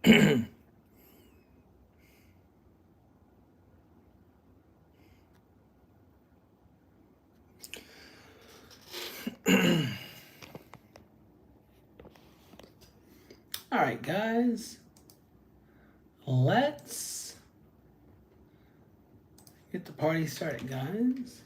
All right, guys. Let's get the party started, guys.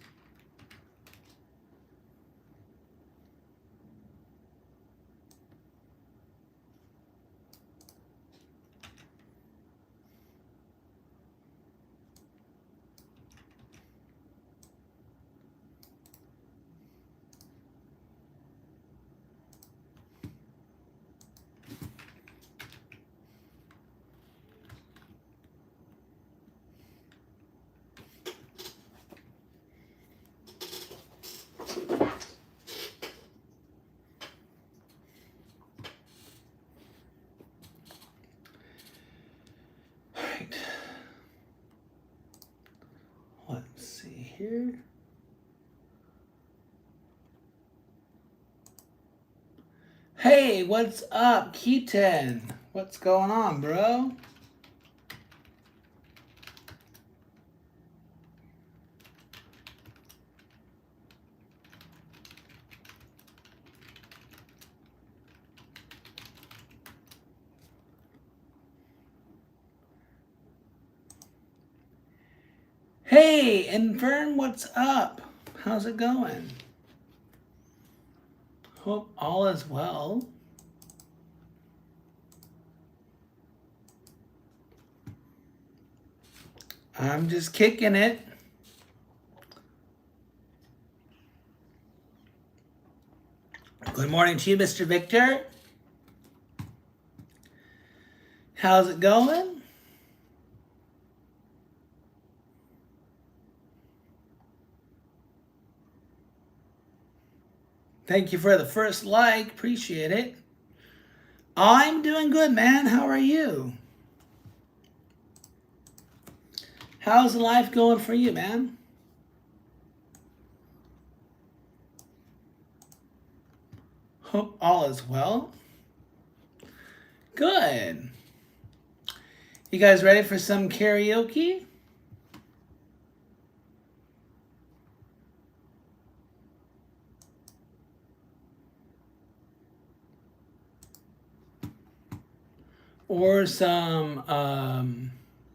All right. Let's see here. Hey, what's up, Keaton? What's going on, bro? Hey, Infern, what's up? How's it going? Hope all is well. I'm just kicking it. Good morning to you, Mr. Victor. How's it going? Thank you for the first like. Appreciate it. I'm doing good, man. How are you? How's life going for you, man? Hope all is well. Good. You guys ready for some karaoke? Or some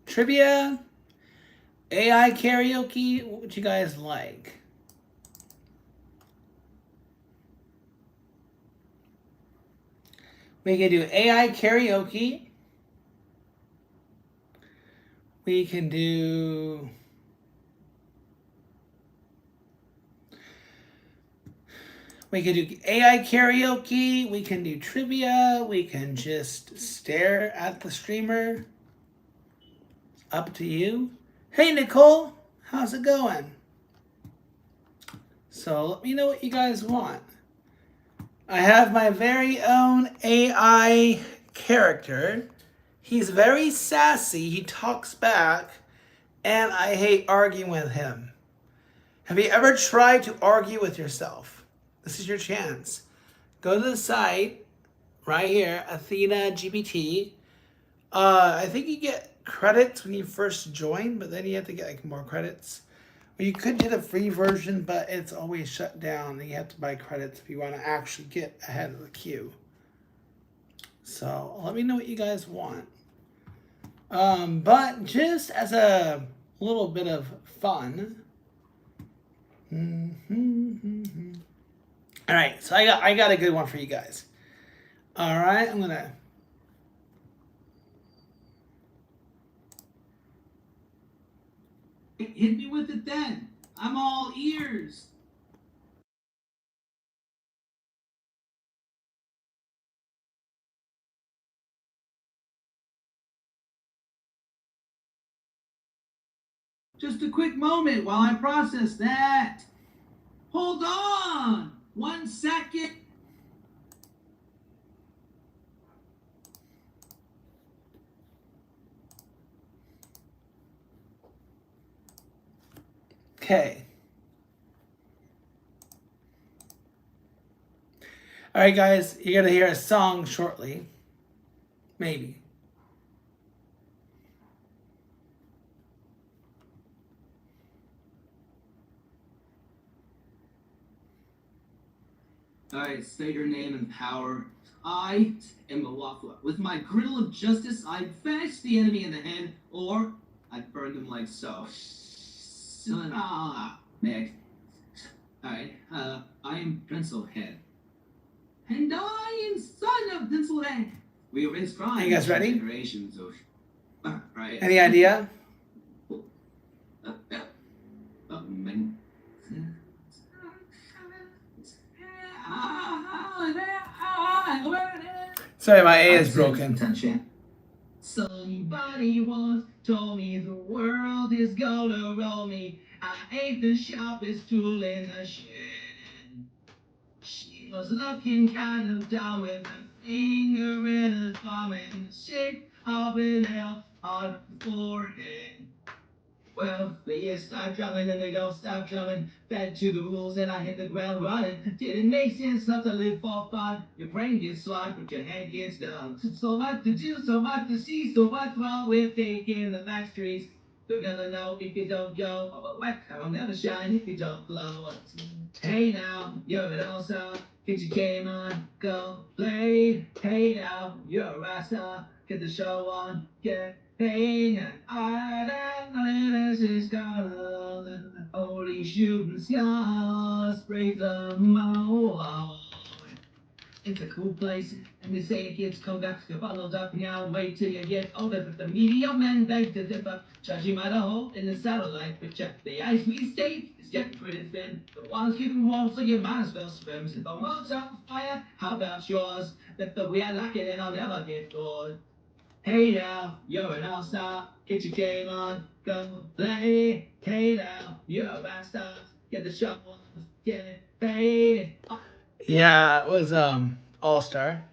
trivia? AI karaoke? What would you guys like? We can do AI karaoke. We can do AI karaoke. We can do trivia. We can just stare at the streamer. Up to you. Hey, Nicole. How's it going? So let me know what you guys want. I have my very own AI character. He's very sassy. He talks back. And I hate arguing with him. Have you ever tried to argue with yourself? This is your chance. Go to the site right here, Athena GPT. I think you get credits when you first join, but then you have to get like more credits. Or you could do the free version, but it's always shut down. You have to buy credits if you want to actually get ahead of the queue. So let me know what you guys want. But just as a little bit of fun. All right, so I got a good one for you guys. All right, I'm gonna. Hit me with it then. I'm all ears. Just a quick moment while I process that. Hold on. 1 second. Okay. All right, guys, you're gonna hear a song shortly. Maybe. Alright, say your name and power. I am a waffler. With my griddle of justice, I bash the enemy in the head, or I burn them like so. Next. Alright, I am Pencilhead. And I am son of Pencilhead. We have been strong. Are you guys ready? Generations of. Right. Any idea? Sorry, my A is broken. Somebody once told me the world is gonna roll me. I ain't the sharpest tool in the shed. She was looking kind of down with a finger in her thumb and the shape of an L on her forehead. Well, the years start drumming and they don't stop drumming. Fed to the rules and I hit the ground running. Didn't make sense not to live for fun. Your brain gets smart, but your head gets dumb. So much to do, so much to see, so what's wrong with taking the back streets? You're gonna know if you don't go. Oh, but wet, I'll never shine if you don't glow. Hey now, you're an all-star. Get your game on, go play. Hey now, you're a rasta. Get the show on, get paid. And I don't know this is gonna only shooting stars break the mold. It's a cool place, and they say it gets colder. You're bottled up now, wait till you get older. But the media men beg to differ, judging by the hole in the satellite picture. The ice we skate is getting pretty thin. The water's getting warm, so you might as well swim. Since the world's on fire, how about yours? Let the way I like it, and I'll never get bored. Hey now, you're an all-star. Get your game on, go play. Hey now, you're a rock star. Get the show on, get paid. Yeah, it was All Star.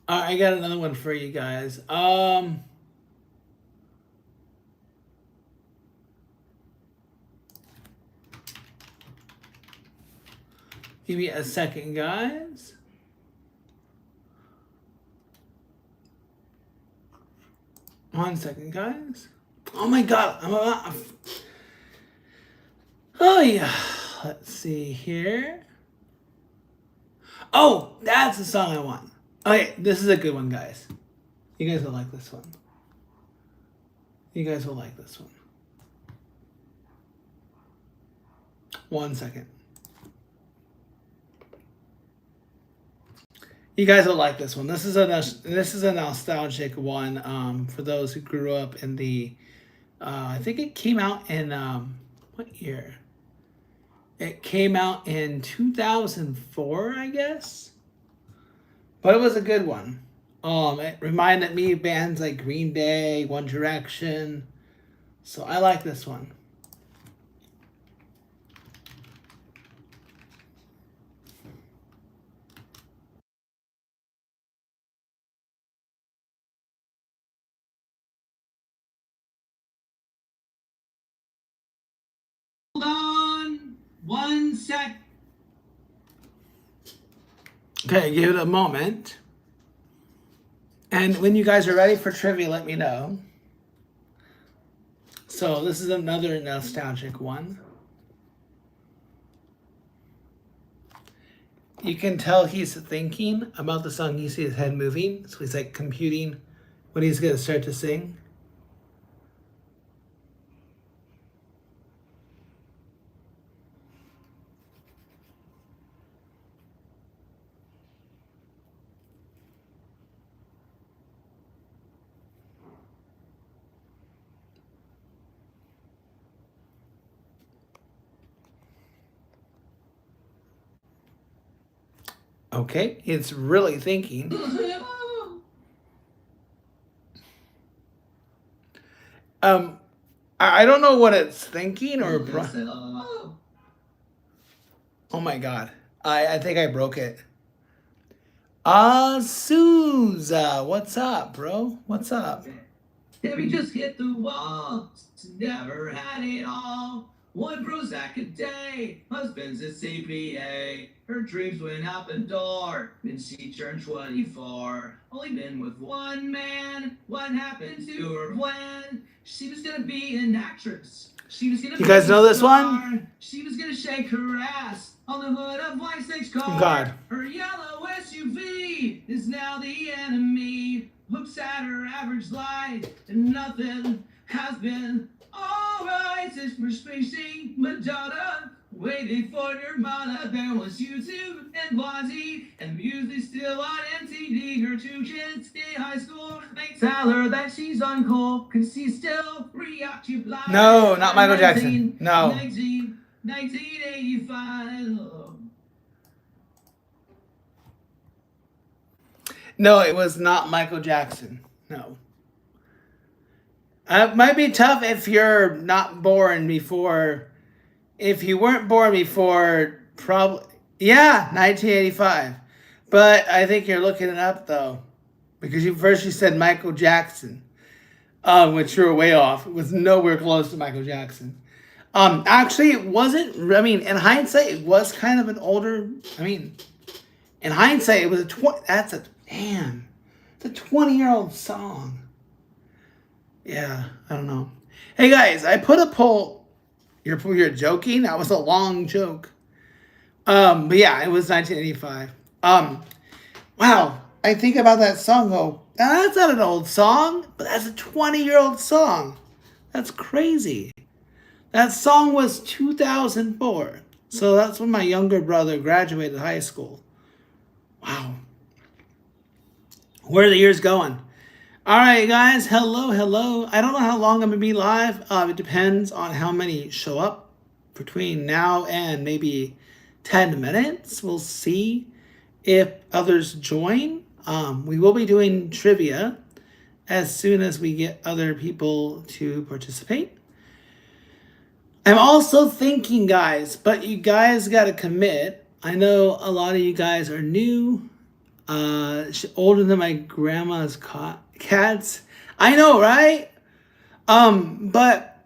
I got another one for you guys. Give me a second, guys. One second, guys. Oh my God, I'm about. Oh yeah. Let's see here. Oh, that's the song I want. Okay, this is a good one, guys. You guys will like this one. You guys will like this one. One second. You guys will like this one. This is a nostalgic one for those who grew up in the. I think it came out in what year? It came out in 2004, I guess. But it was a good one. It reminded me of bands like Green Day, One Direction. So I like this one. Hold on 1 sec. Okay, give it a moment. And when you guys are ready for trivia, let me know. So this is another nostalgic one. You can tell he's thinking about the song. You see his head moving. So he's like computing when he's going to start to sing. Okay, it's really thinking. I don't know what it's thinking or. Oh my God, I think I broke it. Souza, what's up, bro? What's up? Never just hit the wall. Never had it all. One Prozac a day, husband's a CPA. Her dreams went out the door, then she turned 24. Only been with one man, what happened to her plan? She was gonna be an actress. She was gonna You guys know this one? She was gonna shake her ass on the hood of White Snake's car. Oh God. Her yellow SUV is now the enemy. Looks at her average life, and nothing has been alright since we're spacing Madonna. Waiting for Nirvana, there was YouTube and Blondie, and music still on MTV. Her two kids in high school, they tell her that she's uncool, cause she's still preoccupied. No, not Michael Jackson. No. 1985. No, it was not Michael Jackson. No. It might be tough if you're not born before. If you weren't born before, probably. Yeah, 1985. But I think you're looking it up, though. Because you said Michael Jackson. Which you were way off. It was nowhere close to Michael Jackson. Actually, it wasn't. I mean, in hindsight, it was kind of an older. I mean, in hindsight, it was a 20. That's a. Damn. It's a 20-year-old song. Yeah, I don't know. Hey guys, I put a poll. You're joking? That was a long joke. But yeah, it was 1985. Wow. I think about that song, go, that's not an old song, but that's a 20-year-old song. That's crazy. That song was 2004. So that's when my younger brother graduated high school. Wow. Where are the years going? All right, guys. Hello. I don't know how long I'm going to be live. It depends on how many show up between now and maybe 10 minutes. We'll see if others join. We will be doing trivia as soon as we get other people to participate. I'm also thinking, guys, but you guys got to commit. I know a lot of you guys are new. Older than my grandma's cats. I know, right? But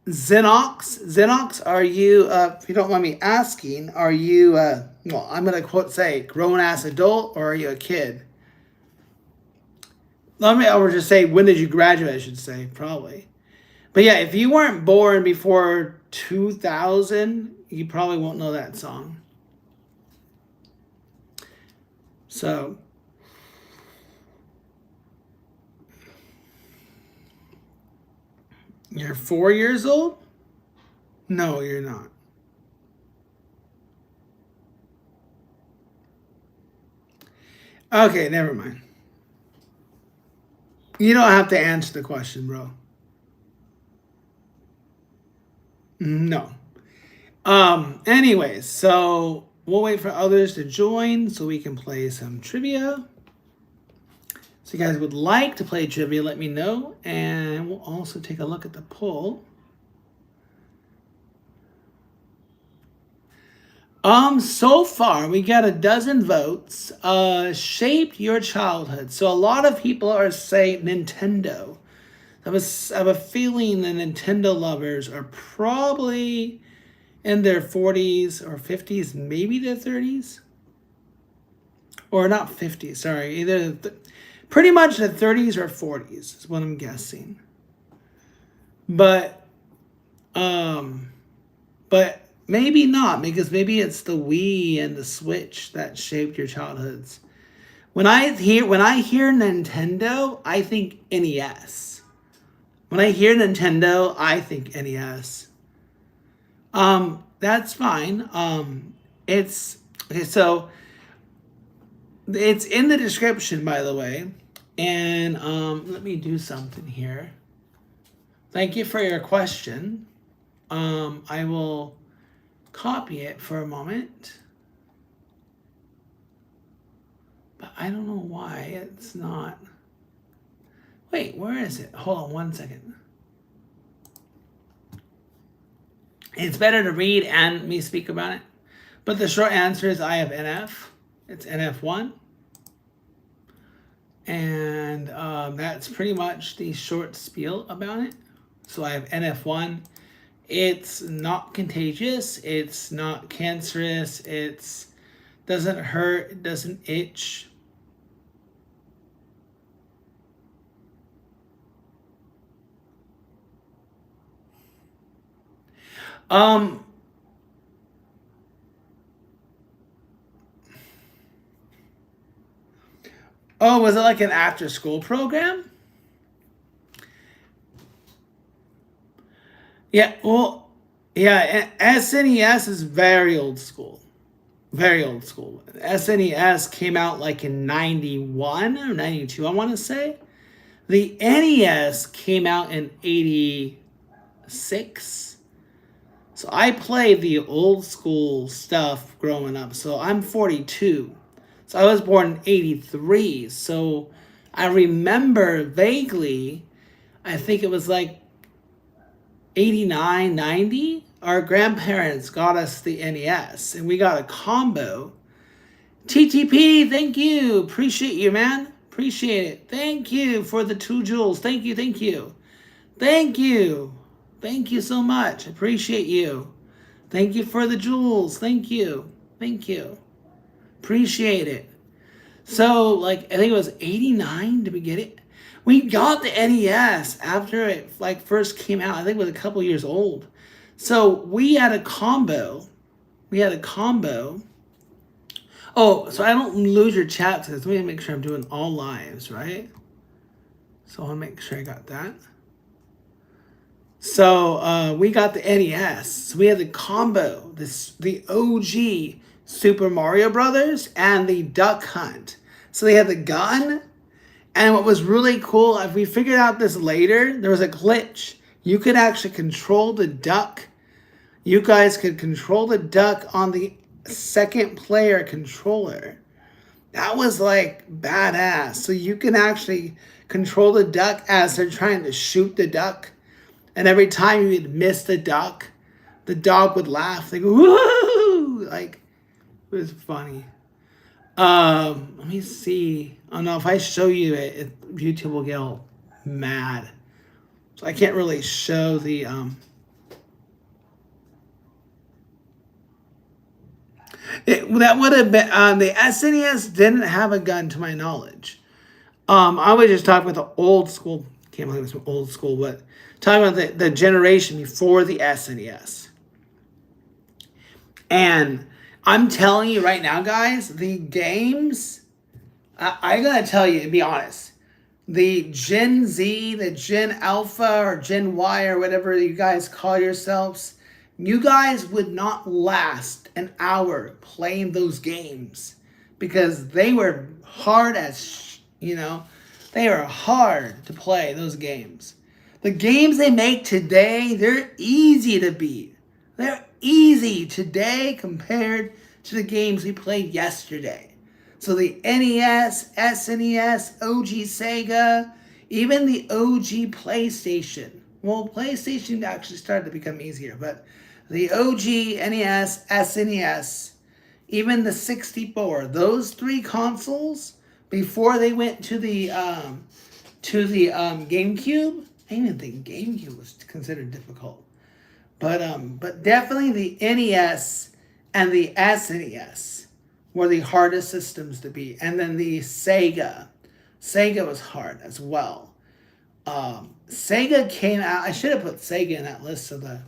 Xenox, are you, if you don't mind me asking, are you, well, I'm going to say grown-ass adult, or are you a kid? Or just say, when did you graduate, I should say, probably. But yeah, if you weren't born before 2000, you probably won't know that song. So, you're 4 years old? No, you're not. Okay, never mind. You don't have to answer the question, bro. No. Anyways, so we'll wait for others to join so we can play some trivia. So you guys would like to play trivia, let me know. And we'll also take a look at the poll. So far we got a dozen votes. Shaped your childhood. So a lot of people are saying Nintendo. I have a feeling the Nintendo lovers are probably in their 40s or 50s, maybe their 30s. Or not 50s, sorry. Either pretty much the 30s or 40s is what I'm guessing. But maybe not, because maybe it's the Wii and the Switch that shaped your childhoods. When I hear Nintendo, I think NES. When I hear Nintendo, I think NES. That's fine. It's okay, so it's in the description, by the way. And let me do something here. Thank you for your question. I will copy it for a moment. But I don't know why it's not. Wait, where is it? Hold on 1 second. It's better to read and me speak about it. But the short answer is I have NF. It's NF1. And that's pretty much the short spiel about it. So I have NF1. It's not contagious. It's not cancerous. It's doesn't hurt. It doesn't itch. Um. Oh, was it like an after-school program? Yeah. Well, yeah. SNES is very old school. Very old school. SNES came out like in 91 or 92, I want to say. The NES came out in 86. So I played the old school stuff growing up. So I'm 42. So I was born in 83. So I remember vaguely, I think it was like 89, 90. Our grandparents got us the NES and we got a combo. TTP, thank you. Appreciate you, man. Appreciate it. Thank you for the 2 jewels. Thank you, thank you. Thank you. Thank you so much. Appreciate you. Thank you for the jewels. Thank you. Thank you. Appreciate it. So, like, I think it was 89. Did we get it? We got the NES after it, like, first came out. I think it was a couple years old. So, we had a combo. We had a combo. Oh, so I don't lose your chat says. Let me make sure I'm doing all lives, right? So I'll make sure I got that. So we got the NES. So we had the combo, the OG Super Mario Brothers and the Duck Hunt. So they had the gun. And what was really cool, if we figured out this later, there was a glitch. You could actually control the duck. You guys could control the duck on the second player controller. That was like badass. So you can actually control the duck as they're trying to shoot the duck. And every time you would miss the dog would laugh. They go, woo! Like, it was funny. Let me see. I don't know if I show you it, YouTube will get all mad. So I can't really show the that would have been the SNES didn't have a gun to my knowledge. I was just talking about the old school. Can't believe it's old school, but talking about the generation before the SNES. And I'm telling you right now, guys, the games. I gotta tell you, to be honest, the Gen Z, the Gen Alpha, or Gen Y, or whatever you guys call yourselves, you guys would not last an hour playing those games because they were hard as, they are hard to play, those games. The games they make today, they're easy to beat. They're easy today compared to the games we played yesterday. So the NES, SNES, OG Sega, even the OG PlayStation. Well, PlayStation actually started to become easier, but the OG NES, SNES, even the 64, those three consoles before they went to the GameCube. I didn't even think GameCube was considered difficult, but definitely the NES and the SNES were the hardest systems to beat. And then the Sega. Sega was hard as well. Sega came out. I should have put Sega in that list of the.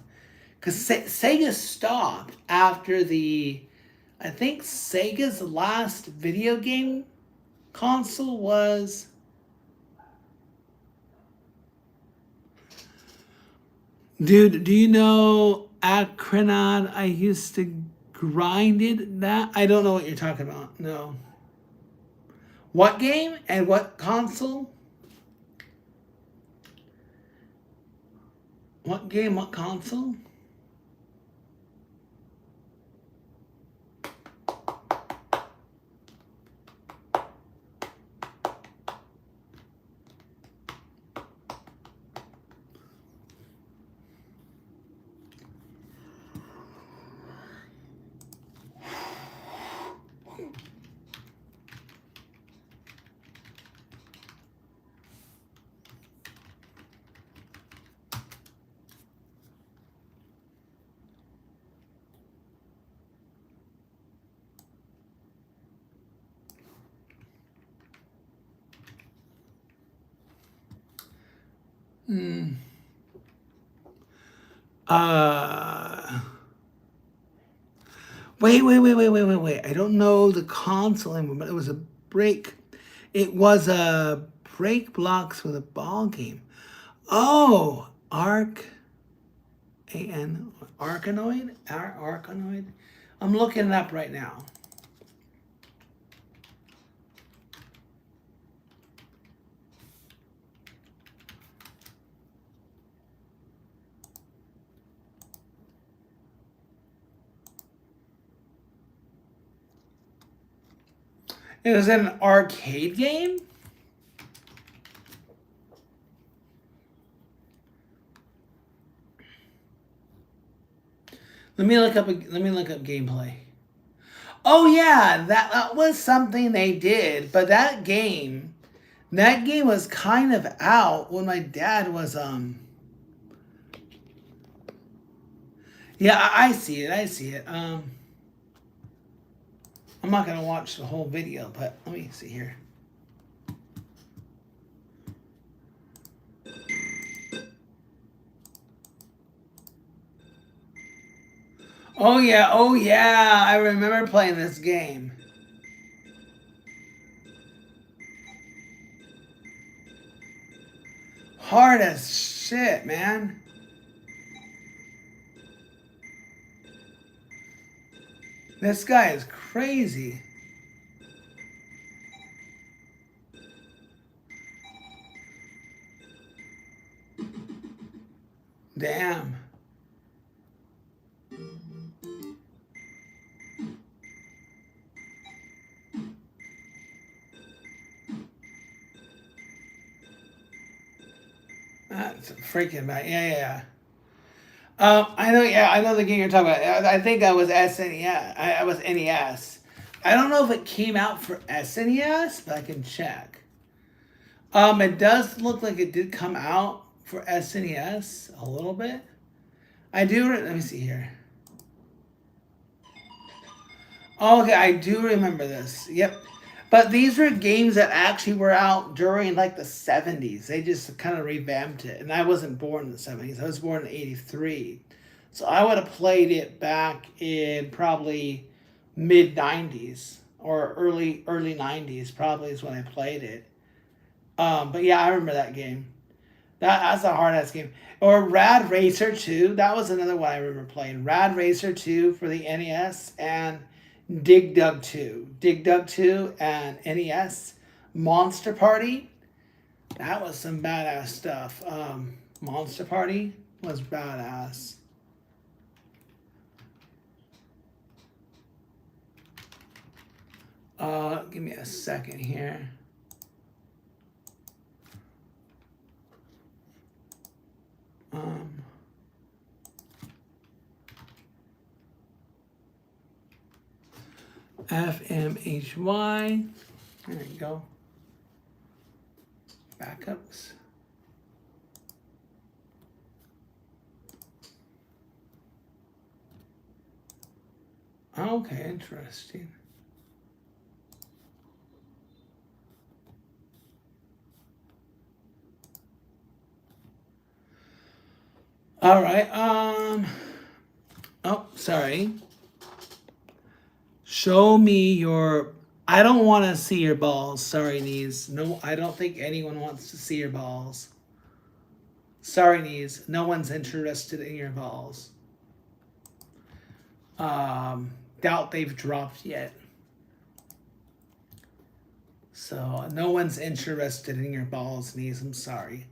Because Sega stopped after the. I think Sega's last video game console was. Dude, do you know Acronaut? I used to grinded that. I don't know what you're talking about. No. What game and what console? What game, what console? Uh, wait. I don't know the console anymore, but it was a break. It was a break blocks with a ball game. Oh, Arkanoid? Arkanoid? I'm looking it up right now. It was an arcade game? Let me look up gameplay. Oh yeah, that was something they did, but that game was kind of out when my dad was yeah, I see it. I'm not gonna watch the whole video, but let me see here. Oh yeah, I remember playing this game. Hard as shit, man. This guy is crazy. Damn. That's freaking bad. Yeah. I know the game you're talking about. I think I was SNES. I was NES. I don't know if it came out for SNES, but I can check. It does look like it did come out for SNES a little bit. Let me see here. Oh, okay, I do remember this. Yep. But these were games that actually were out during like the 70s. They just kind of revamped it. And I wasn't born in the 70s. I was born in 83. So I would have played it back in probably mid 90s or early 90s probably is when I played it. But yeah, I remember that game. That's a hard ass game. Or Rad Racer 2. That was another one I remember playing. Rad Racer 2 for the NES and Dig Dug 2. Dig Dug 2 and NES. Monster Party. That was some badass stuff. Monster Party was badass. Give me a second here. FMHY. There you go. Backups. Okay, interesting. All right. Oh, sorry. Show me your. I don't want to see your balls. Sorry, knees. No, I don't think anyone wants to see your balls. Sorry, knees. No one's interested in your balls. Doubt they've dropped yet. So no one's interested in your balls, knees. I'm sorry.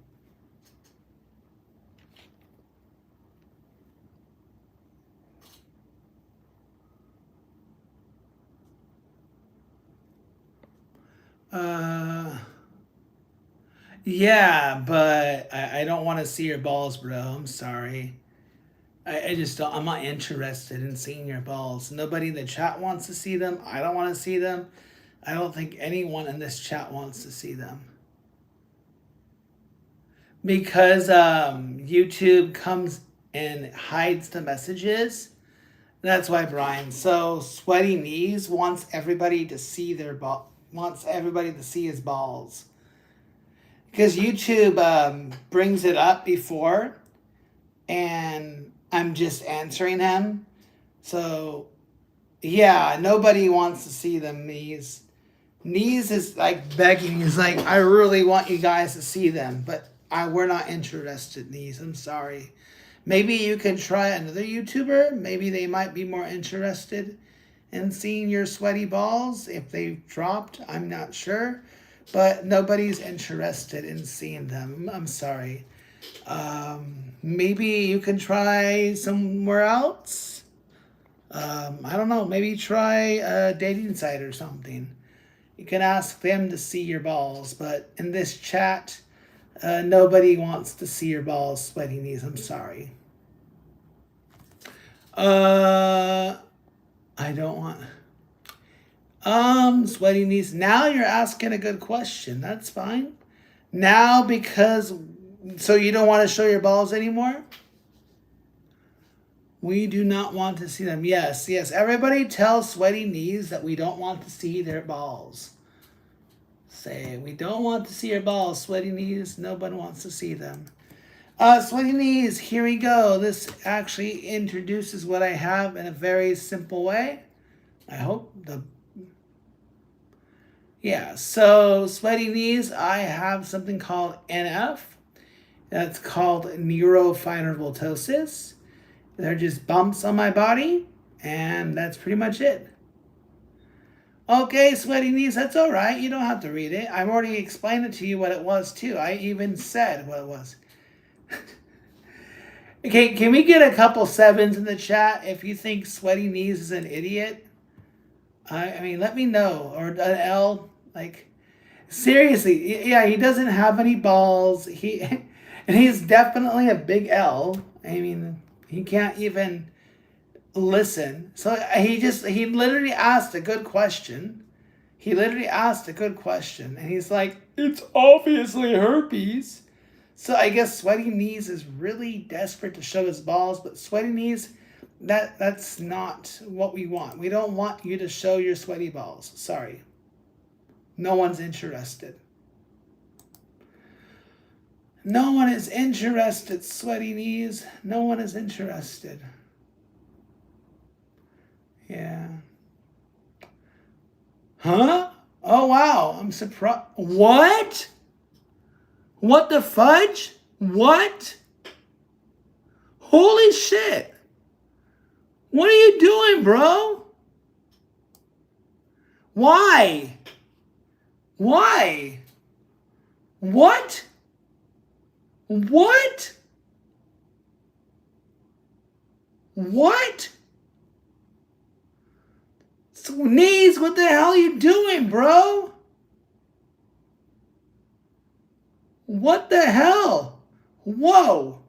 Yeah, but I don't want to see your balls, bro. I'm sorry. I just don't. I'm not interested in seeing your balls. Nobody in the chat wants to see them. I don't want to see them. I don't think anyone in this chat wants to see them. Because YouTube comes and hides the messages. That's why, Brian. So Sweaty Knees wants everybody to see his balls. because YouTube brings it up before, and I'm just answering him. So yeah, nobody wants to see them knees. Knees is like begging. He's like, I really want you guys to see them, but we're not interested. Knees, I'm sorry. Maybe you can try another YouTuber. Maybe they might be more interested in seeing your sweaty balls if they've dropped. I'm not sure, but nobody's interested in seeing them. I'm sorry. Maybe you can try somewhere else. I don't know. Maybe try a dating site or something. You can ask them to see your balls, but in this chat, nobody wants to see your balls, sweaty knees. I'm sorry. I don't want. Sweaty knees. Now you're asking a good question. That's fine. Now so you don't want to show your balls anymore? We do not want to see them. Yes. Everybody tell sweaty knees that we don't want to see their balls. Say, we don't want to see your balls, sweaty knees. Nobody wants to see them. Sweaty knees, here we go. This actually introduces what I have in a very simple way. I hope so sweaty knees, I have something called NF. That's called neurofibromatosis. They're just bumps on my body, and that's pretty much it. Okay, sweaty knees, that's all right. You don't have to read it. I've already explained it to you what it was, too. I even said what it was. Okay, can we get a couple sevens in the chat if you think sweaty knees is an idiot? I mean, let me know. Or an L. Like, seriously. Yeah, he doesn't have any balls. And he's definitely a big L. I mean, he can't even listen. So he literally asked a good question. And he's like, it's obviously herpes. So I guess sweaty knees is really desperate to show his balls, but sweaty knees, that's not what we want. We don't want you to show your sweaty balls. Sorry. No one's interested. No one is interested, sweaty knees. No one is interested. Yeah. Huh? Oh, wow. I'm surprised. What? What the fudge? What? Holy shit. What are you doing, bro? Why? What? What? Knees, what the hell are you doing, bro? What the hell? Whoa.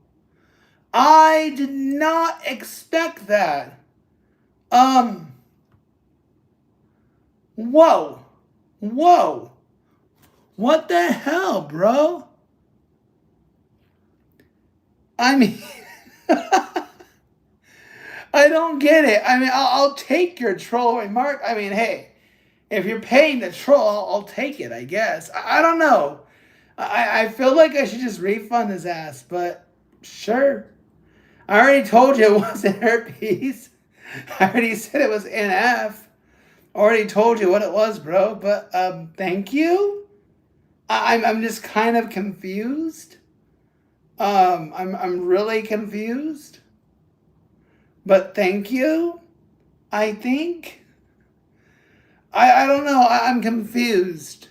I did not expect that. Whoa. What the hell, bro? I mean, I don't get it. I mean, I'll take your troll remark. I mean, hey, if you're paying to troll, I'll take it, I guess. I don't know. I feel like I should just refund his ass, but sure. I already told you it wasn't herpes. I already said it was NF. Already told you what it was, bro. But thank you. I'm just kind of confused. I'm really confused. But thank you. I think. I don't know. I'm confused.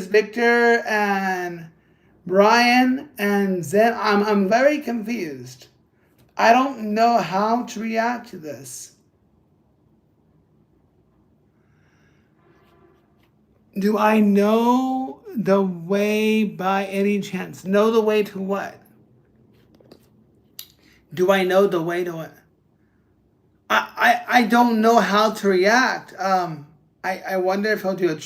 Victor and Brian and Zen. I'm very confused. I don't know how to react to this. Do I know the way by any chance? Know the way to what? Do I know the way to what? I don't know how to react. I wonder if he'll do a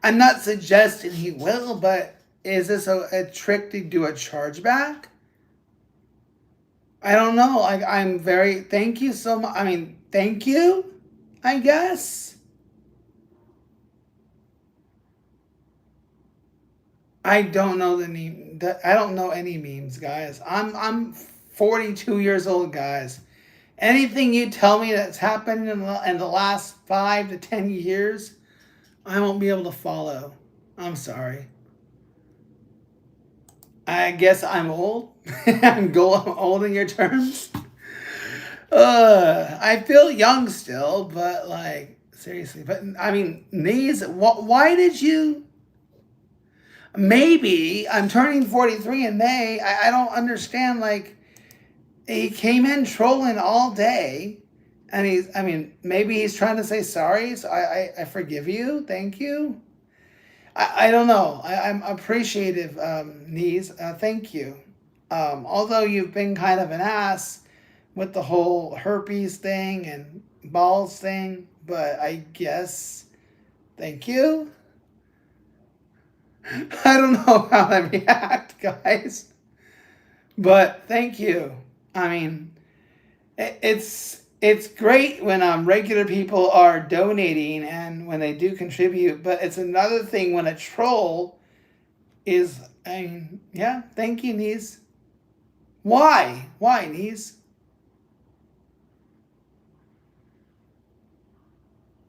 I'm not suggesting he will, but is this a trick to do a chargeback? I don't know. I'm very, thank you so much. I mean, thank you, I guess. I don't know the meme. I don't know any memes, guys. I'm 42 years old, guys. Anything you tell me that's happened in the last 5 to 10 years, I won't be able to follow. I'm sorry. I guess I'm old. I'm old in your terms. I feel young still, but like seriously. But I mean, knees. Why did you? Maybe I'm turning 43 in May. I don't understand. Like he came in trolling all day, and he's. I mean, maybe he's trying to say sorry. So I forgive you. Thank you. I don't know. I'm appreciative, knees. Thank you. Although you've been kind of an ass with the whole herpes thing and balls thing, but I guess thank you. I don't know how to react, guys, but thank you. I mean, it's great when regular people are donating and when they do contribute, but it's another thing when a troll is. I mean, yeah, thank you, Niece. Why? Why, Niece?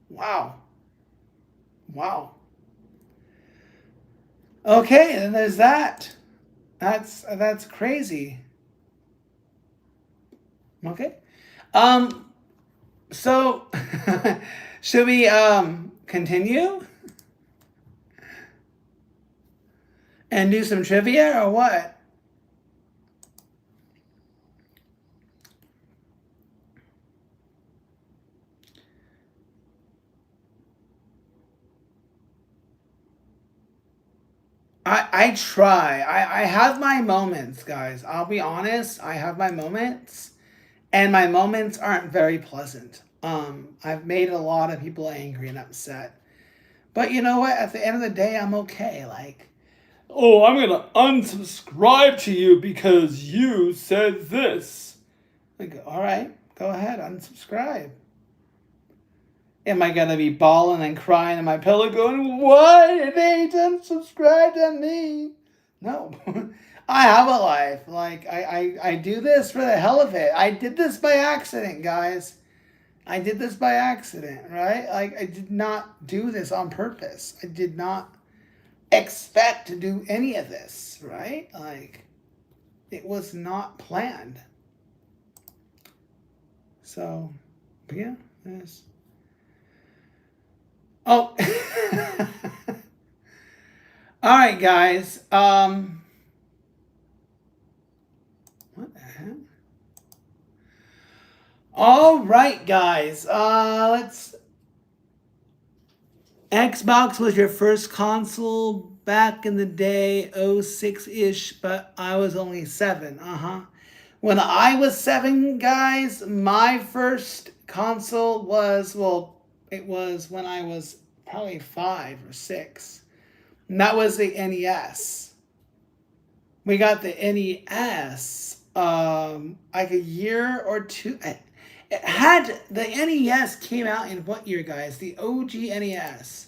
Wow. Wow. Okay, then there's that. That's crazy. Okay. Um. So, should we continue and do some trivia or what? I try. I have my moments, guys. I'll be honest. I have my moments, and my moments aren't very pleasant. I've made a lot of people angry and upset. But you know what? At the end of the day, I'm okay. Like, oh, I'm gonna unsubscribe to you because you said this. Like, all right, go ahead, unsubscribe. Am I gonna be bawling and crying in my pillow, going, "Why did they unsubscribe to me?" No, I have a life. Like, I do this for the hell of it. I did this by accident, guys. I did this by accident, right? Like, I did not do this on purpose. I did not expect to do any of this, right? Like, it was not planned. So, yeah, there's. Oh. All right, guys. What the heck? All right, guys. Let's. Xbox was your first console back in the day, 06-ish, but I was only 7. When I was 7, guys, my first console was, well, it was when I was probably 5 or 6. And that was the NES. We got the NES like a year or two. It had the NES came out in what year, guys? The OG NES.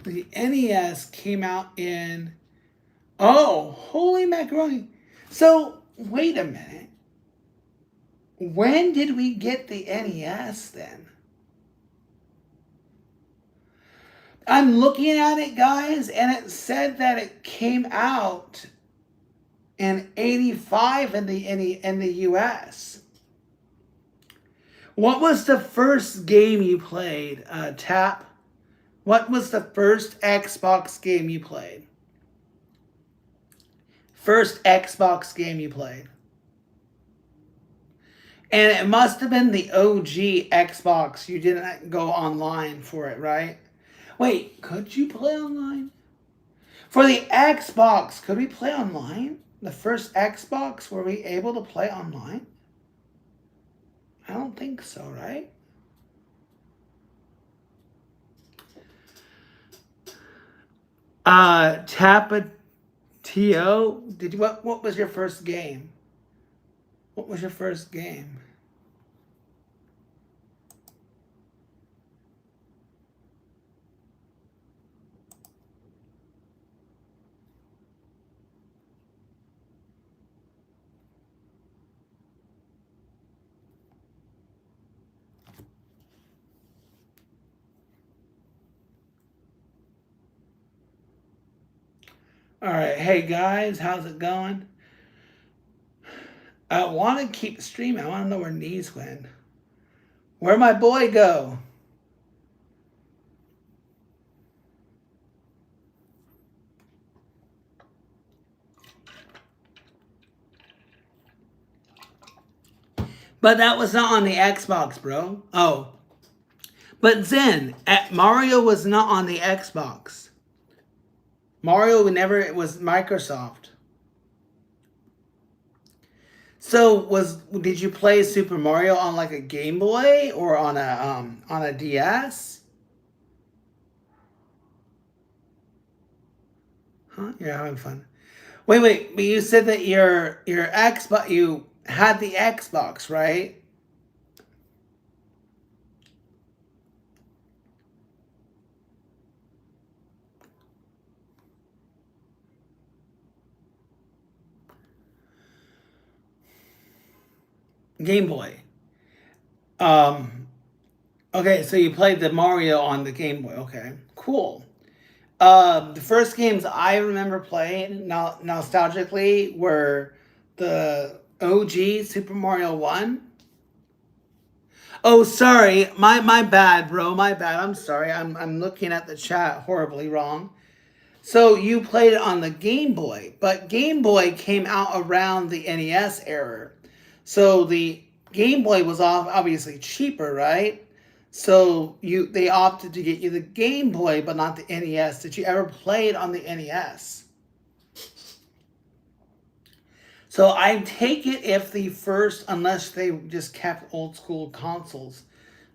The NES came out in. Oh, holy macaroni! So wait a minute. When did we get the NES then? I'm looking at it, guys, and it said that it came out in '85 in the US. What was the first game you played, Tap? What was the first Xbox game you played? First Xbox game you played. And it must have been the OG Xbox. You didn't go online for it, right? Wait, could you play online? For the Xbox, could we play online? The first Xbox, were we able to play online? I don't think so, right? Tapatio, did you, what was your first game? What was your first game? All right, hey guys, how's it going? I want to keep streaming. I want to know where Knees went. Where'd my boy go? But that was not on the Xbox, bro. Oh. But Zen, Mario was not on the Xbox. Mario never, it was Microsoft. So did you play Super Mario on like a Game Boy or on a DS? Huh? You're having fun. Wait, but you said that your Xbox, you had the Xbox, right? Game Boy. Um okay, so you played the Mario on the Game Boy. Okay. Cool. The first games I remember playing nostalgically were the OG Super Mario 1. Oh, sorry. My bad, bro. My bad. I'm sorry. I'm looking at the chat horribly wrong. So you played it on the Game Boy, but Game Boy came out around the NES era. So the Game Boy was obviously cheaper, right? So they opted to get you the Game Boy, but not the NES. Did you ever play it on the NES? So I take it if the first, unless they just kept old school consoles,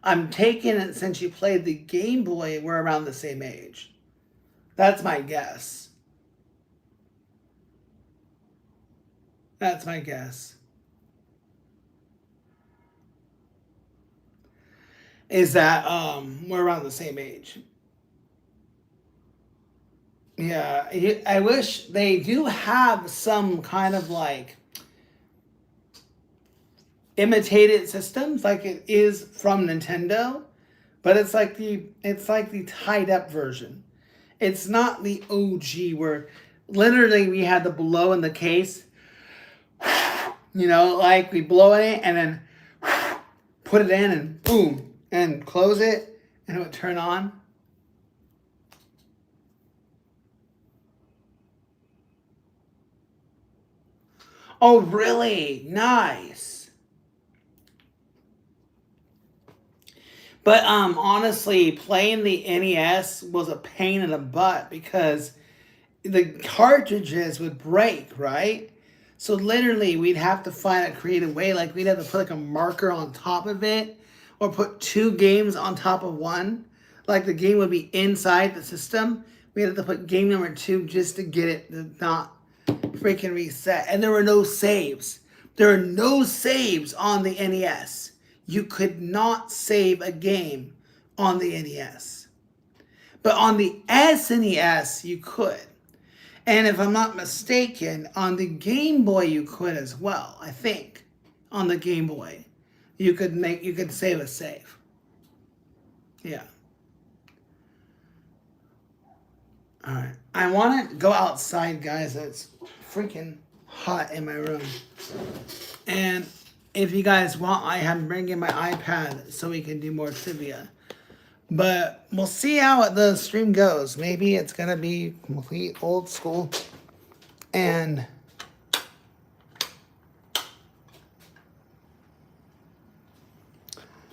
I'm taking it since you played the Game Boy, we're around the same age. That's my guess. That's my guess. Is that we're around the same age. Yeah, I wish they do have some kind of like imitated systems like it is from Nintendo, but it's like the tied up version. It's not the OG where literally we had the blow in the case, like we blow in it and then put it in and boom and close it and it would turn on. Oh, really? Nice. But honestly, playing the NES was a pain in the butt because the cartridges would break, right? So literally, we'd have to find a creative way. Like we'd have to put like a marker on top of it, or put two games on top of one. Like the game would be inside the system. We had to put game number 2 just to get it to not freaking reset. And there were no saves. There are no saves on the NES. You could not save a game on the NES. But on the SNES, you could. And if I'm not mistaken, on the Game Boy you could as well. I think on the Game Boy you could save a save. Yeah. All right. I want to go outside, guys. It's freaking hot in my room. And if you guys want, I am bringing my iPad so we can do more trivia. But we'll see how the stream goes. Maybe it's going to be complete old school. And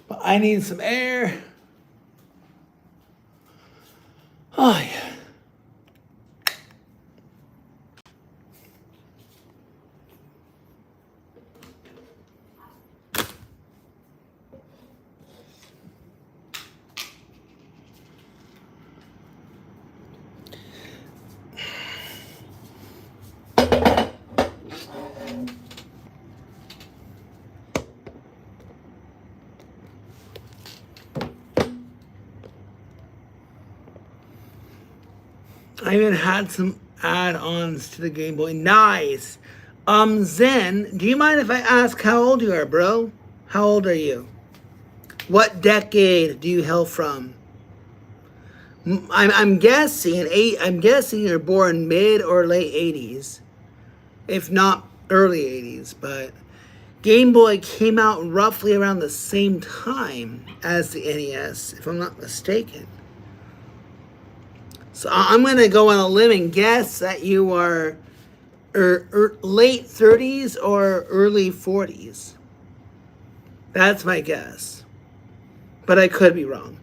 but I need some air. Oh, yeah. I even had some add-ons to the Game Boy. Nice. Zen, do you mind if I ask how old you are, bro? How old are you? What decade do you hail from? I'm guessing I'm guessing you're born mid or late 80s, if not early 80s. But Game Boy came out roughly around the same time as the NES, if I'm not mistaken. So I'm gonna go on a limb and guess that you are late 30s or early 40s. That's my guess, but I could be wrong.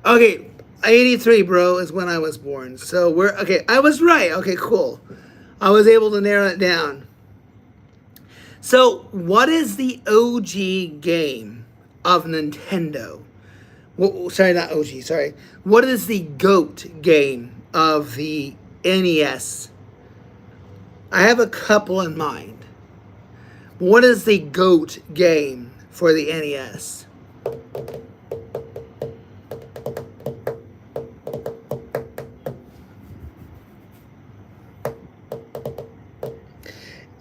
Okay, 83, bro, is when I was born. So we're okay. I was right. Okay, cool. I was able to narrow it down. So, what is the OG game of Nintendo? Well, sorry, not OG. Sorry. What is the GOAT game of the NES? I have a couple in mind. What is the GOAT game for the NES?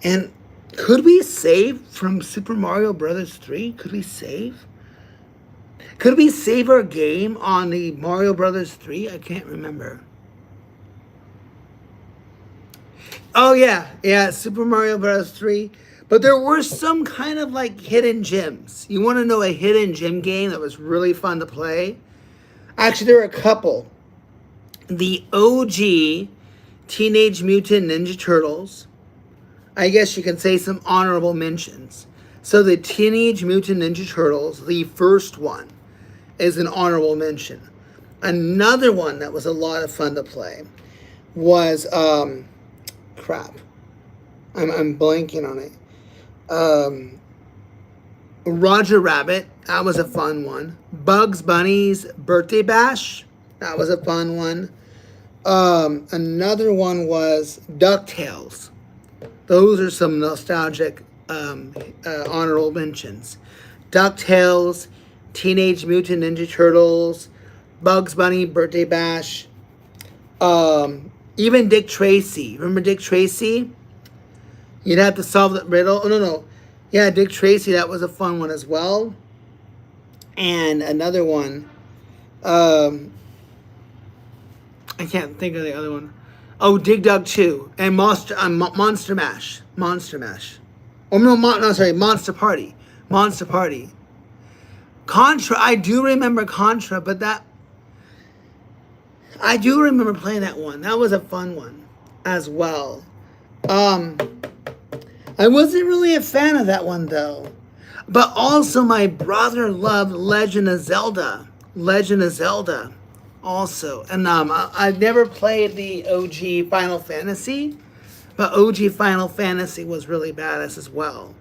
And could we save from Super Mario Brothers 3? Could we save? Could we save our game on the Mario Brothers 3? I can't remember. Oh yeah, Super Mario Bros. 3. But there were some kind of like hidden gems. You want to know a hidden gem game that was really fun to play? Actually, there were a couple. The OG Teenage Mutant Ninja Turtles. I guess you can say some honorable mentions. So the Teenage Mutant Ninja Turtles, the first one, is an honorable mention. Another one that was a lot of fun to play was crap. I'm blanking on it. Roger Rabbit, that was a fun one. Bugs Bunny's Birthday Bash, that was a fun one. Another one was DuckTales. Those are some nostalgic honorable mentions. DuckTales, Teenage Mutant Ninja Turtles, Bugs Bunny Birthday Bash, even Dick Tracy. Remember Dick Tracy? You'd have to solve that riddle. Oh, no. Yeah, Dick Tracy, that was a fun one as well. And another one, I can't think of the other one. Oh, Dig Dug 2 and Monster Mash. Monster Mash. Oh, no, sorry, Monster Party. Monster Party. Contra, I do remember Contra, but I do remember playing that one. That was a fun one as well. I wasn't really a fan of that one though. But also my brother loved Legend of Zelda. Legend of Zelda also. And I've never played the OG Final Fantasy, but OG Final Fantasy was really badass as well.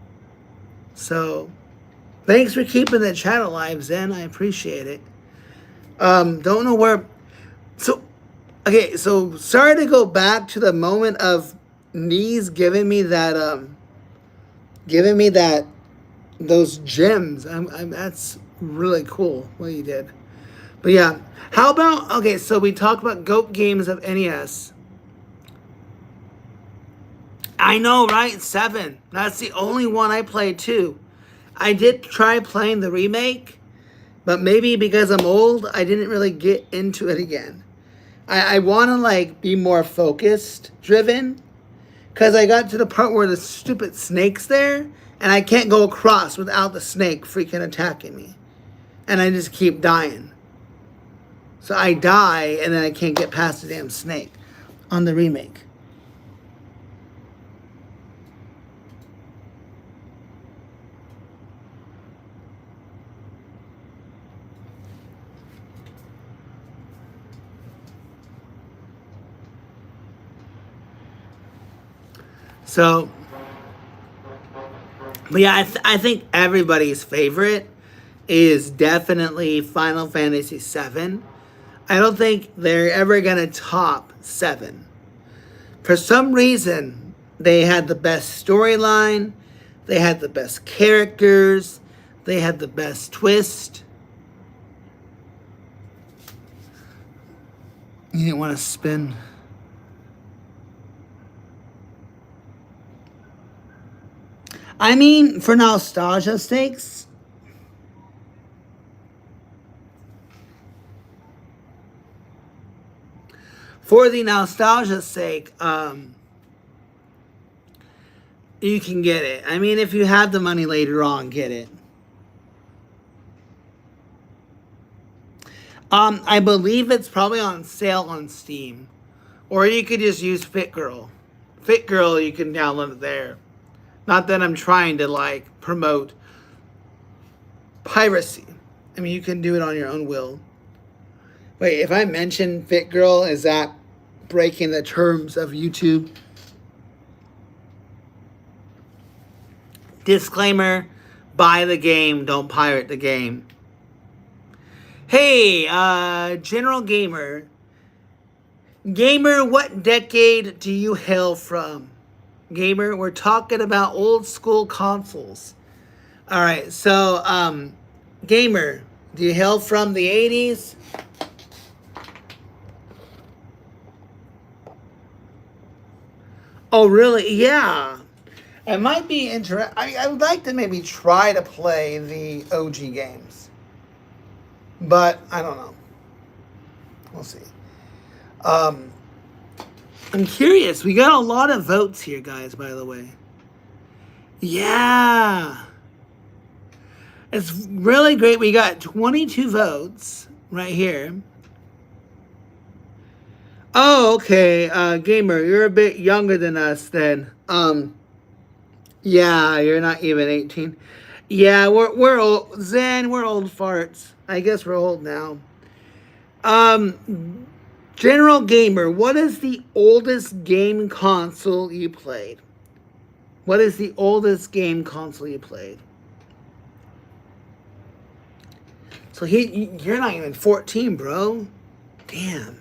So thanks for keeping the chat alive, Zen. I appreciate it. Don't know where. So, okay, so sorry to go back to the moment of knees giving me that those gems. That's really cool what you did. But yeah, how about, okay, so we talked about GOAT games of NES. I know, right? 7. That's the only one I played too. I did try playing the remake, but maybe because I'm old, I didn't really get into it again. I want to like be more focused driven, because I got to the part where the stupid snake's there, and I can't go across without the snake freaking attacking me. And I just keep dying. So I die, and then I can't get past the damn snake on the remake. So, but yeah, I think everybody's favorite is definitely Final Fantasy VII. I don't think they're ever going to top 7. For some reason, they had the best storyline, they had the best characters, they had the best twist. You didn't want to spin. I mean, for nostalgia stakes, for the nostalgia's sake, you can get it. I mean, if you have the money later on, get it. I believe it's probably on sale on Steam. Or you could just use FitGirl. FitGirl, you can download it there. Not that I'm trying to, like, promote piracy. I mean, you can do it on your own will. Wait, if I mention FitGirl, is that breaking the terms of YouTube? Disclaimer, buy the game, don't pirate the game. Hey, General Gamer. Gamer, what decade do you hail from? Gamer, we're talking about old school consoles. Alright, so, Gamer, do you hail from the 80s? Oh, really? Yeah. It might be interesting. I would like to maybe try to play the OG games. But, I don't know. We'll see. I'm curious. We got a lot of votes here, guys, by the way. Yeah. It's really great. We got 22 votes right here. Oh, okay. Gamer, you're a bit younger than us then. Yeah, you're not even 18. Yeah, we're old. Zen, we're old farts. I guess we're old now. General Gamer, what is the oldest game console you played? What is the oldest game console you played? So you're not even 14, bro. Damn.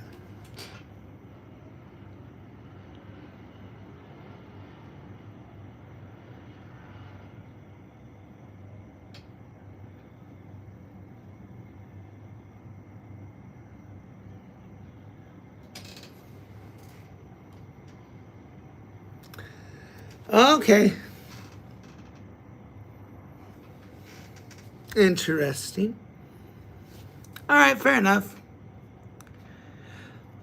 Okay. Interesting. All right, fair enough.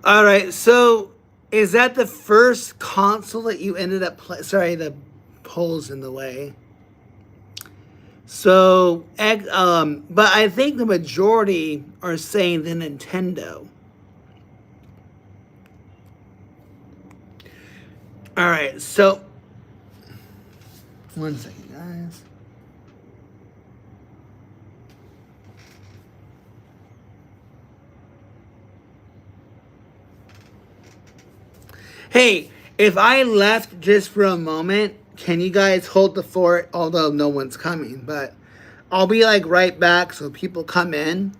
All right, so is that the first console that you ended up playing? Sorry, the poll's in the way. So, but I think the majority are saying the Nintendo. All right, so 1 second, guys. Hey, if I left just for a moment, can you guys hold the fort? Although no one's coming, but I'll be like right back. So people come in,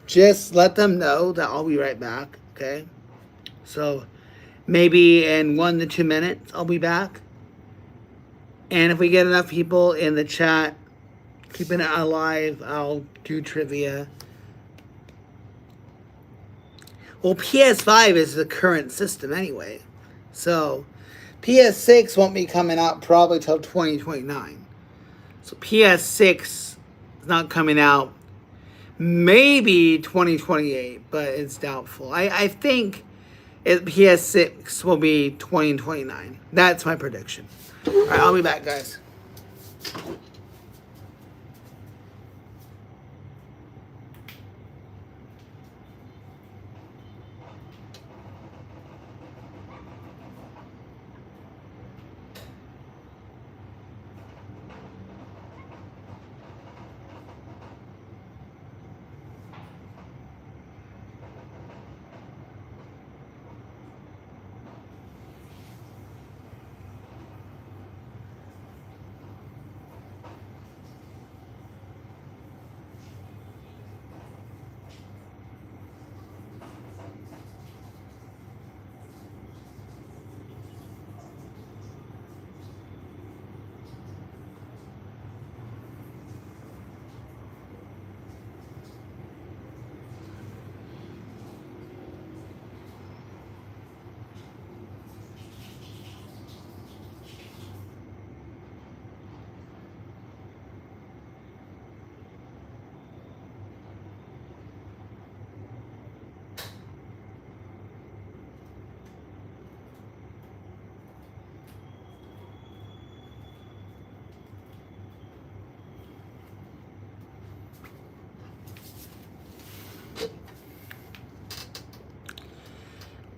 just let them know that I'll be right back. Okay. So maybe in 1 to 2 minutes, I'll be back. And if we get enough people in the chat, keeping it alive, I'll do trivia. Well, PS5 is the current system anyway. So, PS6 won't be coming out probably till 2029. So, PS6 is not coming out maybe 2028, but it's doubtful. I think PS6 will be 2029. That's my prediction. All right, I'll be back, guys.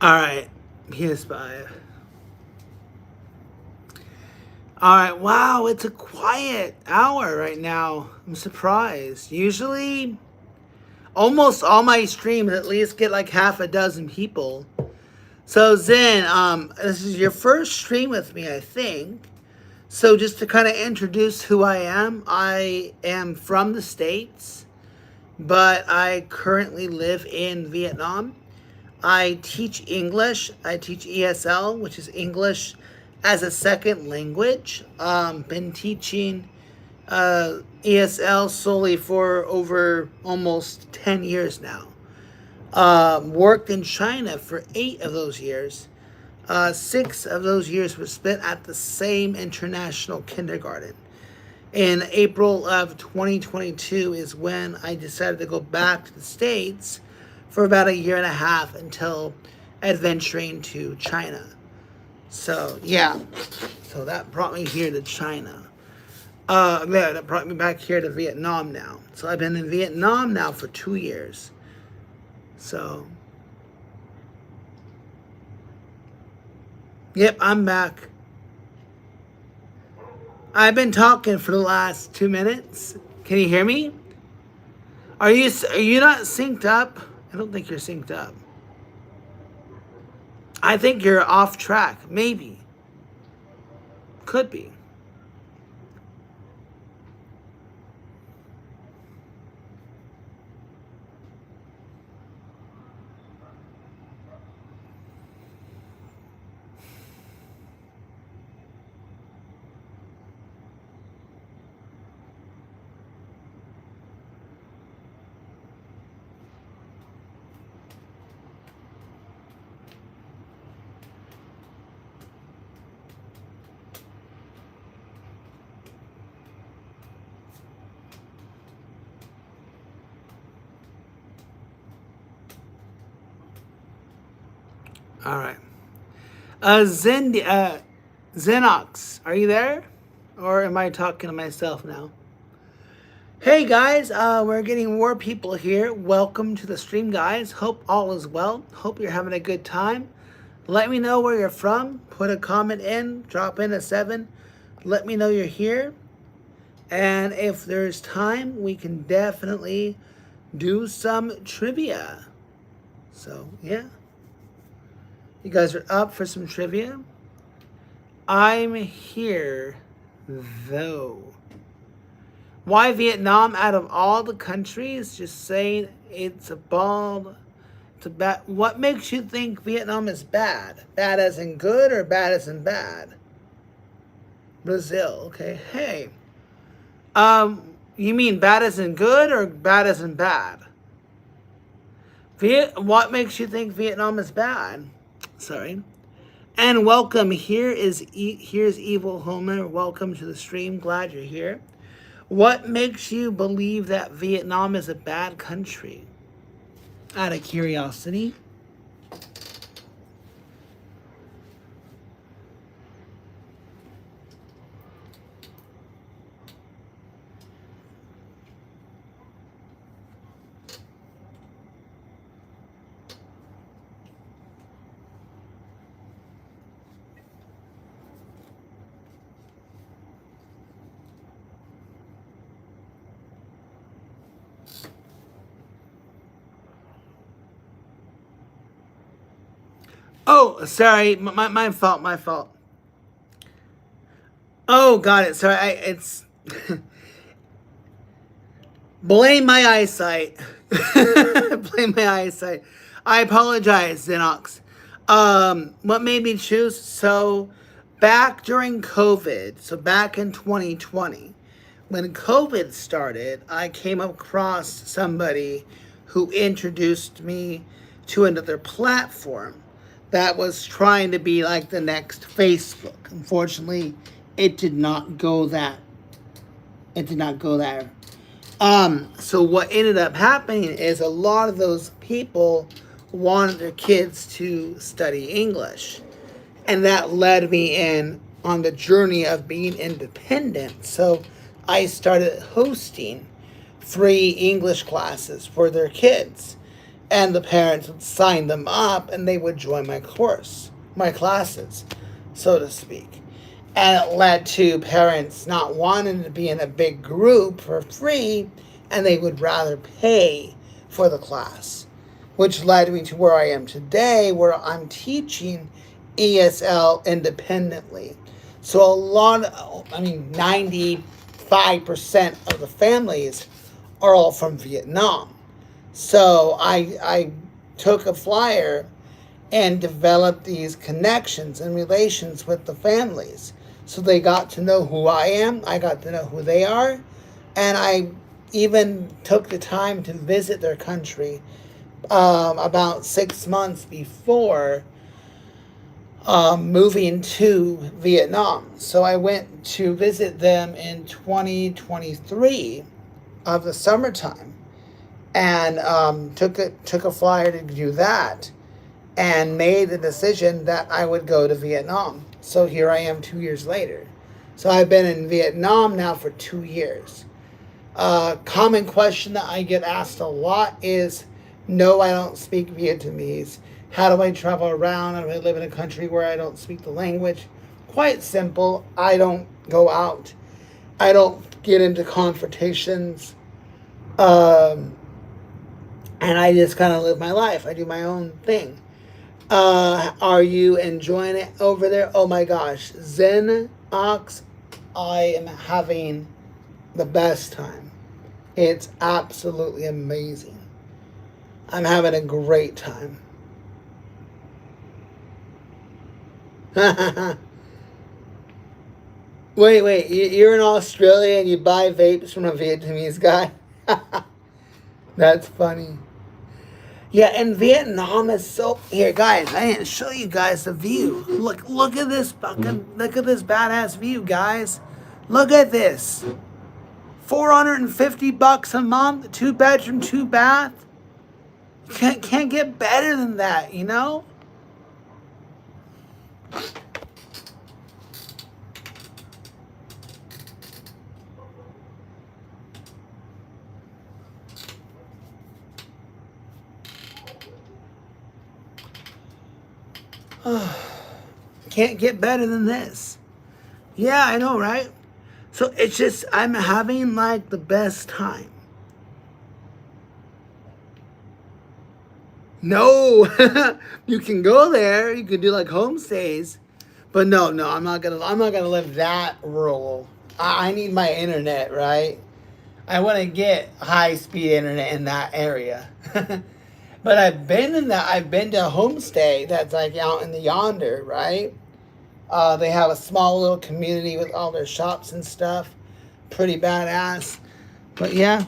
All right. PS5. All right. Wow, it's a quiet hour right now. I'm surprised. Usually, almost all my streams at least get like half a dozen people. So Zen, this is your first stream with me, I think. So just to kind of introduce who I am from the States, but I currently live in Vietnam. I teach English. I teach ESL, which is English as a second language. Been teaching ESL solely for over almost 10 years now. Worked in China for 8 of those years. 6 of those years were spent at the same international kindergarten. In April of 2022 is when I decided to go back to the States for about a year and a half until adventuring to China. So, yeah. So that brought me here to China. Yeah, that brought me back here to Vietnam now. So I've been in Vietnam now for 2 years. So, yep, I'm back. I've been talking for the last 2 minutes. Can you hear me? Are you not synced up? I don't think you're synced up. I think you're off track. Maybe. Could be. All right. Xenox, are you there? Or am I talking to myself now? Hey guys, we're getting more people here. Welcome to the stream, guys. Hope all is well. Hope you're having a good time. Let me know where you're from. Put a comment in. Drop in a 7. Let me know you're here. And if there's time, we can definitely do some trivia. So, yeah. You guys are up for some trivia? I'm here, though. Why Vietnam out of all the countries? Just saying it's a bad. What makes you think Vietnam is bad? Bad as in good or bad as in bad? Brazil, okay. Hey. You mean bad as in good or bad as in bad? What makes you think Vietnam is bad? Sorry. And welcome. Here's Evil Homer. Welcome to the stream. Glad you're here. What makes you believe that Vietnam is a bad country? Out of curiosity. Oh, sorry. My fault. My fault. Oh, got it. Sorry. It's blame my eyesight. Blame my eyesight. I apologize, Xenox. What made me choose? So, back during COVID, so back in 2020, when COVID started, I came across somebody who introduced me to another platform that was trying to be like the next Facebook. Unfortunately, it did not go that. It did not go there. So what ended up happening is a lot of those people wanted their kids to study English. And that led me in on the journey of being independent. So I started hosting free English classes for their kids. and the parents would sign them up and they would join my classes, so to speak. And it led to parents not wanting to be in a big group for free, and they would rather pay for the class, which led me to where I am today, where I'm teaching ESL independently. So a lot, 95% of the families are all from Vietnam. So I took a flyer and developed these connections and relations with the families. So they got to know who I am, I got to know who they are, and I even took the time to visit their country about 6 months before moving to Vietnam. So I went to visit them in 2023 of the summertime, and took a flyer to do that, and made the decision that I would go to Vietnam. So here I am 2 years later. So I've been in Vietnam now for 2 years. Common question that I get asked a lot is, no, I don't speak Vietnamese. How do I travel around? How do I live in a country where I don't speak the language? Quite simple. I don't go out. I don't get into confrontations. And I just kind of live my life. I do my own thing. Are you enjoying it over there? Oh my gosh. Zen Ox, I am having the best time. It's absolutely amazing. I'm having a great time. Wait, you're in Australia and you buy vapes from a Vietnamese guy? That's funny. Yeah, and Vietnam is so... Here, guys, I didn't show you guys the view. Look at this look at this badass view, guys. Look at this. $450 a month, 2 bedroom, 2 bath. Can't get better than that, you know? Can't get better than this. Yeah, I know, right? So it's just, I'm having like the best time. No, you can go there. You can do like homestays, but no, I'm not gonna live that rural. I need my internet, right? I want to get high speed internet in that area. But I've been in that. I've been to a homestay that's like out in the yonder, right? They have a small little community with all their shops and stuff. Pretty badass. But yeah.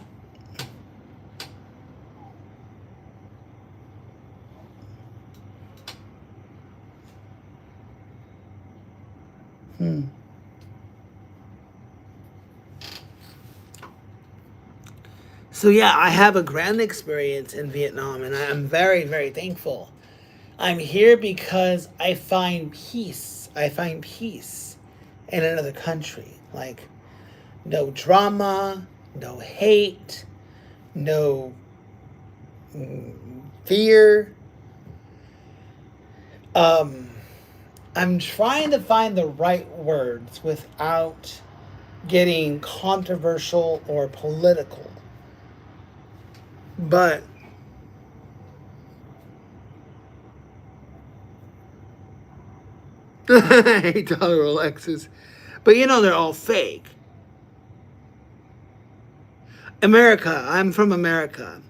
So yeah, I have a grand experience in Vietnam, and I'm very, very thankful. I'm here because I find peace. I find peace in another country. Like, no drama, no hate, no fear. I'm trying to find the right words without getting controversial or political. But $8 Rolexes. But you know they're all fake. America. I'm from America.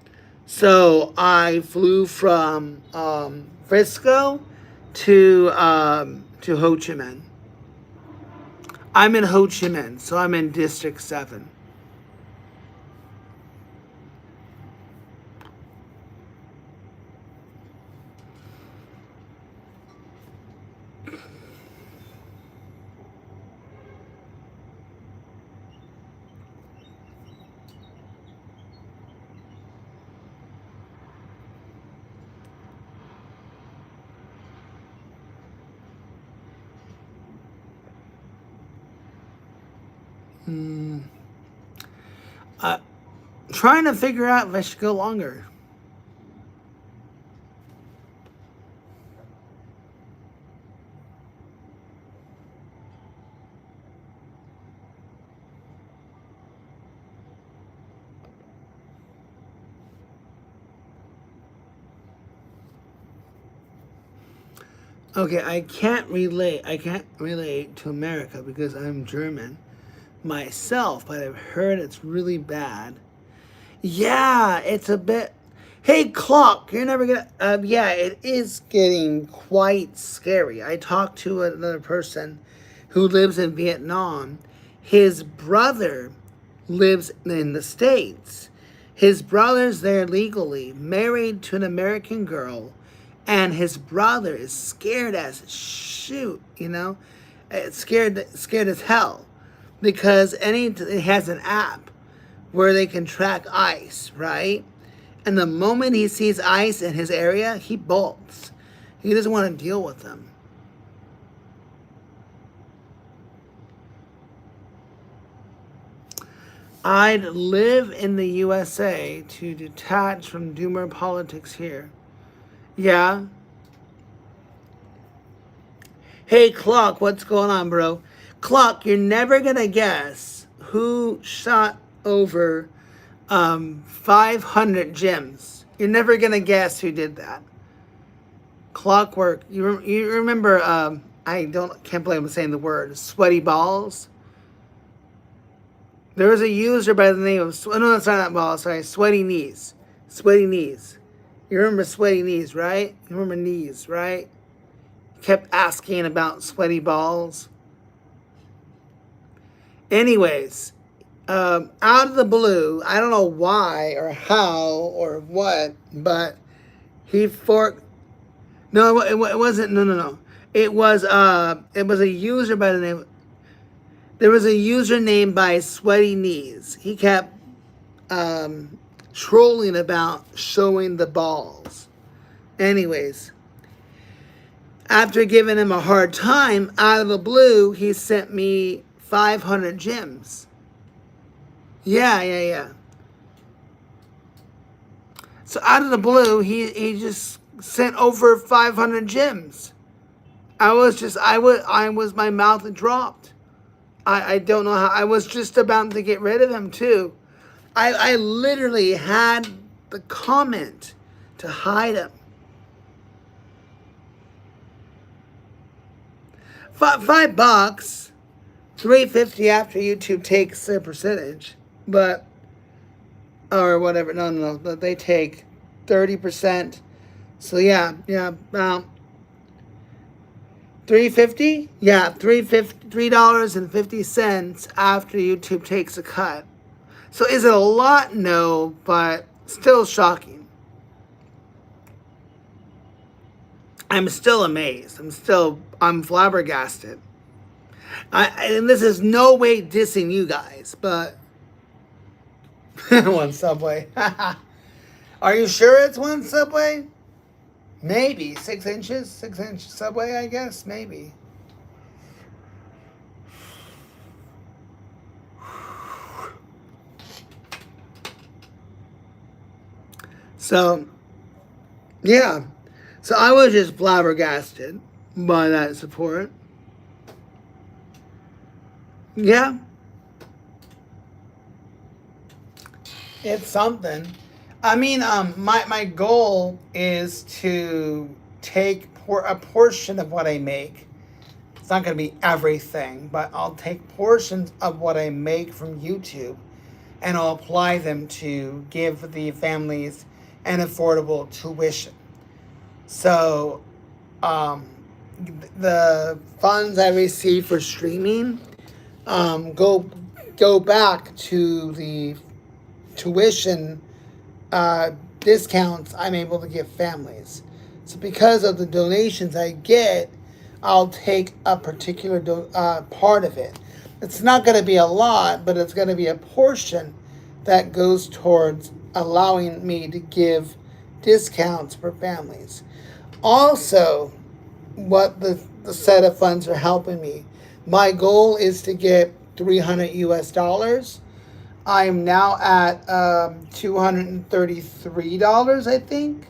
So I flew from Frisco to Ho Chi Minh. I'm in Ho Chi Minh, so I'm in District 7. Trying to figure out if I should go longer. Okay, I can't relate. I can't relate to America because I'm German myself, but I've heard it's really bad. Yeah, it's a bit. Hey, clock, you're never gonna. Yeah, it is getting quite scary. I talked to another person who lives in Vietnam. His brother lives in the States. His brother's there legally, married to an American girl, and his brother is scared as shoot, scared as hell because it has an app where they can track ice, right? And the moment he sees ice in his area, he bolts. He doesn't want to deal with them. I'd live in the USA to detach from doomer politics here. Yeah. Hey, Clock, what's going on, bro? Clock, you're never going to guess who shot over 500 gems. You're never going to guess who did that. Clockwork. You remember, can't believe I'm saying the word, sweaty balls? There was a user by the name of, no, that's not that ball, sorry, sweaty knees. Sweaty knees. You remember sweaty knees, right? You remember knees, right? Kept asking about sweaty balls. Anyways, out of the blue, I don't know why or how or what, but he forked. No, it wasn't. No. It was a user by the name. There was a username by Sweaty Knees. He kept trolling about showing the balls. Anyways, after giving him a hard time, out of the blue, he sent me 500 gems. Yeah. So out of the blue, he just sent over 500 gems. I was my mouth had dropped. I don't know how. I was just about to get rid of him too. I literally had the comment to hide him. $5, $3.50 after YouTube takes their percentage, but or whatever. No. They take 30%. So yeah, about $3.50. Yeah, $3.50 after YouTube takes a cut. So is it a lot? No, but still shocking. I'm still amazed. I'm flabbergasted. And this is no way dissing you guys, but one Subway. Are you sure it's one Subway? Maybe 6 inches, 6-inch Subway, I guess, maybe. So, yeah. So I was just flabbergasted by that support. Yeah. It's something. I mean, my goal is to take a portion of what I make. It's not going to be everything, but I'll take portions of what I make from YouTube and I'll apply them to give the families an affordable tuition. So, the funds I receive for streaming go back to the tuition discounts I'm able to give families. So because of the donations I get, I'll take a particular part of it. It's not going to be a lot, but it's going to be a portion that goes towards allowing me to give discounts for families. Also, what the set of funds are helping me. My goal is to get $300 US. I'm now at $233, I think.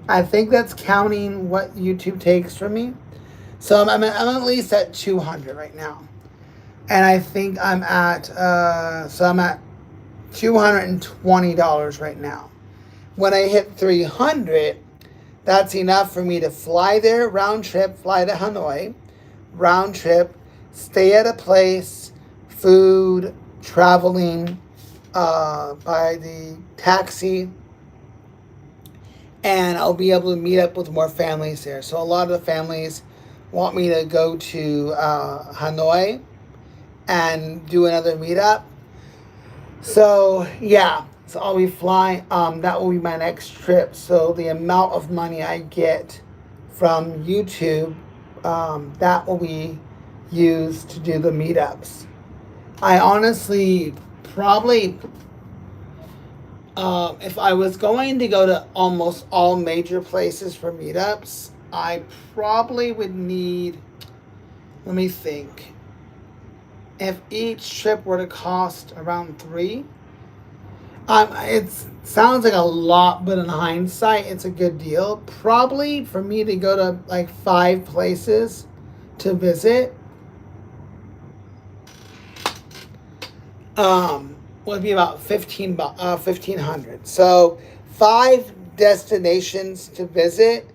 I think that's counting what YouTube takes from me. So I'm at least at 200 right now. And I think I'm at $220 right now. When I hit 300, That's enough for me to fly there, round trip, fly to Hanoi, round trip, stay at a place, food, traveling by the taxi, and I'll be able to meet up with more families there. So a lot of the families want me to go to Hanoi and do another meetup. So yeah, so I'll be flying. That will be my next trip. So the amount of money I get from YouTube, that will be used to do the meetups. I honestly probably, if I was going to go to almost all major places for meetups, I probably would need. Let me think. If each trip were to cost around three, it sounds like a lot, but in hindsight, it's a good deal. Probably for me to go to like 5 places to visit, would be about 1,500. So 5 destinations to visit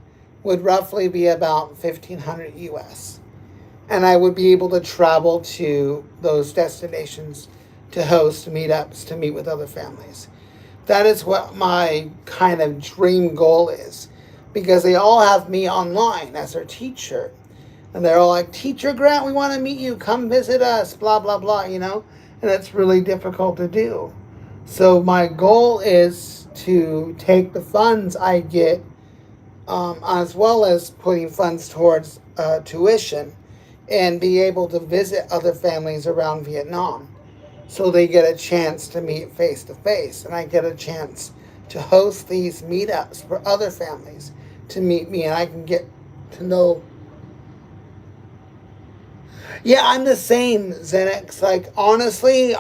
would roughly be about 1,500 US. And I would be able to travel to those destinations to host meetups, to meet with other families. That is what my kind of dream goal is, because they all have me online as their teacher. And they're all like, Teacher Grant, we want to meet you. Come visit us, blah, blah, blah, you know? And it's really difficult to do. So my goal is to take the funds I get, as well as putting funds towards tuition, and be able to visit other families around Vietnam. So they get a chance to meet face to face, and I get a chance to host these meetups for other families to meet me, and I can get to know. Yeah, I'm the same, Xenix. Like honestly,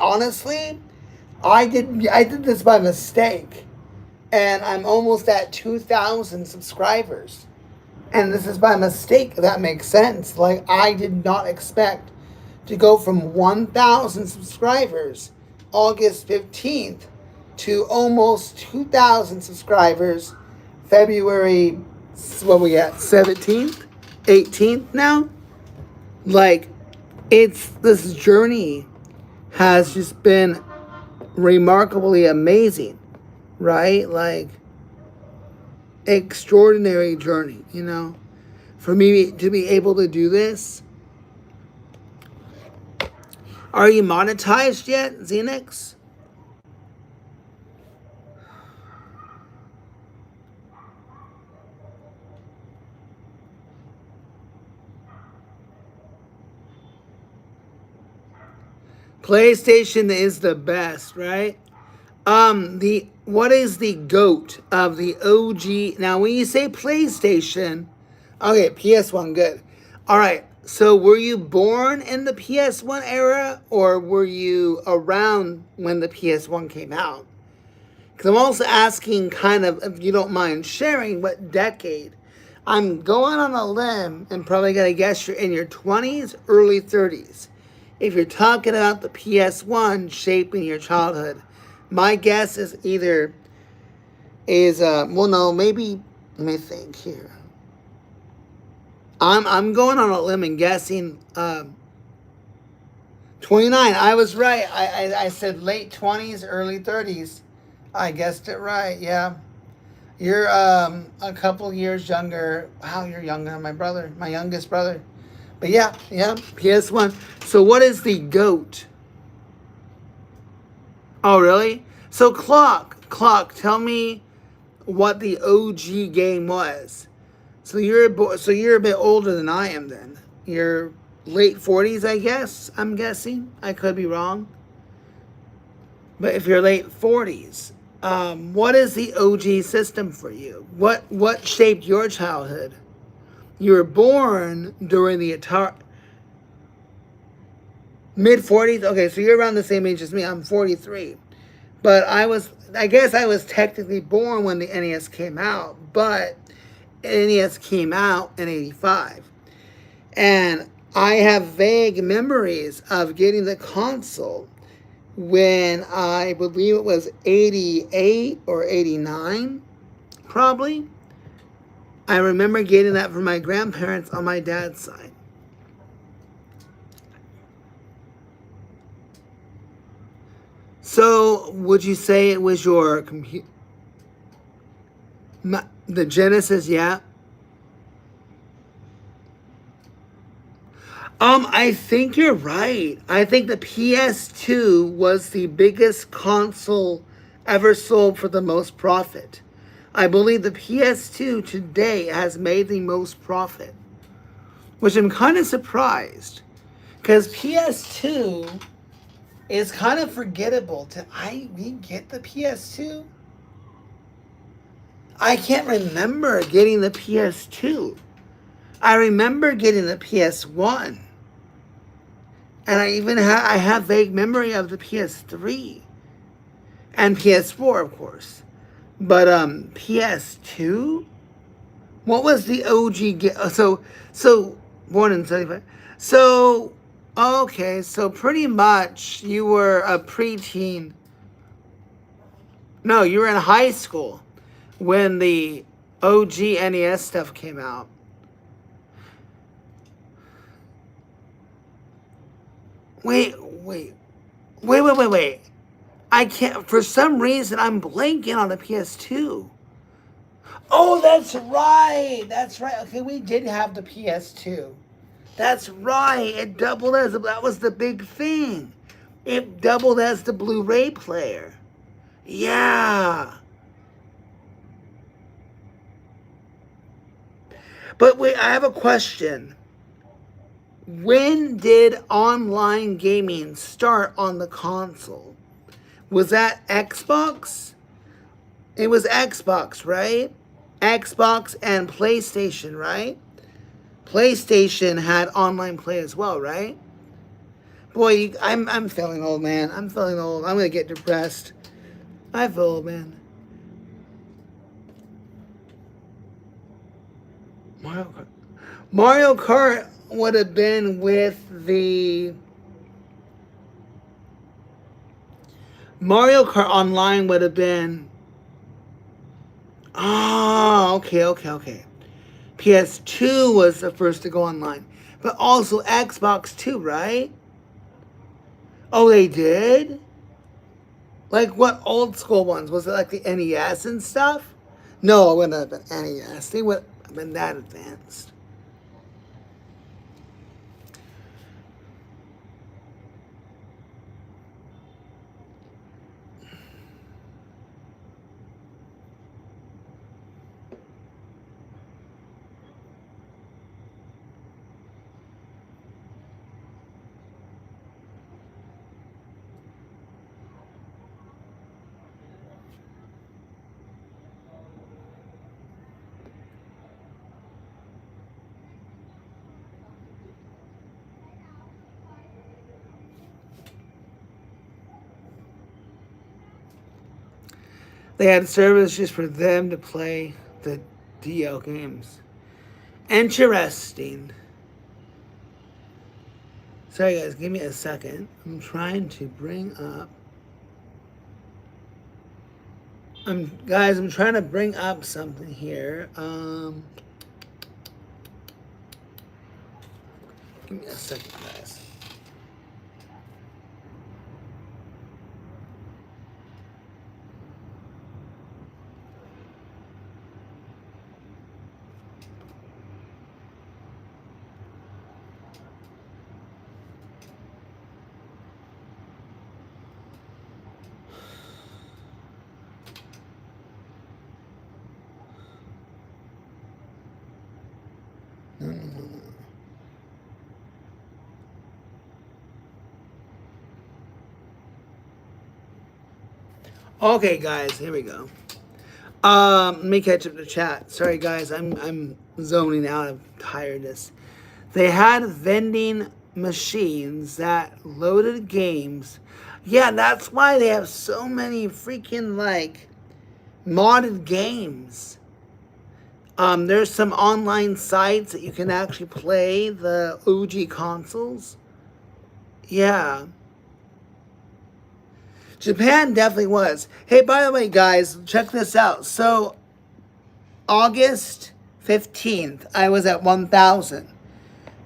I did this by mistake, and I'm almost at 2,000 subscribers, and this is by mistake. If that makes sense. Like I did not expect to go from 1,000 subscribers August 15th to almost 2,000 subscribers February, what we at, 17th, 18th now? Like, this journey has just been remarkably amazing, right? Like, extraordinary journey, you know? For me to be able to do this. Are you monetized yet, Xenix? PlayStation is the best, right? The what is the GOAT of the OG? Now, when you say PlayStation, okay, PS1, good. All right. So, were you born in the PS1 era, or were you around when the PS1 came out? Because I'm also asking, kind of, if you don't mind sharing, what decade. I'm going on a limb and probably gonna guess you're in your 20s, early 30s. If you're talking about the PS1 shaping your childhood, my guess is well, no, maybe, let me think here. I'm going on a limb and guessing 29. I was right. I said late 20s, early 30s. I guessed it right. Yeah. You're a couple years younger. Wow, you're younger than my brother, my youngest brother. But yeah, PS1. So what is the GOAT? Oh, really? So clock, tell me what the OG game was. So you're a bit older than I am then. You're late 40s, I guess. I'm guessing. I could be wrong. But if you're late 40s, what is the OG system for you? What shaped your childhood? You were born during the Atari mid 40s. Okay, so you're around the same age as me. I'm 43. But I guess I was technically born when the NES came out, but NES came out in 85. And I have vague memories of getting the console when I believe it was 88 or 89, probably. I remember getting that from my grandparents on my dad's side. So, would you say it was your computer? The Genesis, yeah. I think you're right. I think the PS2 was the biggest console ever sold for the most profit. I believe the PS2 today has made the most profit, which I'm kind of surprised, because PS2 is kind of forgettable. Did we get the PS2? I can't remember getting the PS2. I remember getting the PS1. And I have vague memory of the PS3 and PS4, of course. But PS2? What was the OG so born in 75. So okay, so pretty much you were a preteen. No, you were in high school when the OG NES stuff came out. Wait. I can't, for some reason, I'm blanking on the PS2. Oh, that's right. That's right. Okay, we did have the PS2. That's right. It doubled as, that was the big thing. It doubled as the Blu-ray player. Yeah. But wait, I have a question. When did online gaming start on the console? Was that Xbox? It was Xbox, right? Xbox and PlayStation, right? PlayStation had online play as well, right? Boy, I'm feeling old, man. I'm feeling old. I'm gonna get depressed. I feel old, man. Mario Kart would have been with the Mario Kart Online would have been. Oh, okay. PS2 was the first to go online. But also Xbox too, right? Oh, they did? Like what old school ones? Was it like the NES and stuff? No, it wouldn't have been NES. They would have been that advanced. They had service just for them to play the DL games. Interesting. Sorry guys, give me a second. I'm trying to bring up. I'm trying to bring up something here. Give me a second, guys. No. Okay, guys, here we go. Let me catch up the chat. Sorry, guys, I'm zoning out of tiredness. They had vending machines that loaded games. Yeah, that's why they have so many freaking like modded games. There's some online sites that you can actually play the OG consoles. Yeah. Japan definitely was. Hey, by the way, guys, check this out. So, August 15th, I was at 1,000.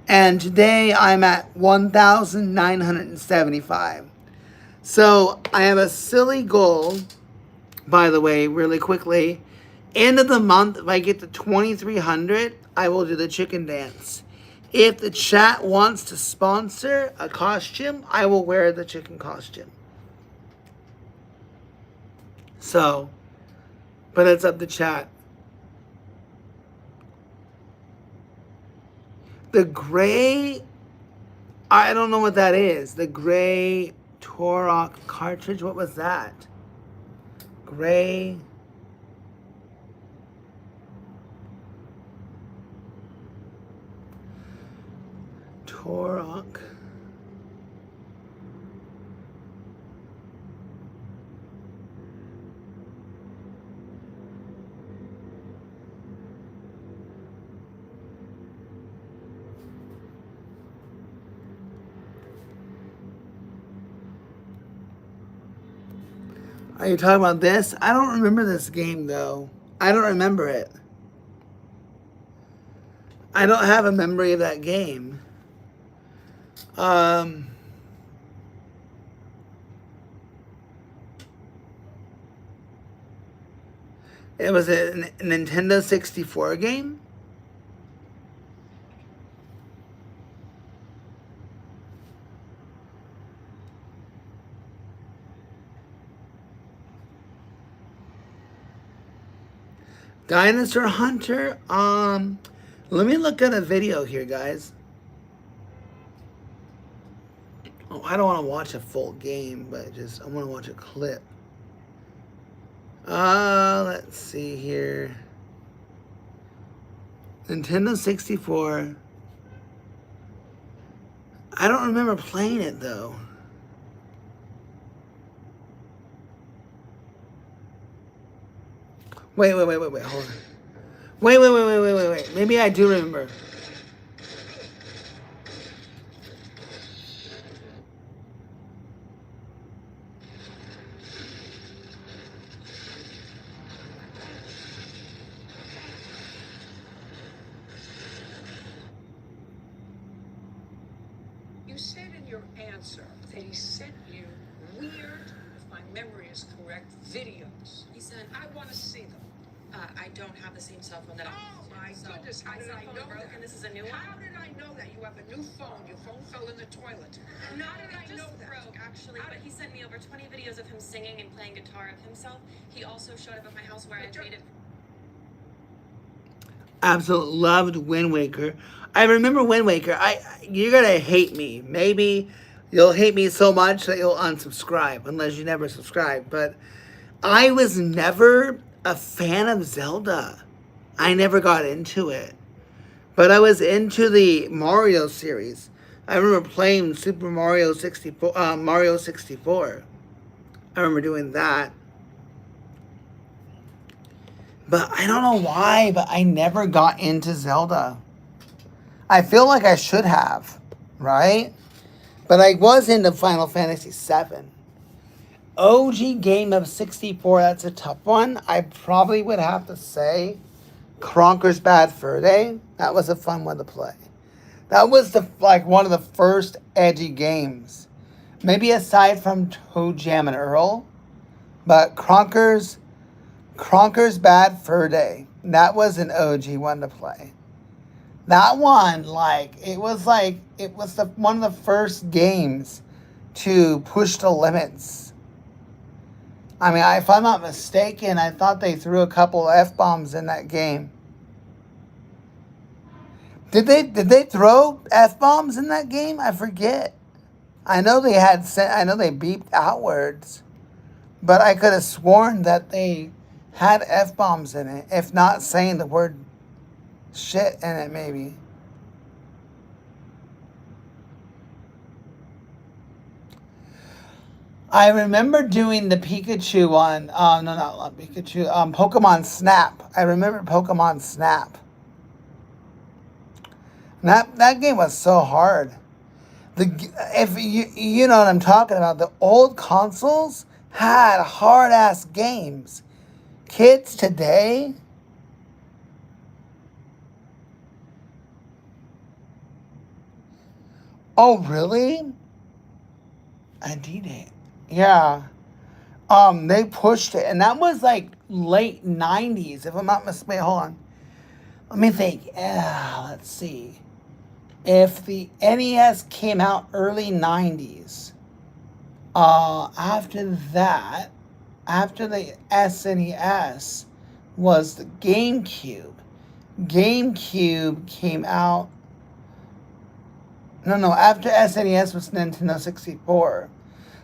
And today I'm at 1,975. So I have a silly goal, by the way, really quickly. End of the month, if I get to 2,300, I will do the chicken dance. If the chat wants to sponsor a costume, I will wear the chicken costume. So, but it's up to chat. The gray, I don't know what that is. The gray Torok cartridge, what was that? Gray. Torok. Are you talking about this? I don't remember this game though. I don't remember it. I don't have a memory of that game. It was a Nintendo 64 game. Dinosaur Hunter. Let me look at a video here, guys. Oh, I don't want to watch a full game, but I want to watch a clip. Let's see here. Nintendo 64. I don't remember playing it though. Wait, hold on. Wait. Maybe I do remember. You said in your answer that he sent you weird, if my memory is correct, videos. He said, I want to see them. I don't have the same cell phone that I Oh my used. goodness, how my did cell I phone know broke that? and this is a new one. How did I know that? You have a new phone. Your phone fell in the toilet. No, How did I it know just that? broke actually, How but did- he sent me over 20 videos of him singing and playing guitar of himself. He also showed up at my house where I made it. Absolutely loved Wind Waker. I remember Wind Waker. You're gonna hate me. Maybe you'll hate me so much that you'll unsubscribe, unless you never subscribe. But I was never a fan of Zelda. I never got into it. But I was into the Mario series. I remember playing Super Mario 64. Mario 64. I remember doing that. But I don't know why, but I never got into Zelda. I feel like I should have, right? But I was into Final Fantasy VII. OG game of 64, that's a tough one. I probably would have to say Conker's Bad Fur Day. That was a fun one to play. That was one of the first edgy games. Maybe aside from Toe Jam and Earl. But Conker's Bad Fur Day. That was an OG one to play. That one, it was one of the first games to push the limits. I mean, if I'm not mistaken, I thought they threw a couple of F-bombs in that game. Did they throw F-bombs in that game? I forget. I know they beeped outwards, but I could have sworn that they had F-bombs in it, if not saying the word shit in it, maybe. I remember doing the Pikachu one. No, not Pikachu. Pokemon Snap. I remember Pokemon Snap. That game was so hard. If you know what I'm talking about, the old consoles had hard ass games. Kids today, Oh, really? I did it. Yeah. They pushed it, and that was like late 90s, if I'm not mistaken. Hold on. Let me think. Let's see. If the NES came out early 90s, after that, after the SNES was the GameCube. GameCube came out. No, after SNES was Nintendo 64.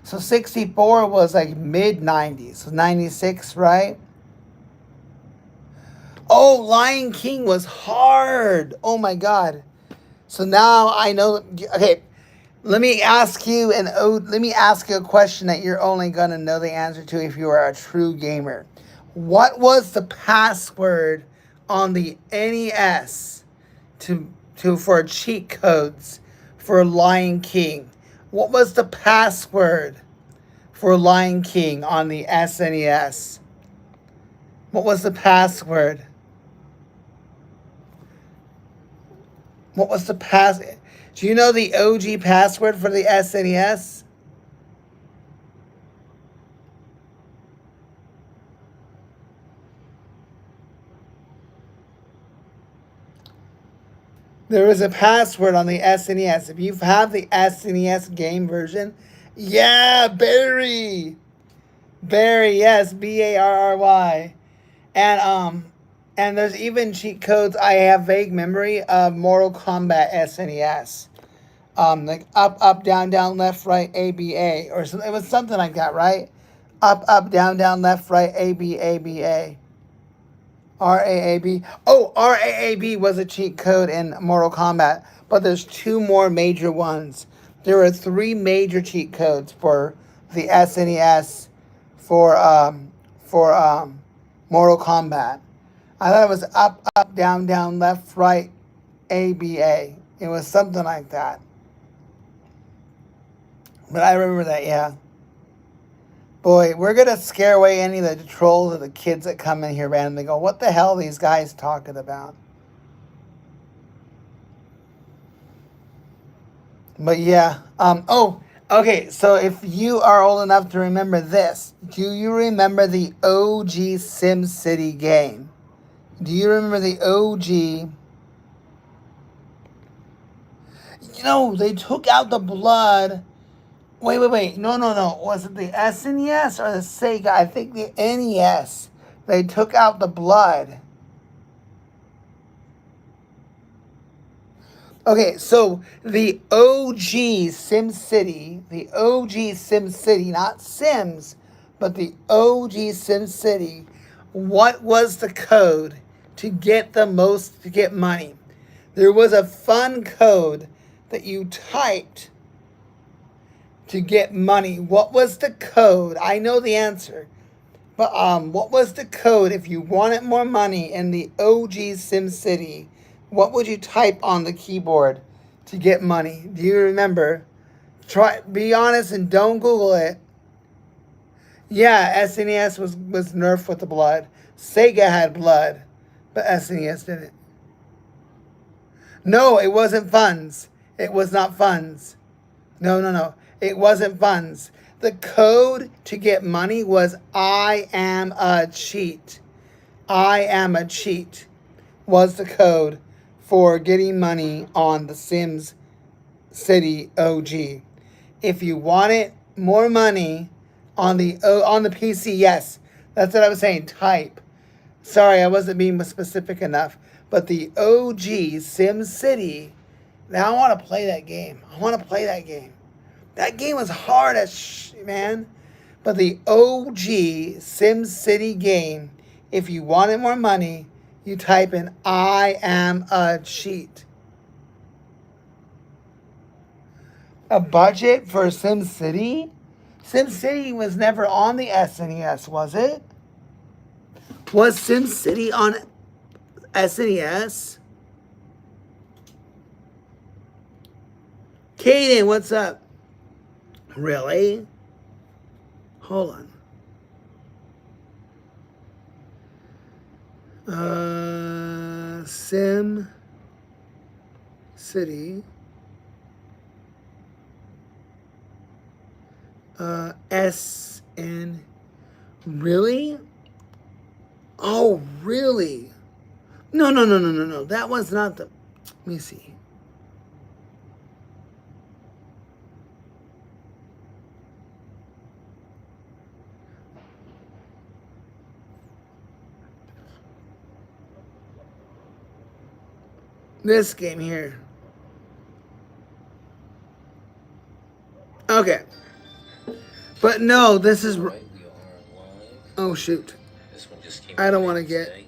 So 64 was like mid 90s. So 96, right? Oh, Lion King was hard. Oh my God. So now I know. Okay, let me ask you a question that you're only gonna know the answer to if you are a true gamer. What was the password on the NES for cheat codes for Lion King? What was the password for Lion King on the SNES? What was the password? What was the pass? Do you know the OG password for the SNES? There was a password on the SNES. If you have the SNES game version, yeah, Barry. Barry, yes, Barry. And there's even cheat codes. I have vague memory of Mortal Kombat SNES. Like up, down, left, right, ABA, or something. It was something like that, right? Up, down, left, right, ABA. RAAB. Oh, RAAB was a cheat code in Mortal Kombat, but there's two more major ones. There are three major cheat codes for the SNES for Mortal Kombat. I thought it was up, down, left, right, ABA. It was something like that. But I remember that, yeah. Boy, we're going to scare away any of the trolls or the kids that come in here randomly go, what the hell are these guys talking about? But yeah. Okay. So if you are old enough to remember this, do you remember the OG SimCity game? Do you remember the OG? They took out the blood. Wait. No. Was it the SNES or the Sega? I think the NES. They took out the blood. Okay, so the OG SimCity, not Sims, but the OG SimCity, what was the code to get money? There was a fun code that you typed to get money. What was the code? I know the answer. But what was the code if you wanted more money in the OG SimCity? What would you type on the keyboard to get money? Do you remember? Be honest and don't Google it. Yeah, SNES was nerfed with the blood. Sega had blood, but SNES didn't. No, it wasn't funds. It was not funds. No. It wasn't funds. The code to get money was I am a cheat. I am a cheat was the code for getting money on the Sims City OG. If you wanted more money on the PC, yes. That's what I was saying. Type. Sorry, I wasn't being specific enough. But the OG Sim City. Now I want to play that game. That game was hard as man. But the OG Sim City game, if you wanted more money, you type in I am a cheat. A budget for Sim City? Sim City was never on the SNES, was it? Was Sim City on SNES? Kaden, what's up? Really? Hold on. Sim City. SN. Really? Oh, really? No. That was not the. Let me see. This game here. Okay. But no, this is. Right, we are live. Oh, shoot. This one just came I don't out want to get. today.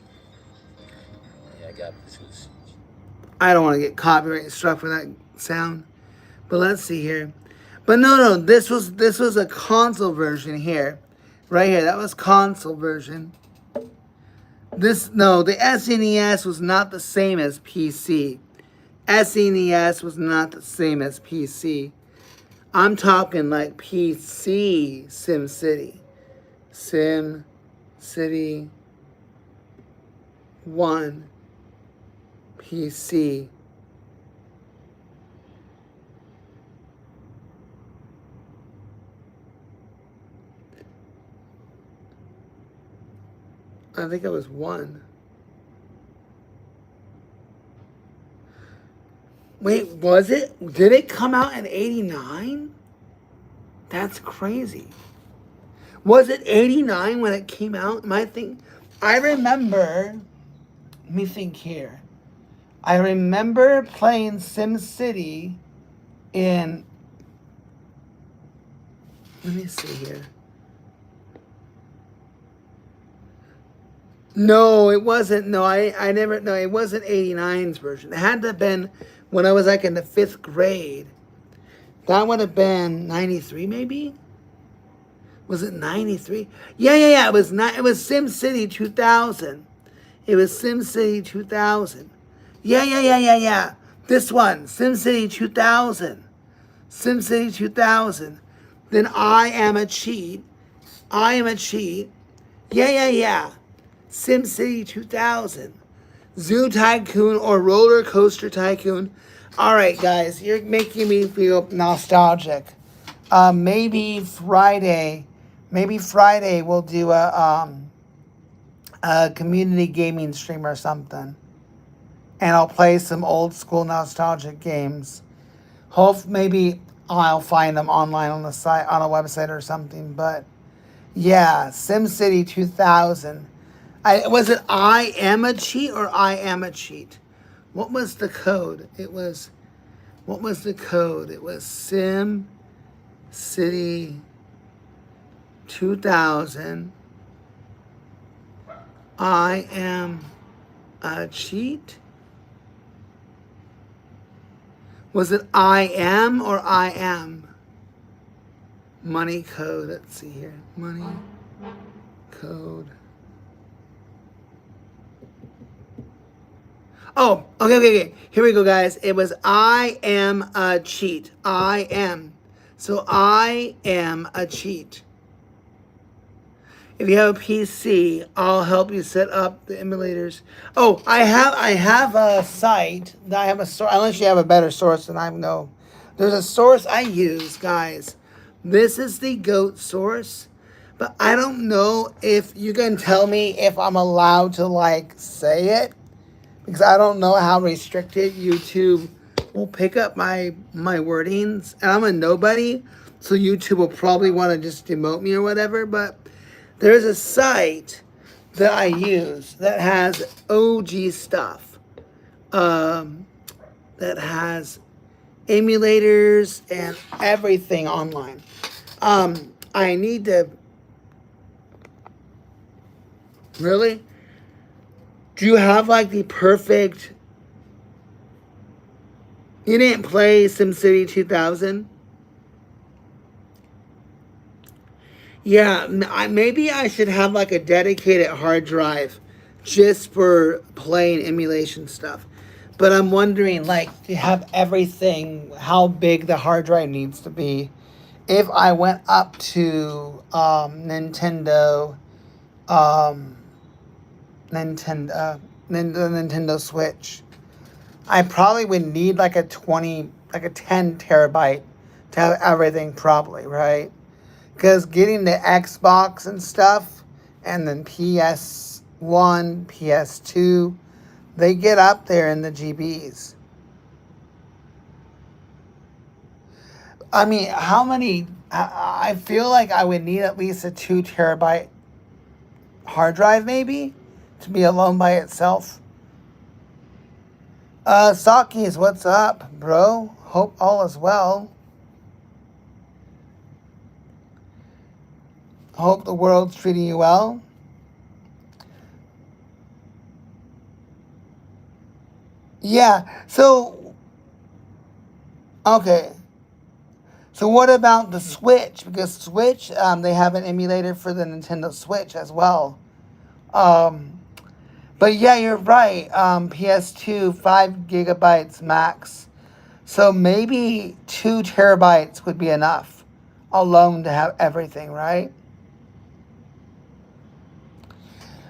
Yeah, I got this was I don't want to get copyright struck for that sound. But let's see here. But no. This was a console version here, right here. That was console version. The SNES was not the same as PC. SNES was not the same as PC. I'm talking like PC SimCity. SimCity 1 PC. I think it was 1. Wait, was it? Did it come out in 89? That's crazy. Was it 89 when it came out? I remember, let me think here. I remember playing SimCity in, let me see here. No, it wasn't. No, I never, no, it wasn't 89's version. It had to have been when I was like in the 5th grade. That would have been 93 maybe? Was it 93? Yeah. It was not, it was SimCity 2000. It was SimCity 2000. Yeah. This one, SimCity 2000. SimCity 2000. Then I Am a Cheat. Yeah. SimCity 2000. Zoo Tycoon or Roller Coaster Tycoon. All right, guys, you're making me feel nostalgic. Maybe Friday we'll do a community gaming stream or something, and I'll play some old school nostalgic games. Maybe I'll find them online on the site, on a website or something. But yeah, SimCity 2000. Was it I Am a Cheat or I Am a Cheat? What was the code? What was the code? It was SimCity 2000. I Am a Cheat? Was it I Am or I Am? Money code. Let's see here. Money code. Oh, okay. Here we go, guys. It was I Am a Cheat. I am. So I Am a Cheat. If you have a PC, I'll help you set up the emulators. Oh, I have a site. I have a source. Unless you have a better source than I know. There's a source I use, guys. This is the GOAT source. But I don't know if you can tell me if I'm allowed to like say it. Because I don't know how restricted YouTube will pick up my wordings. And I'm a nobody. So YouTube will probably want to just demote me or whatever. But there's a site that I use that has OG stuff. That has emulators and everything online. I need to... Really? Do you have like the perfect... You didn't play SimCity 2000? Yeah, maybe I should have like a dedicated hard drive just for playing emulation stuff. But I'm wondering, like, to have everything, how big the hard drive needs to be. If I went up to Nintendo Switch, I probably would need like a 10 terabyte to have everything probably, right? Because getting the Xbox and stuff, and then PS1, PS2, they get up there in the GBs. I mean, how many? I feel like I would need at least a 2 terabyte hard drive, maybe, to be alone by itself. Sakis, what's up, bro? Hope all is well. Hope the world's treating you well. Yeah, so, okay. So what about the Switch? Because Switch, they have an emulator for the Nintendo Switch as well. Um, but yeah, you're right. PS2, 5 gigabytes max. So maybe 2 terabytes would be enough alone to have everything, right?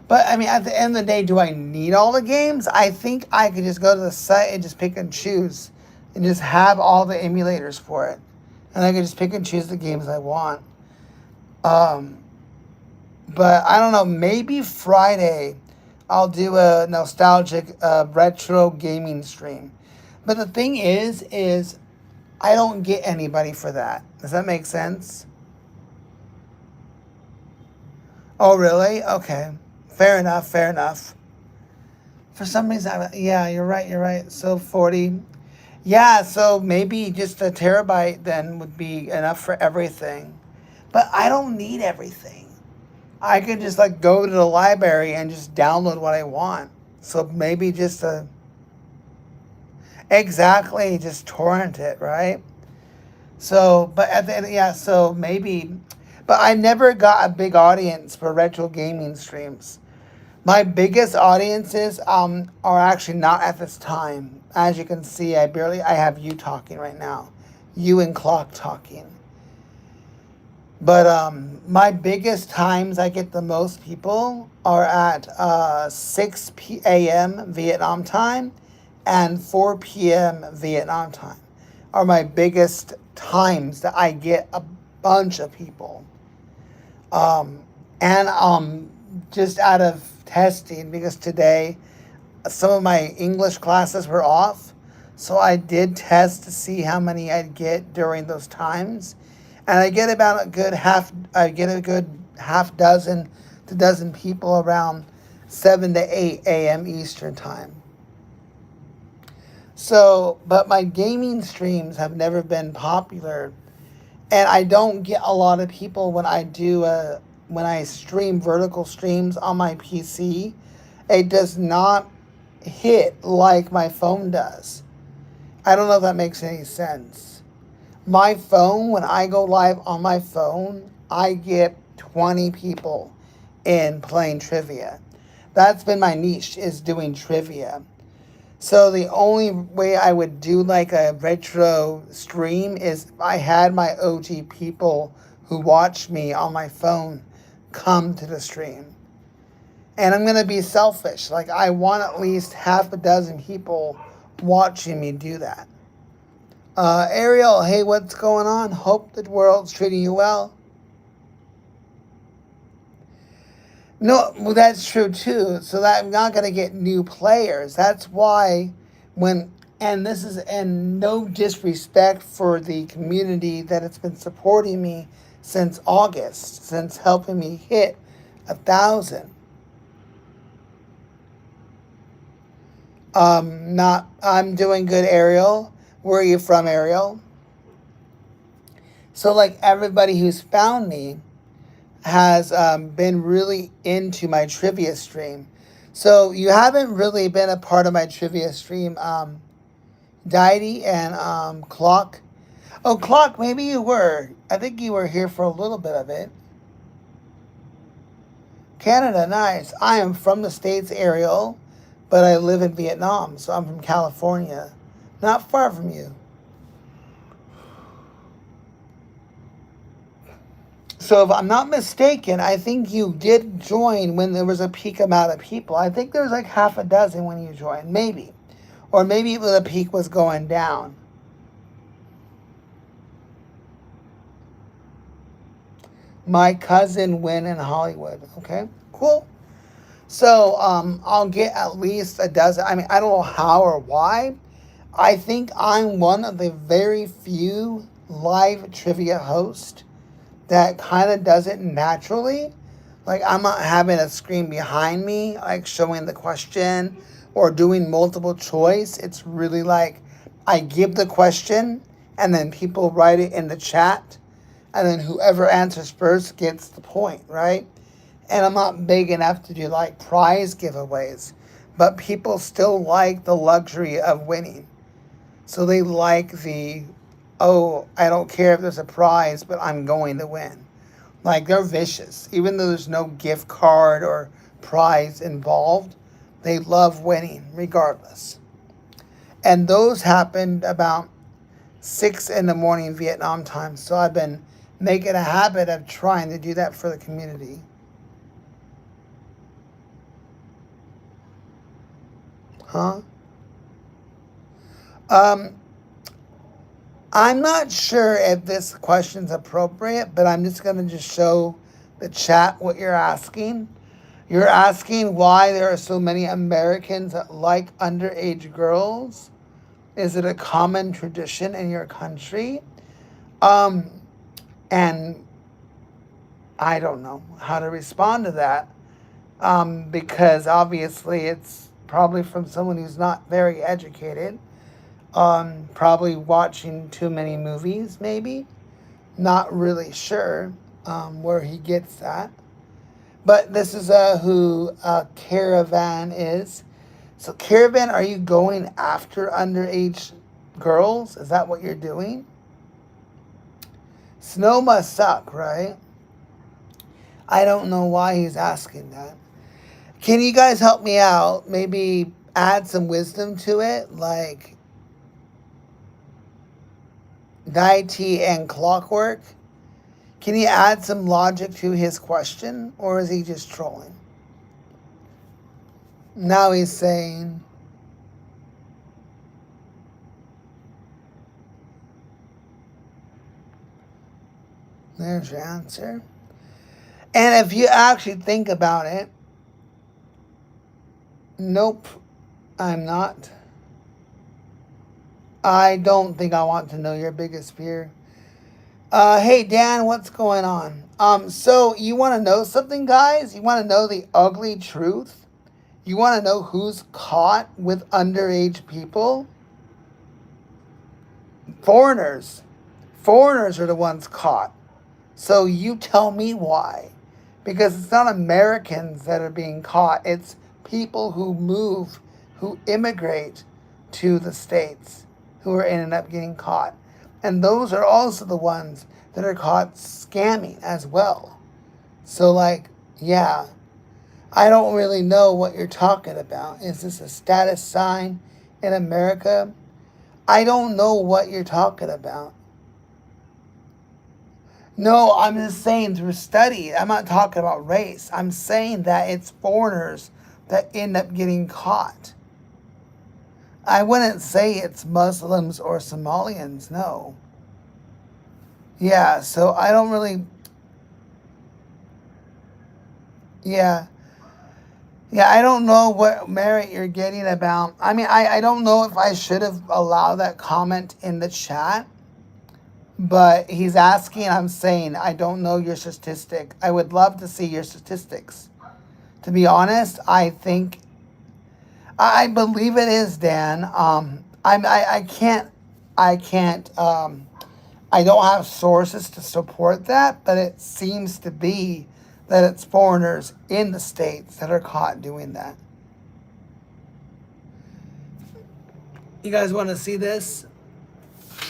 But I mean, at the end of the day, do I need all the games? I think I could just go to the site and just pick and choose and just have all the emulators for it. And I could just pick and choose the games I want. Um, but I don't know, maybe Friday I'll do a nostalgic retro gaming stream. But the thing is I don't get anybody for that. Does that make sense? Oh, really? Okay. Fair enough, fair enough. For some reason, yeah, you're right. So 40. Yeah, so maybe just a terabyte then would be enough for everything. But I don't need everything. I could just like go to the library and just download what I want. So maybe just exactly, just torrent it, right? So, but at the end, yeah, so maybe, but I never got a big audience for retro gaming streams. My biggest audiences are actually not at this time. As you can see, I have you talking right now. You and Clock talking. But my biggest times I get the most people are at 6 a.m. Vietnam time and 4 p.m. Vietnam time are my biggest times that I get a bunch of people. And just out of testing, because today some of my English classes were off, so I did test to see how many I'd get during those times, and I get about a good half dozen to dozen people around 7 to 8 a.m. Eastern time. So, but my gaming streams have never been popular, and I don't get a lot of people when I stream vertical streams on my PC. It does not hit like my phone does. I don't know if that makes any sense. My phone, when I go live on my phone, I get 20 people in playing trivia. That's been my niche, is doing trivia. So the only way I would do like a retro stream is if I had my OG people who watch me on my phone come to the stream. And I'm going to be selfish. Like, I want at least half a dozen people watching me do that. Ariel, hey, what's going on? Hope the world's treating you well. No, well, that's true too. So that I'm not going to get new players. That's why and no disrespect for the community that has been supporting me since August, since helping me hit 1,000. I'm doing good, Ariel. Where are you from, Ariel? So like everybody who's found me has been really into my trivia stream. So you haven't really been a part of my trivia stream, Deity and Clock. Oh, Clock, maybe you were. I think you were here for a little bit of it. Canada, nice. I am from the States, Ariel, but I live in Vietnam, so I'm from California. Not far from you. So if I'm not mistaken, I think you did join when there was a peak amount of people. I think there was like half a dozen when you joined, maybe. Or maybe the peak was going down. My cousin win in Hollywood. Okay, cool. So I'll get at least a dozen. I mean, I don't know how or why. I think I'm one of the very few live trivia hosts that kind of does it naturally. Like, I'm not having a screen behind me, like showing the question or doing multiple choice. It's really like I give the question and then people write it in the chat. And then whoever answers first gets the point, right? And I'm not big enough to do like prize giveaways. But people still like the luxury of winning. So they like the, oh, I don't care if there's a prize, but I'm going to win. Like, they're vicious. Even though there's no gift card or prize involved, they love winning regardless. And those happened about 6 in the morning Vietnam time. So I've been making a habit of trying to do that for the community. Huh? I'm not sure if this question's appropriate, but I'm just going to just show the chat what you're asking. You're asking why there are so many Americans that like underage girls. Is it a common tradition in your country? And I don't know how to respond to that, because obviously it's probably from someone who's not very educated. Probably watching too many movies, maybe. Not really sure where he gets that. But this is who Caravan is. So, Caravan, are you going after underage girls? Is that what you're doing? Snow must suck, right? I don't know why he's asking that. Can you guys help me out? Maybe add some wisdom to it, like deity and clockwork. Can you add some logic to his question, or is he just trolling? Now he's saying, there's your answer. And if you actually think about it, nope, I'm not. I don't think I want to know your biggest fear. Hey, Dan, what's going on? So you want to know something, guys? You want to know the ugly truth? You want to know who's caught with underage people? Foreigners. Foreigners are the ones caught. So you tell me why. Because it's not Americans that are being caught. It's people who move, who immigrate to the States, who are ending up getting caught. And those are also the ones that are caught scamming as well. So, like, yeah, I don't really know what you're talking about. Is this a status sign in America? I don't know what you're talking about. No, I'm just saying through study. I'm not talking about race. I'm saying that it's foreigners that end up getting caught. I wouldn't say it's Muslims or Somalians, no. Yeah, so I don't really... Yeah. Yeah, I don't know what merit you're getting about. I mean, I don't know if I should have allowed that comment in the chat. But he's asking, I'm saying, I don't know your statistic. I would love to see your statistics. To be honest, I believe it is, Dan. I don't have sources to support that, but it seems to be that it's foreigners in the States that are caught doing that. You guys want to see this?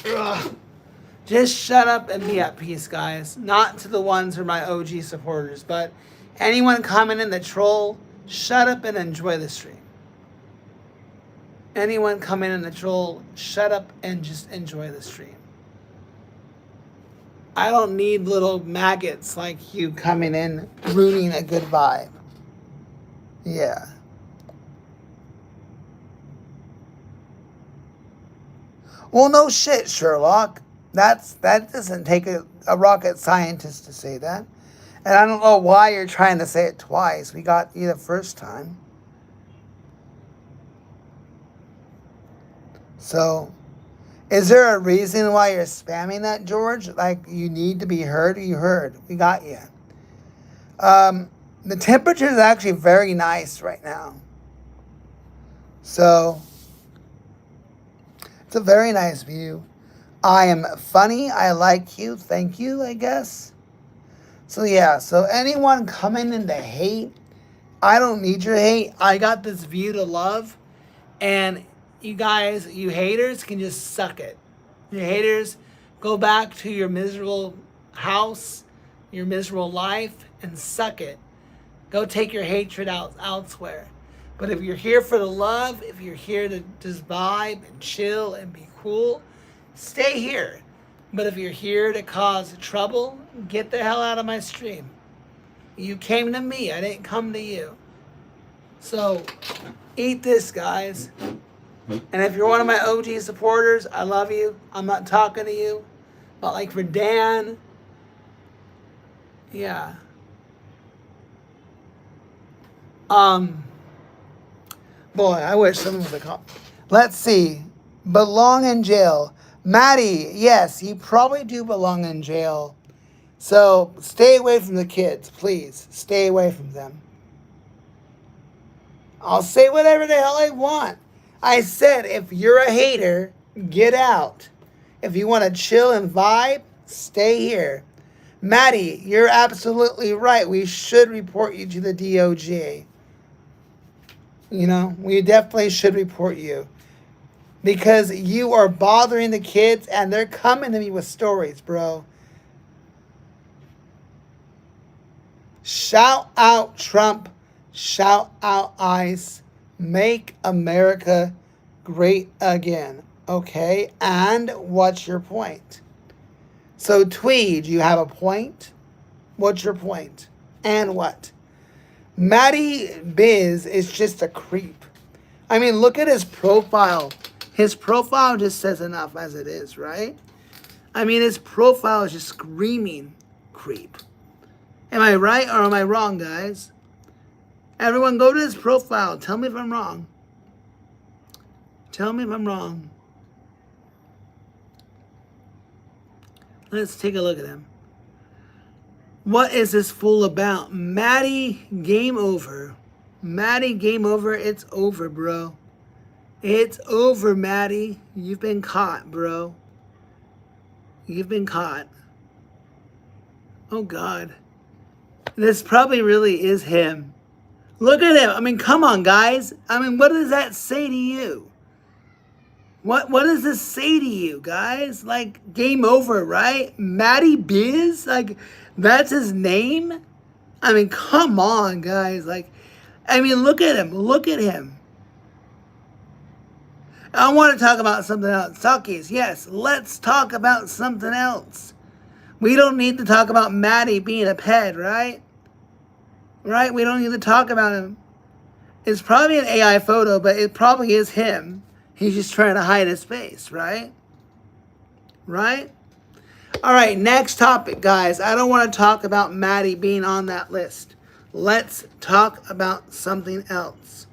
Ugh. Just shut up and be at peace, guys. Not to the ones who are my OG supporters, but anyone coming in the troll, shut up and enjoy the stream. Anyone coming in the troll, shut up and just enjoy the stream. I don't need little maggots like you coming in ruining a good vibe. Yeah. Well, no shit, Sherlock. That doesn't take a rocket scientist to say that. And I don't know why you're trying to say it twice. We got you the first time. So, is there a reason why you're spamming that, George? Like, you need to be heard? You heard. We got you. The temperature is actually very nice right now. So, it's a very nice view. I am funny. I like you. Thank you, I guess. So, yeah. So, anyone coming in to hate, I don't need your hate. I got this view to love. And you guys, you haters, can just suck it. You haters, go back to your miserable house, your miserable life, and suck it. Go take your hatred out elsewhere. But if you're here for the love, if you're here to just vibe and chill and be cool, stay here. But if you're here to cause trouble, get the hell out of my stream. You came to me, I didn't come to you. So, eat this, guys. And if you're one of my OG supporters, I love you. I'm not talking to you. But like for Dan, yeah. Boy, I wish someone would call. Let's see. Belong in jail. Maddie, yes, you probably do belong in jail. So stay away from the kids, please. Stay away from them. I'll say whatever the hell I want. I said, if you're a hater, get out. If you want to chill and vibe, stay here. Maddie, you're absolutely right. We should report you to the DOJ. You know, we definitely should report you. Because you are bothering the kids and they're coming to me with stories, bro. Shout out Trump. Shout out ICE. Make America great again. Okay? And what's your point? So, Tweed, you have a point? What's your point? And what? Matty Biz is just a creep. I mean, look at his profile. His profile just says enough as it is, right? I mean, his profile is just screaming creep. Am I right or am I wrong, guys? Everyone go to his profile. Tell me if I'm wrong. Tell me if I'm wrong. Let's take a look at him. What is this fool about? Maddie, game over. Maddie, game over. It's over, bro. It's over, Maddie. You've been caught, bro. You've been caught. Oh, God. This probably really is him. Look at him. I mean, come on, guys. I mean, what does that say to you? What does this say to you, guys? Like, game over, right? Matty Biz? Like, that's his name? I mean, come on, guys. Like, I mean, look at him. Look at him. I want to talk about something else. Talkies, yes. Let's talk about something else. We don't need to talk about Matty being a ped, right? Right? We don't need to talk about him. It's probably an AI photo, but it probably is him. He's just trying to hide his face, right? Right? All right, next topic, guys. I don't want to talk about Maddie being on that list. Let's talk about something else.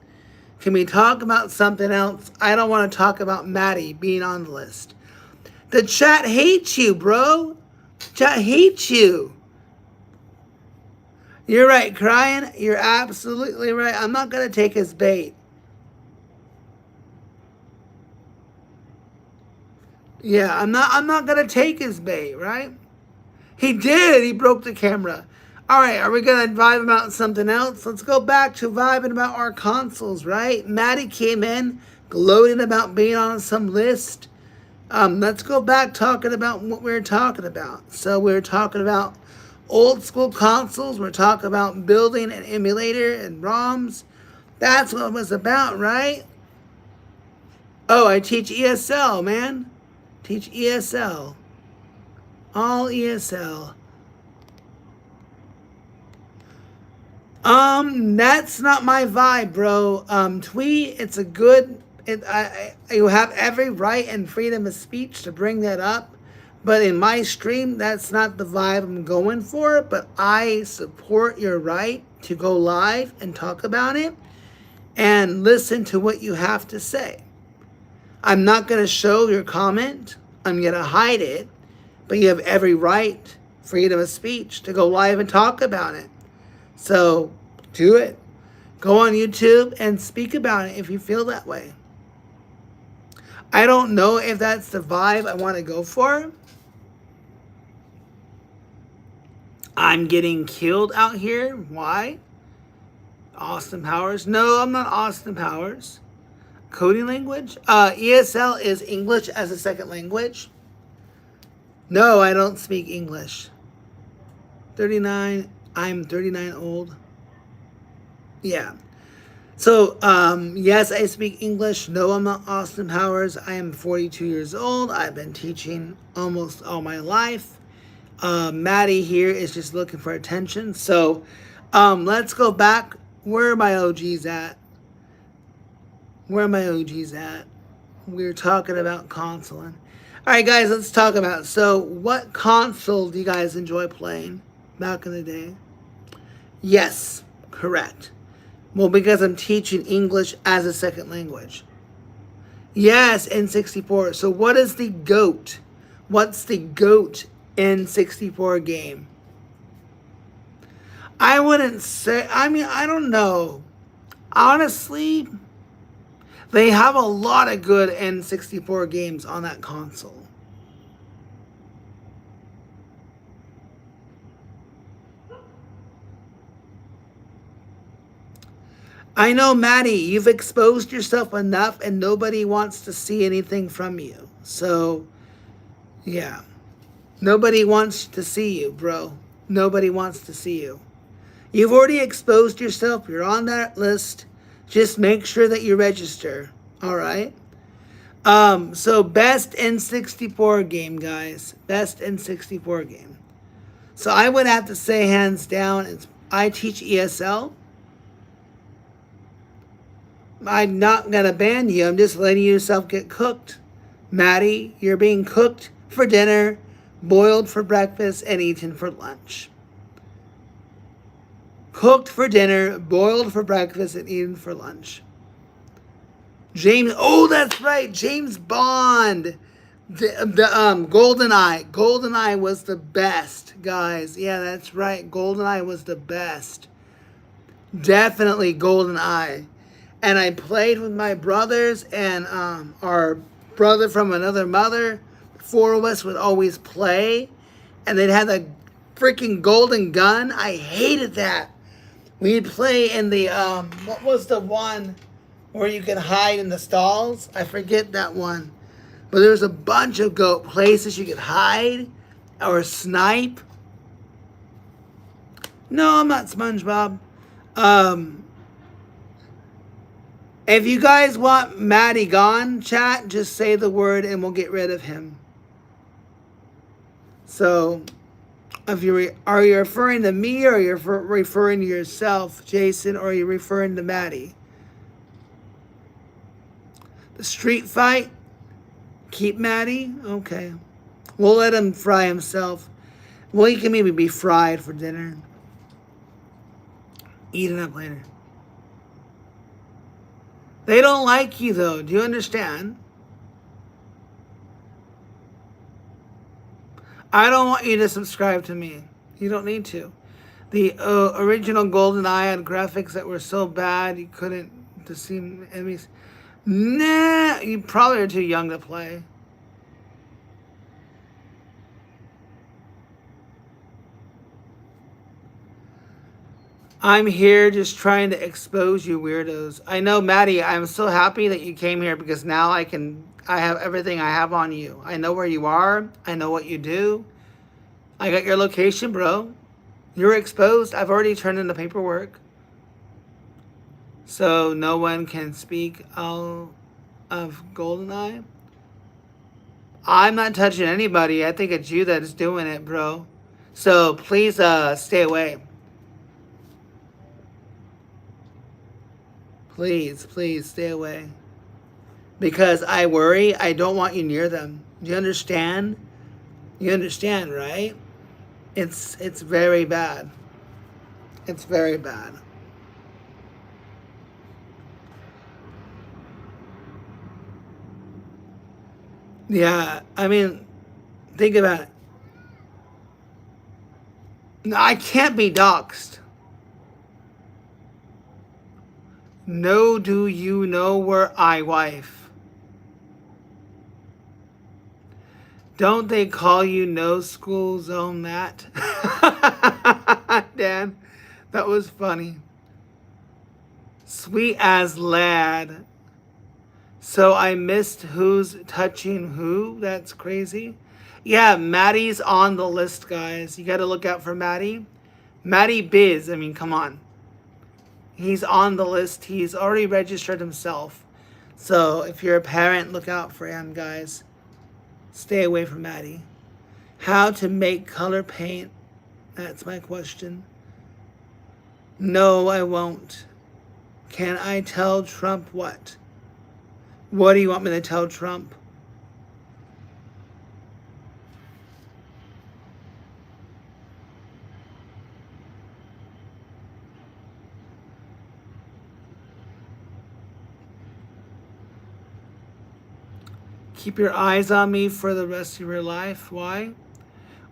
Can we talk about something else? I don't want to talk about Maddie being on the list. The chat hates you, bro. Chat hates you. You're right, crying. You're absolutely right. I'm not going to take his bait. Yeah, I'm not going to take his bait, right? He did. He broke the camera. All right, are we going to vibe about something else? Let's go back to vibing about our consoles, right? Maddie came in gloating about being on some list. Let's go back talking about what we were talking about. So we were talking about old school consoles. We're talking about building an emulator and ROMs. That's what it was about, right? Oh, I teach ESL, man. Teach ESL. All ESL. That's not my vibe, bro. Tweet, it's a good... you have every right and freedom of speech to bring that up. But in my stream, that's not the vibe I'm going for. But I support your right to go live and talk about it and listen to what you have to say. I'm not going to show your comment. I'm going to hide it. But you have every right, freedom of speech, to go live and talk about it. So do it. Go on YouTube and speak about it if you feel that way. I don't know if that's the vibe I want to go for. I'm getting killed out here. Why? Austin Powers? No, I'm not Austin Powers. Coding language? ESL is English as a second language. No, I don't speak English. 39. I'm 39 old. Yeah. So, yes, I speak English. No, I'm not Austin Powers. I am 42 years old. I've been teaching almost all my life. Maddie here is just looking for attention. So, let's go back. Where are my OGs at? Where are my OGs at? We're talking about consoling. All right, guys, let's talk about it. So, what console do you guys enjoy playing back in the day? Yes, correct. Well, because I'm teaching English as a second language. Yes, N64. So what is the GOAT? What's the GOAT N64 game? I wouldn't say, I don't know. Honestly, they have a lot of good N64 games on that console. I know, Maddie, you've exposed yourself enough and nobody wants to see anything from you. So, yeah. Nobody wants to see you, bro. Nobody wants to see you. You've already exposed yourself. You're on that list. Just make sure that you register. All right? So best N64 game, guys. Best N64 game. So I would have to say hands down, I teach ESL. I'm not going to ban you. I'm just letting yourself get cooked. Maddie, you're being cooked for dinner, boiled for breakfast, and eaten for lunch. Cooked for dinner, boiled for breakfast, and eaten for lunch. James, oh, that's right, James Bond. The GoldenEye. GoldenEye was the best, guys. Yeah, that's right. GoldenEye was the best. Definitely GoldenEye. And I played with my brothers and our brother from another mother. 4 of us would always play. And they'd have the freaking golden gun. I hated that. We'd play in the, what was the one where you could hide in the stalls? I forget that one. But there was a bunch of places you could hide or snipe. No, I'm not SpongeBob. If you guys want Maddie gone, chat, just say the word and we'll get rid of him. So, if are you referring to me or are you referring to yourself, Jason, or are you referring to Maddie? The street fight? Keep Maddie? Okay. We'll let him fry himself. Well, he can maybe be fried for dinner. Eat it up later. They don't like you, though. Do you understand? I don't want you to subscribe to me. You don't need to. The original GoldenEye had graphics that were so bad you couldn't see enemies. Nah, you probably are too young to play. I'm here just trying to expose you weirdos. I know, Maddie, I'm so happy that you came here because now I have everything I have on you. I know where you are. I know what you do. I got your location, bro. You're exposed. I've already turned in the paperwork. So no one can speak of GoldenEye. I'm not touching anybody. I think it's you that is doing it, bro. So please stay away. Please, please stay away. Because I worry. I don't want you near them. Do you understand? You understand, right? It's very bad. It's very bad. Yeah, I mean, think about it. No, I can't be doxxed. No, do you know where I wife? Don't they call you no school zone that? Dan, that was funny. Sweet as lad. So I missed who's touching who? That's crazy. Yeah, Maddie's on the list, guys. You got to look out for Maddie. Maddie Biz, I mean, come on. He's on the list. He's already registered himself. So if you're a parent, look out for him, guys. Stay away from Maddie. How to make color paint? That's my question. No, I won't. Can I tell Trump what? What do you want me to tell Trump? Keep your eyes on me for the rest of your life. Why?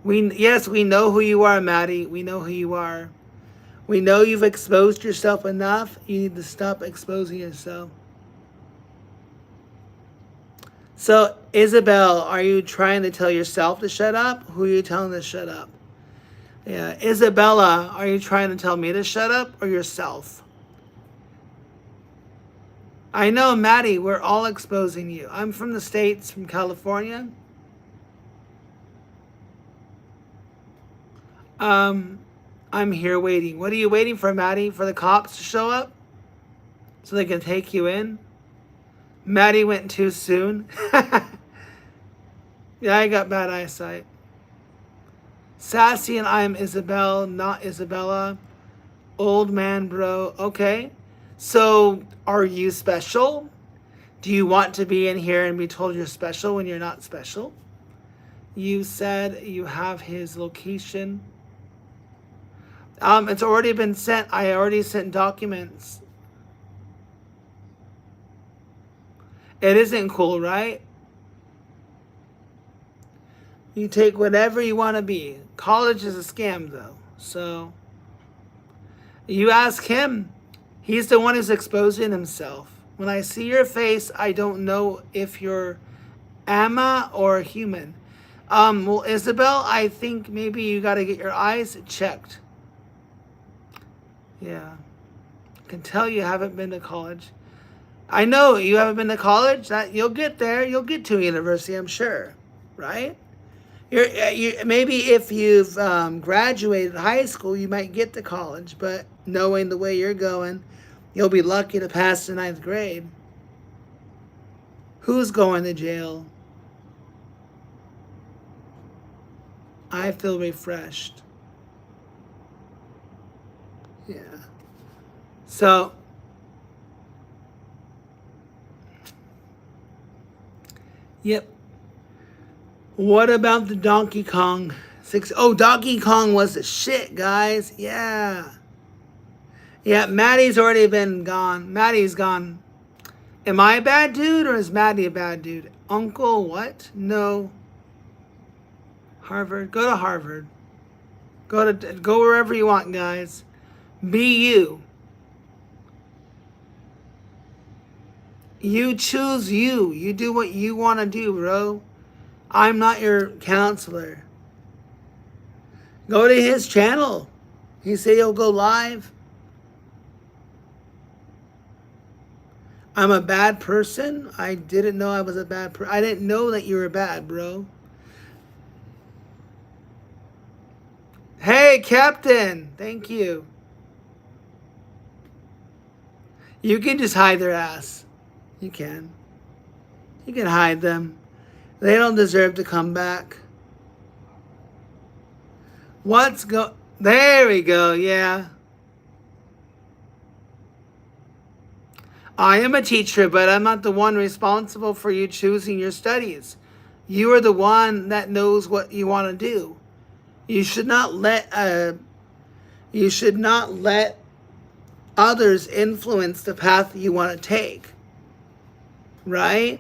Yes, we know who you are, Maddie. We know who you are. We know you've exposed yourself enough. You need to stop exposing yourself. So, Isabel, are you trying to tell yourself to shut up? Who are you telling to shut up? Yeah, Isabella, are you trying to tell me to shut up or yourself? I know, Maddie, we're all exposing you. I'm from the States, from California. I'm here waiting. What are you waiting for, Maddie? For the cops to show up? So they can take you in? Maddie went too soon. Yeah, I got bad eyesight. Sassy and I am Isabel, not Isabella. Old man, bro. Okay. So, are you special? Do you want to be in here and be told you're special when you're not special? You said you have his location. It's already been sent. I already sent documents. It isn't cool, right? You take whatever you want to be. College is a scam, though. So, you ask him. He's the one who's exposing himself. When I see your face, I don't know if you're Amma or human. Well, Isabel, I think maybe you got to get your eyes checked. Yeah. I can tell you haven't been to college. I know you haven't been to college. That you'll get there. You'll get to university, I'm sure. Right? You maybe if you've graduated high school, you might get to college. But knowing the way you're going, you'll be lucky to pass the 9th grade. Who's going to jail? I feel refreshed. Yeah. So, yep. What about the Donkey Kong 6? Oh, Donkey Kong was the shit, guys. Yeah. Yeah, Maddie's already been gone. Maddie's gone. Am I a bad dude or is Maddie a bad dude? Uncle what? No. Harvard. Go to Harvard. Go wherever you want, guys. Be you. You choose you. You do what you want to do, bro. I'm not your counselor. Go to his channel. He said he'll go live. I'm a bad person? I didn't know I was a bad person. I didn't know that you were bad, bro. Hey, Captain. Thank you. You can just hide their ass. You can. You can hide them. They don't deserve to come back. There we go, yeah. I am a teacher, but I'm not the one responsible for you choosing your studies. You are the one that knows what you want to do. You should not let others influence the path that you want to take. Right?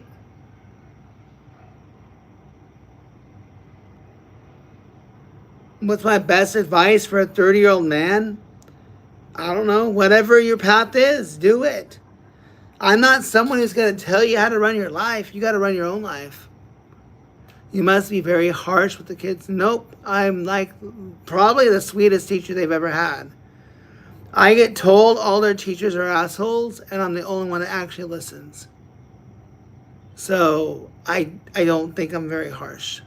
What's my best advice for a 30-year-old man? I don't know. Whatever your path is, do it. I'm not someone who's going to tell you how to run your life. You got to run your own life. You must be very harsh with the kids. Nope. I'm like probably the sweetest teacher they've ever had. I get told all their teachers are assholes, and I'm the only one that actually listens. So I don't think I'm very harsh.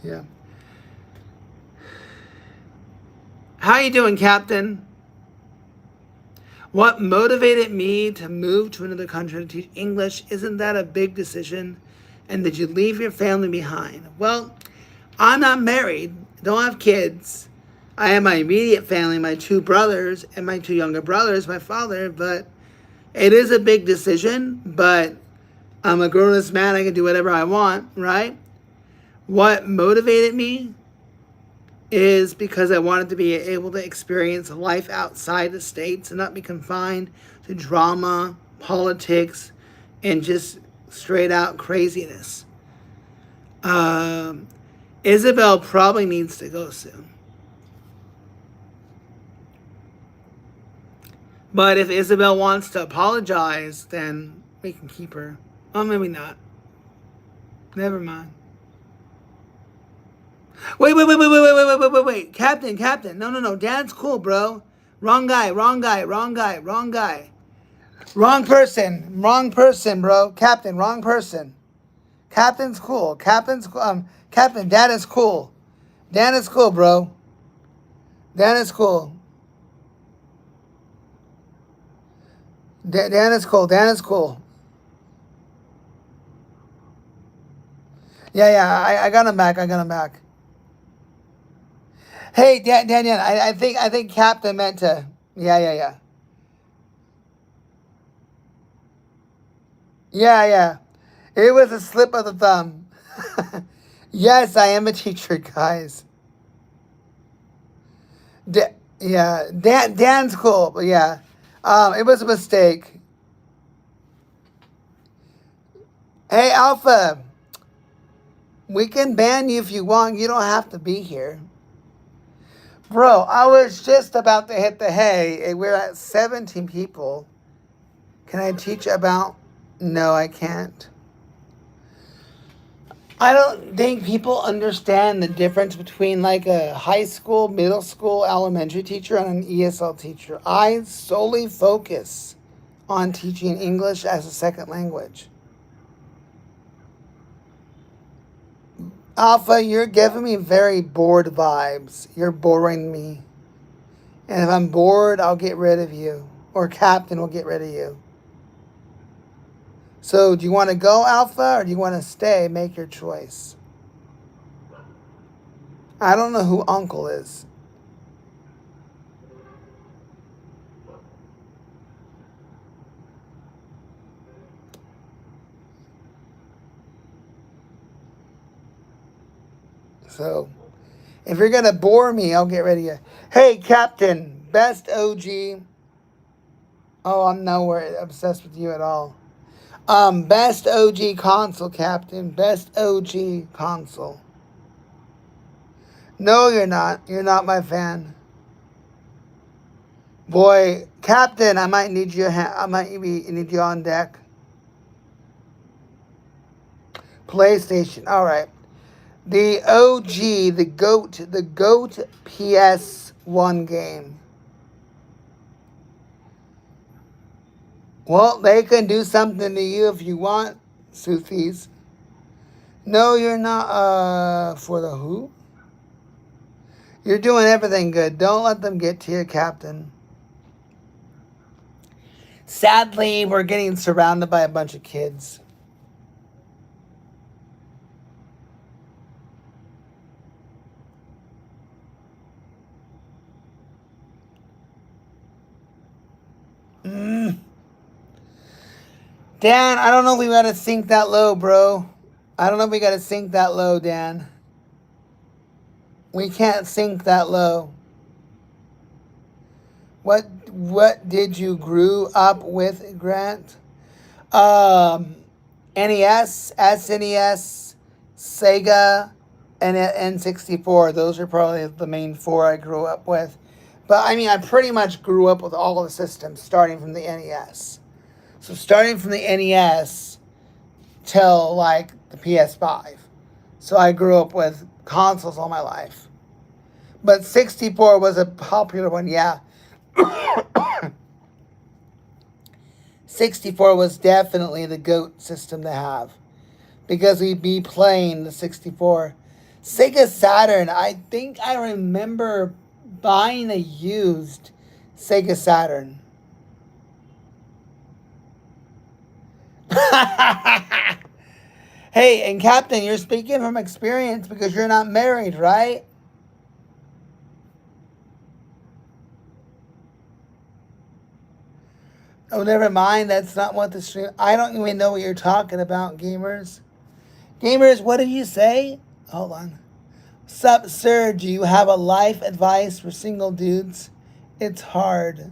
Yeah. How you doing, Captain? What motivated me to move to another country to teach English? Isn't that a big decision? And did you leave your family behind? Well, I'm not married, don't have kids. I have my immediate family, my 2 brothers and my 2 younger brothers, my father, but it is a big decision, but I'm a grown-ass man, I can do whatever I want, right? What motivated me is because I wanted to be able to experience life outside the States and not be confined to drama, politics, and just straight out craziness. Isabel probably needs to go soon. But if Isabel wants to apologize, then we can keep her. Oh, maybe not. Never mind. Wait. Captain. No. Dad's cool, bro. Wrong guy. Wrong person, bro. Captain, wrong person. Captain's cool. Captain, Dad is cool. Dan is cool, bro. Dan is cool. Dan is cool. Yeah. I got him back. Hey, Daniel, I think Captain meant to. Yeah. Yeah. It was a slip of the thumb. Yes, I am a teacher, guys. Dan's cool, but yeah. It was a mistake. Hey, Alpha, we can ban you if you want. You don't have to be here. Bro, I was just about to hit the hay. We're at 17 people. Can I teach about? No, I can't. I don't think people understand the difference between like a high school, middle school, elementary teacher and an ESL teacher. I solely focus on teaching English as a second language. Alpha, you're giving me very bored vibes. You're boring me. And if I'm bored, I'll get rid of you. Or Captain will get rid of you. So, do you want to go, Alpha, or do you want to stay? Make your choice. I don't know who Uncle is. So, if you're going to bore me, I'll get rid of you. Hey, Captain, best OG. Oh, I'm nowhere obsessed with you at all. Best OG console, Captain. Best OG console. No, you're not. You're not my fan. Boy, Captain, I might need you. Need you on deck. PlayStation. All right. The OG, the GOAT PS1 game. Well, they can do something to you if you want, Sufis. No, you're not, for the who? You're doing everything good. Don't let them get to you, Captain. Sadly, we're getting surrounded by a bunch of kids. Dan, I don't know if we gotta sink that low, bro. I don't know if we gotta sink that low, Dan. We can't sink that low. What did you grew up with, Grant? NES, SNES, Sega, and N64. Those are probably the main four I grew up with. But I mean, I pretty much grew up with all the systems starting from the NES. So starting from the NES till like the PS5. So I grew up with consoles all my life. But 64 was a popular one, yeah. 64 was definitely the GOAT system to have. Because we'd be playing the 64. Sega Saturn, I think I remember buying a used Sega Saturn. Hey, and Captain, you're speaking from experience because you're not married, right? Oh, never mind. That's not what the stream... I don't even know what you're talking about, gamers. Gamers, what did you say? Hold on. Sup, sir? Do you have a life advice for single dudes? It's hard.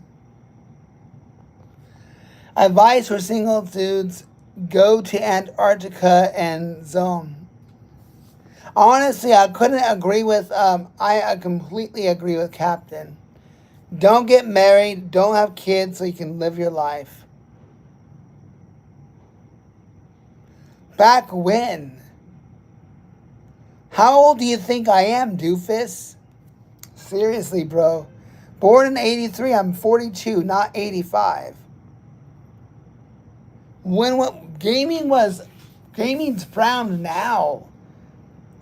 Advice for single dudes: go to Antarctica and zone. Honestly, I couldn't agree with. I completely agree with Captain. Don't get married. Don't have kids so you can live your life. Back when? How old do you think I am, doofus? Seriously, bro. Born in 83, I'm 42, not 85. When what gaming's frowned now.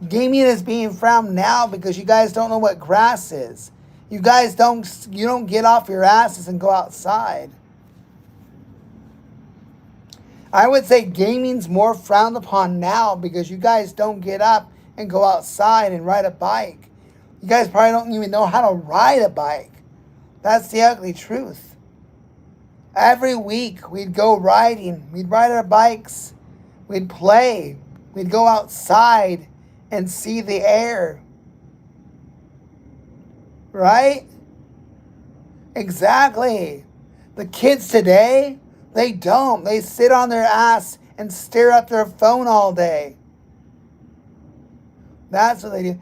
Gaming is being frowned now because you guys don't know what grass is. You don't get off your asses and go outside. I would say gaming's more frowned upon now because you guys don't get up and go outside and ride a bike. You guys probably don't even know how to ride a bike. That's the ugly truth. Every week we'd go riding. We'd ride our bikes. We'd play. We'd go outside and see the air. Right? Exactly. The kids today, they don't. They sit on their ass and stare at their phone all day. That's what they do.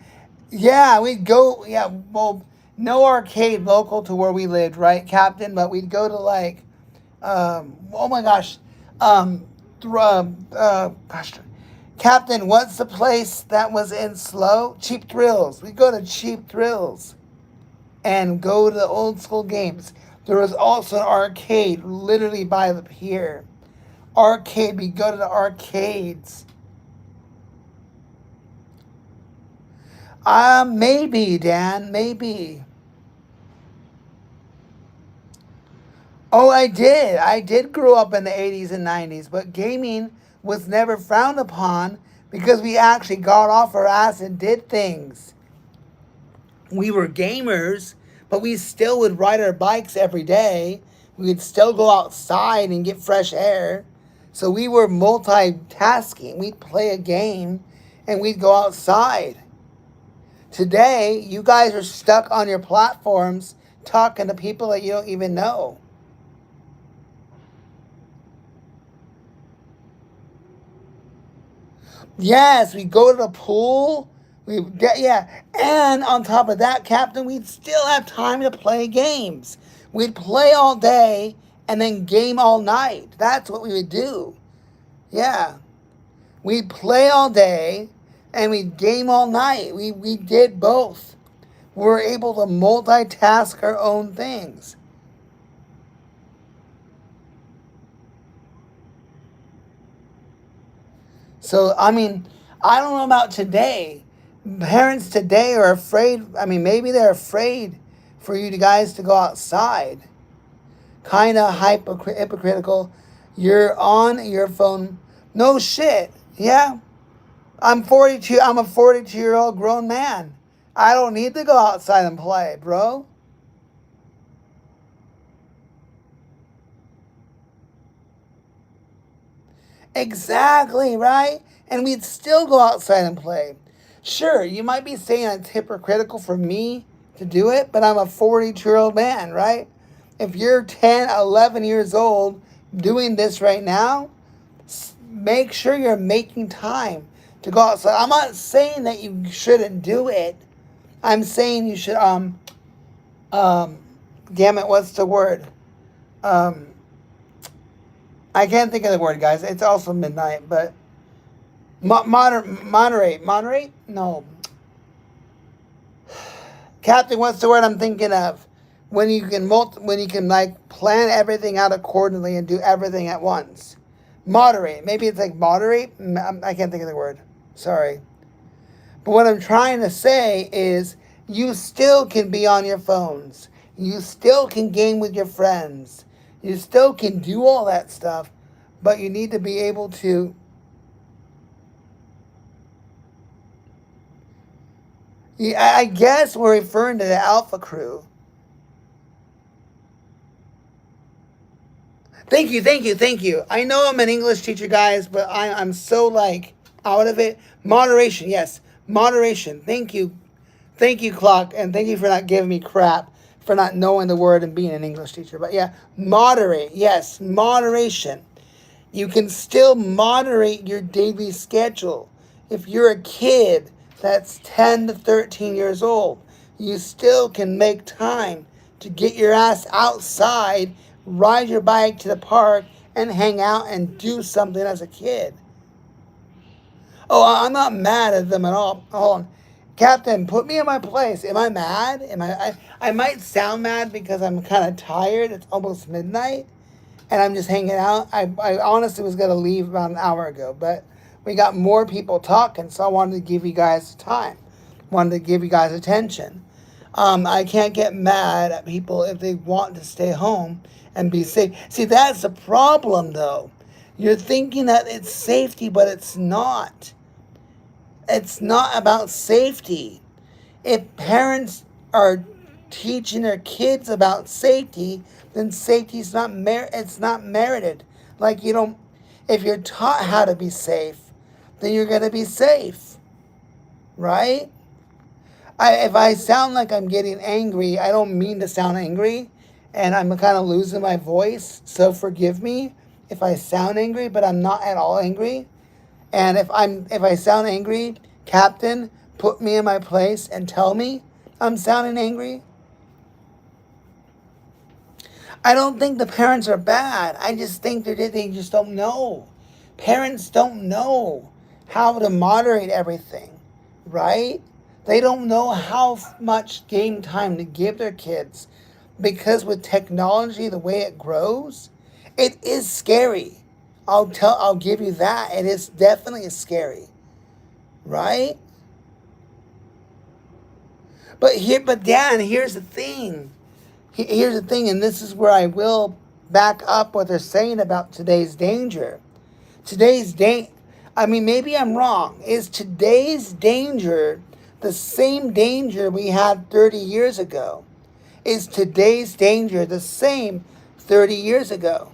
Yeah, we'd go, yeah, well, no arcade local to where we lived, right, Captain? But we'd go to like, oh my gosh, gosh, Captain, what's the place that was in Slow? Cheap Thrills. We'd go to Cheap Thrills and go to the old school games. There was also an arcade literally by the pier. Arcade, we go to the arcades. Maybe, Dan, maybe. Oh, I did. I did grow up in the 80s and 90s, but gaming was never frowned upon because we actually got off our ass and did things. We were gamers, but we still would ride our bikes every day. We would still go outside and get fresh air. So we were multitasking. We'd play a game and we'd go outside. Today, you guys are stuck on your platforms talking to people that you don't even know. Yes, we go to the pool. And on top of that, Captain, we'd still have time to play games. We'd play all day and then game all night. That's what we would do. Yeah. We'd play all day and we'd game all night. We did both. We were able to multitask our own things. So, I mean, I don't know about today. Parents today are afraid. I mean, maybe they're afraid for you guys to go outside. Kind of hypocritical. You're on your phone. No shit. Yeah. I'm 42. I'm a 42-year-old grown man. I don't need to go outside and play, bro. Exactly, right? And we'd still go outside and play. Sure, you might be saying it's hypocritical for me to do it, but I'm a 42-year-old man, right? If you're 10, 11 years old doing this right now, make sure you're making time to go outside. I'm not saying that you shouldn't do it. I'm saying you should, damn it, what's the word? Um, I can't think of the word, guys. It's also midnight, but moderate? No. Captain, what's the word I'm thinking of? When you can when you can like plan everything out accordingly and do everything at once. Moderate. Maybe it's like moderate. I can't think of the word. Sorry. But what I'm trying to say is you still can be on your phones. You still can game with your friends. You still can do all that stuff, but you need to be able to. Yeah, I guess we're referring to the Alpha Crew. Thank you. I know I'm an English teacher, guys, but I'm so like out of it. Moderation, yes. Moderation. Thank you. Thank you, Clock, and thank you for not giving me crap for not knowing the word and being an English teacher. But yeah, moderate. Yes, moderation. You can still moderate your daily schedule. If you're a kid that's 10 to 13 years old, you still can make time to get your ass outside, ride your bike to the park, and hang out and do something as a kid. Oh, I'm not mad at them at all. Hold on. Captain, put me in my place. Am I mad? I might sound mad because I'm kind of tired. It's almost midnight and I'm just hanging out. I honestly was going to leave about an hour ago, but we got more people talking, so I wanted to give you guys time. Wanted to give you guys attention. I can't get mad at people if they want to stay home and be safe. See, that's the problem, though. You're thinking that it's safety, but it's not. It's not about safety. If parents are teaching their kids about safety, then safety's not it's not merited. Like you don't if you're taught how to be safe, then you're gonna be safe. Right? If I sound like I'm getting angry, I don't mean to sound angry, and I'm kind of losing my voice, so forgive me if I sound angry, but I'm not at all angry. And if I sound angry, Captain, put me in my place and tell me I'm sounding angry. I don't think the parents are bad. I just think they just don't know. Parents don't know how to moderate everything, right? They don't know how much game time to give their kids because with technology the way it grows, it is scary. I'll give you that. It is definitely scary, right? But Dan, here's the thing. Here's the thing, and this is where I will back up what they're saying about today's danger. Maybe I'm wrong. Is today's danger the same danger we had 30 years ago? Is today's danger the same 30 years ago?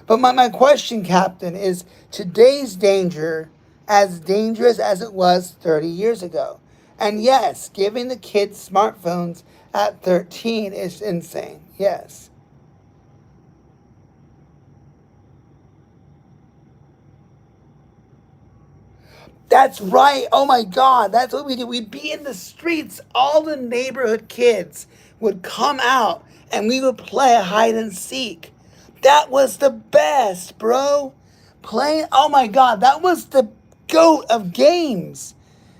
But my question, Captain, is today's danger as dangerous as it was 30 years ago? And yes, giving the kids smartphones at 13 is insane. Yes. That's right. Oh my God. That's what we do. We'd be in the streets. All the neighborhood kids would come out and we would play hide and seek. That was the best, bro. Playing, oh my God, that was the goat of games.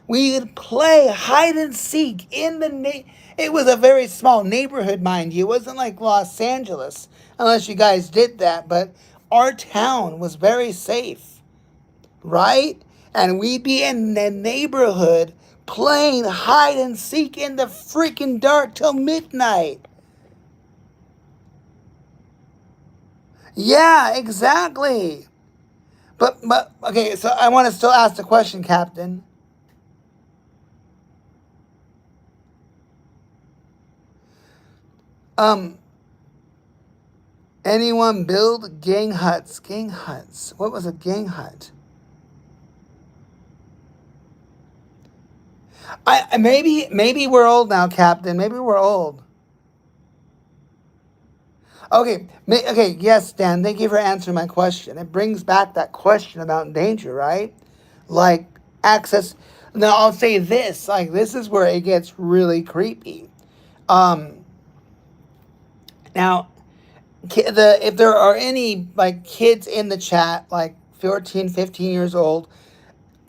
We would play hide and seek in the it was a very small neighborhood, mind you. It wasn't like Los Angeles, unless you guys did that, but our town was very safe, right? And we'd be in the neighborhood playing hide and seek in the freaking dark till midnight. Yeah, exactly. But okay, so I want to still ask the question, Captain. Um Anyone build gang huts? Gang huts. What was a gang hut? Maybe we're old now, Captain. Maybe we're old. Okay, yes, Dan. Thank you for answering my question. It brings back that question about danger, right? Like access. Now I'll say this. Like this is where it gets really creepy. Um, Now, if there are any like kids in the chat, like 14, 15 years old,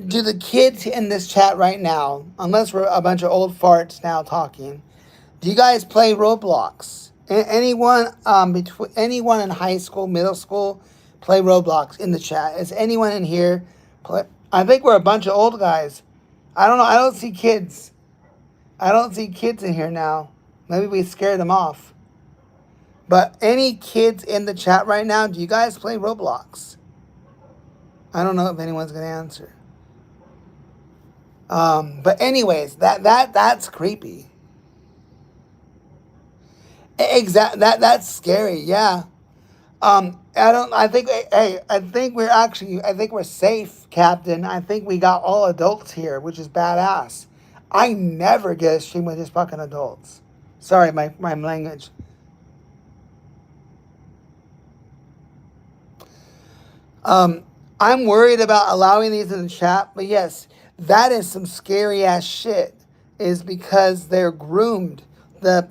do the kids in this chat right now, unless we're a bunch of old farts now talking, do you guys play Roblox? Anyone between anyone in high school, middle school, play Roblox in the chat? Is anyone in here play? I think we're a bunch of old guys. I don't know. I don't see kids. I don't see kids in here now. Maybe we scared them off. But any kids in the chat right now, do you guys play Roblox? I don't know if anyone's gonna answer. But anyways, that's creepy. That's scary. Yeah. I think we're safe, Captain. I think we got all adults here, which is badass. I never get a stream with just fucking adults. Sorry, my language. I'm worried about allowing these in the chat, but yes, that is some scary ass shit. Is because they're groomed. The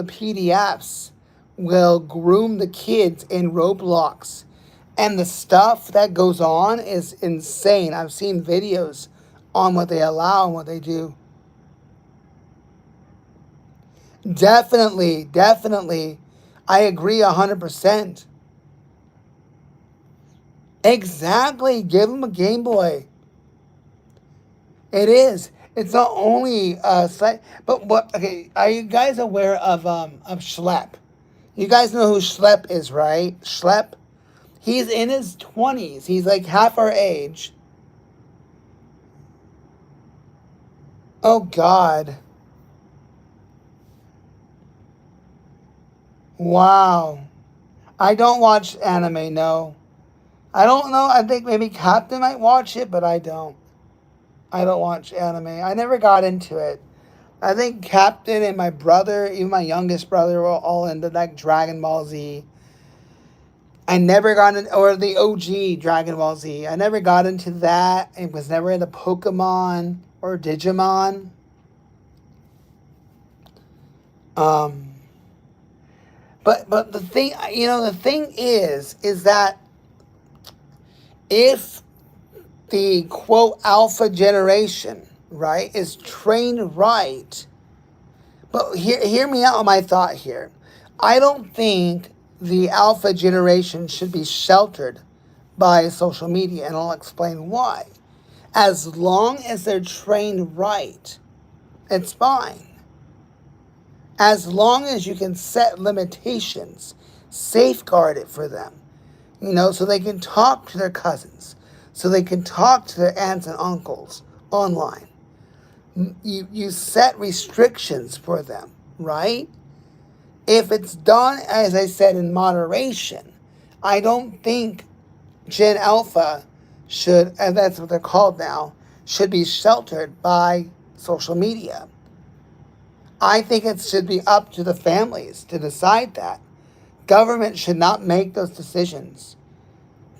PDFs will groom the kids in Roblox, and the stuff that goes on is insane. I've seen videos on what they allow and what they do. Definitely, I agree 100%. Exactly. Give them a Game Boy. It is. It's not only but what? Okay, are you guys aware of Schlep? You guys know who Schlep is, right? Schlep. He's in his 20s. He's like half our age. Oh God. Wow. I don't watch anime. No. I don't know. I think maybe Captain might watch it, but I don't. I don't watch anime. I never got into it. I think Captain and my brother, even my youngest brother, were all into like Dragon Ball Z. I never got into, or the OG Dragon Ball Z. I never got into that. It was never into Pokemon or Digimon. But the thing is that if the quote alpha generation, right, is trained right. But hear me out on my thought here. I don't think the alpha generation should be sheltered by social media, and I'll explain why. As long as they're trained right, it's fine. As long as you can set limitations, safeguard it for them, so they can talk to their cousins, so they can talk to their aunts and uncles online. You set restrictions for them, right? If it's done, as I said, in moderation, I don't think Gen Alpha should, and that's what they're called now, should be sheltered by social media. I think it should be up to the families to decide that. Government should not make those decisions.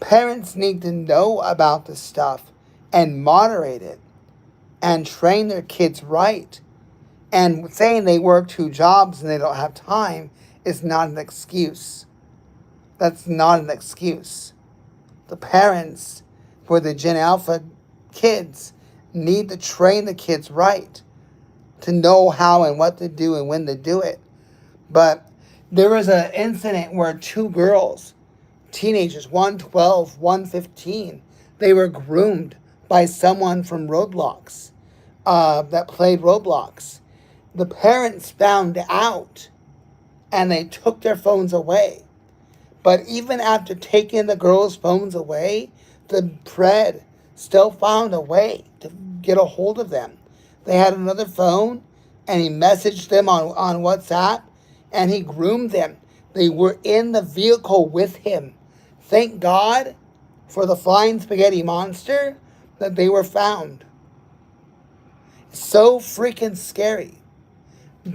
Parents need to know about this stuff and moderate it and train their kids right. And saying they work 2 jobs and they don't have time is not an excuse. That's not an excuse. The parents for the Gen Alpha kids need to train the kids right to know how and what to do and when to do it. But there was an incident where 2 girls, teenagers, one 12, one 15, they were groomed by someone from Roblox that played Roblox. The parents found out and they took their phones away. But even after taking the girls' phones away, the Pred still found a way to get a hold of them. They had another phone and he messaged them on WhatsApp and he groomed them. They were in the vehicle with him. Thank God for the flying spaghetti monster that they were found. So freaking scary.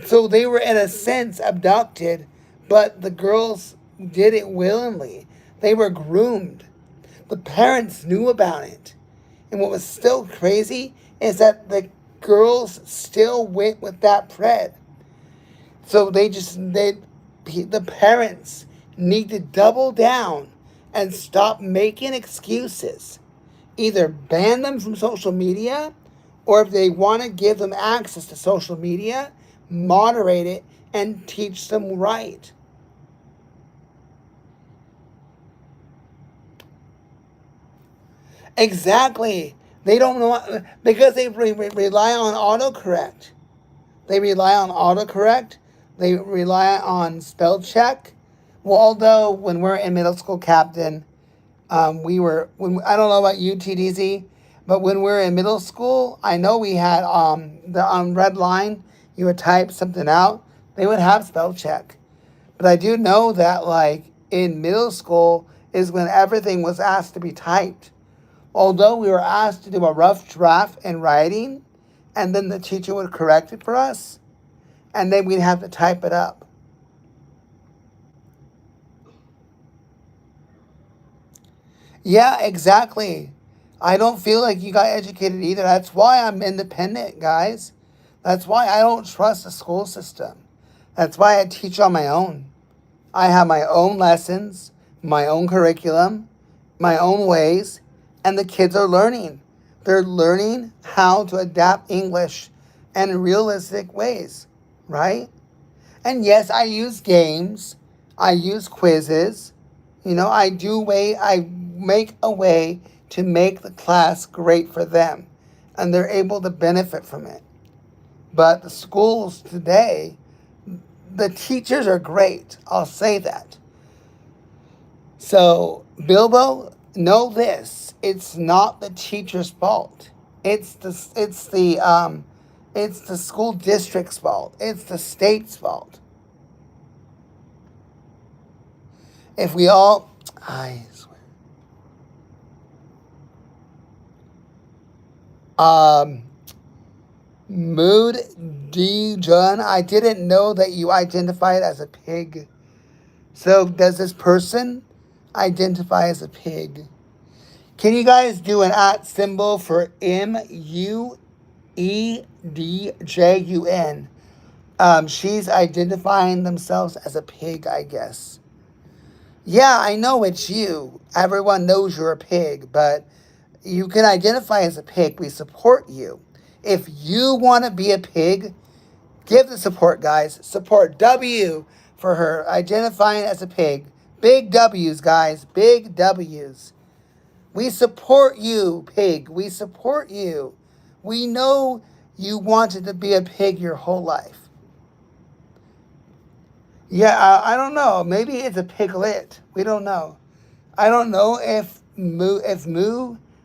So they were, in a sense, abducted, but the girls did it willingly. They were groomed. The parents knew about it. And what was still crazy is that the girls still went with that pred. So the parents need to double down and stop making excuses. Either ban them from social media, or if they want to give them access to social media, moderate it and teach them right. Exactly. They don't know, because they rely on autocorrect. They rely on autocorrect. They rely on spell check. Well, although when we're in middle school, Captain, I don't know about you, TDZ, but when we were in middle school, I know we had the red line. You would type something out. They would have spell check. But I do know that, like, in middle school is when everything was asked to be typed. Although we were asked to do a rough draft in writing, and then the teacher would correct it for us, and then we'd have to type it up. Yeah, exactly. I don't feel like you got educated either. That's why I'm independent, guys. That's why I don't trust the school system. That's why I teach on my own. I have my own lessons, my own curriculum, my own ways, and the kids are learning. They're learning how to adapt English in realistic ways, right? And yes, I use games, I use quizzes. I make a way to make the class great for them, and they're able to benefit from it. But the schools today, the teachers are great. I'll say that. So, Bilbo, know this: it's not the teacher's fault. It's the school district's fault. It's the state's fault. If we all, I swear. Mood D. John, I didn't know that you identified as a pig. So does this person identify as a pig? Can you guys do an @ symbol for MUEDJUN? She's identifying themselves as a pig, I guess. Yeah, I know it's you. Everyone knows you're a pig, but you can identify as a pig. We support you. If you want to be a pig, give the support, guys. Support W for her identifying as a pig. Big W's, guys. Big W's. We support you, pig. We support you. We know you wanted to be a pig your whole life. Yeah, I don't know. Maybe it's a piglet. We don't know. I don't know if Moo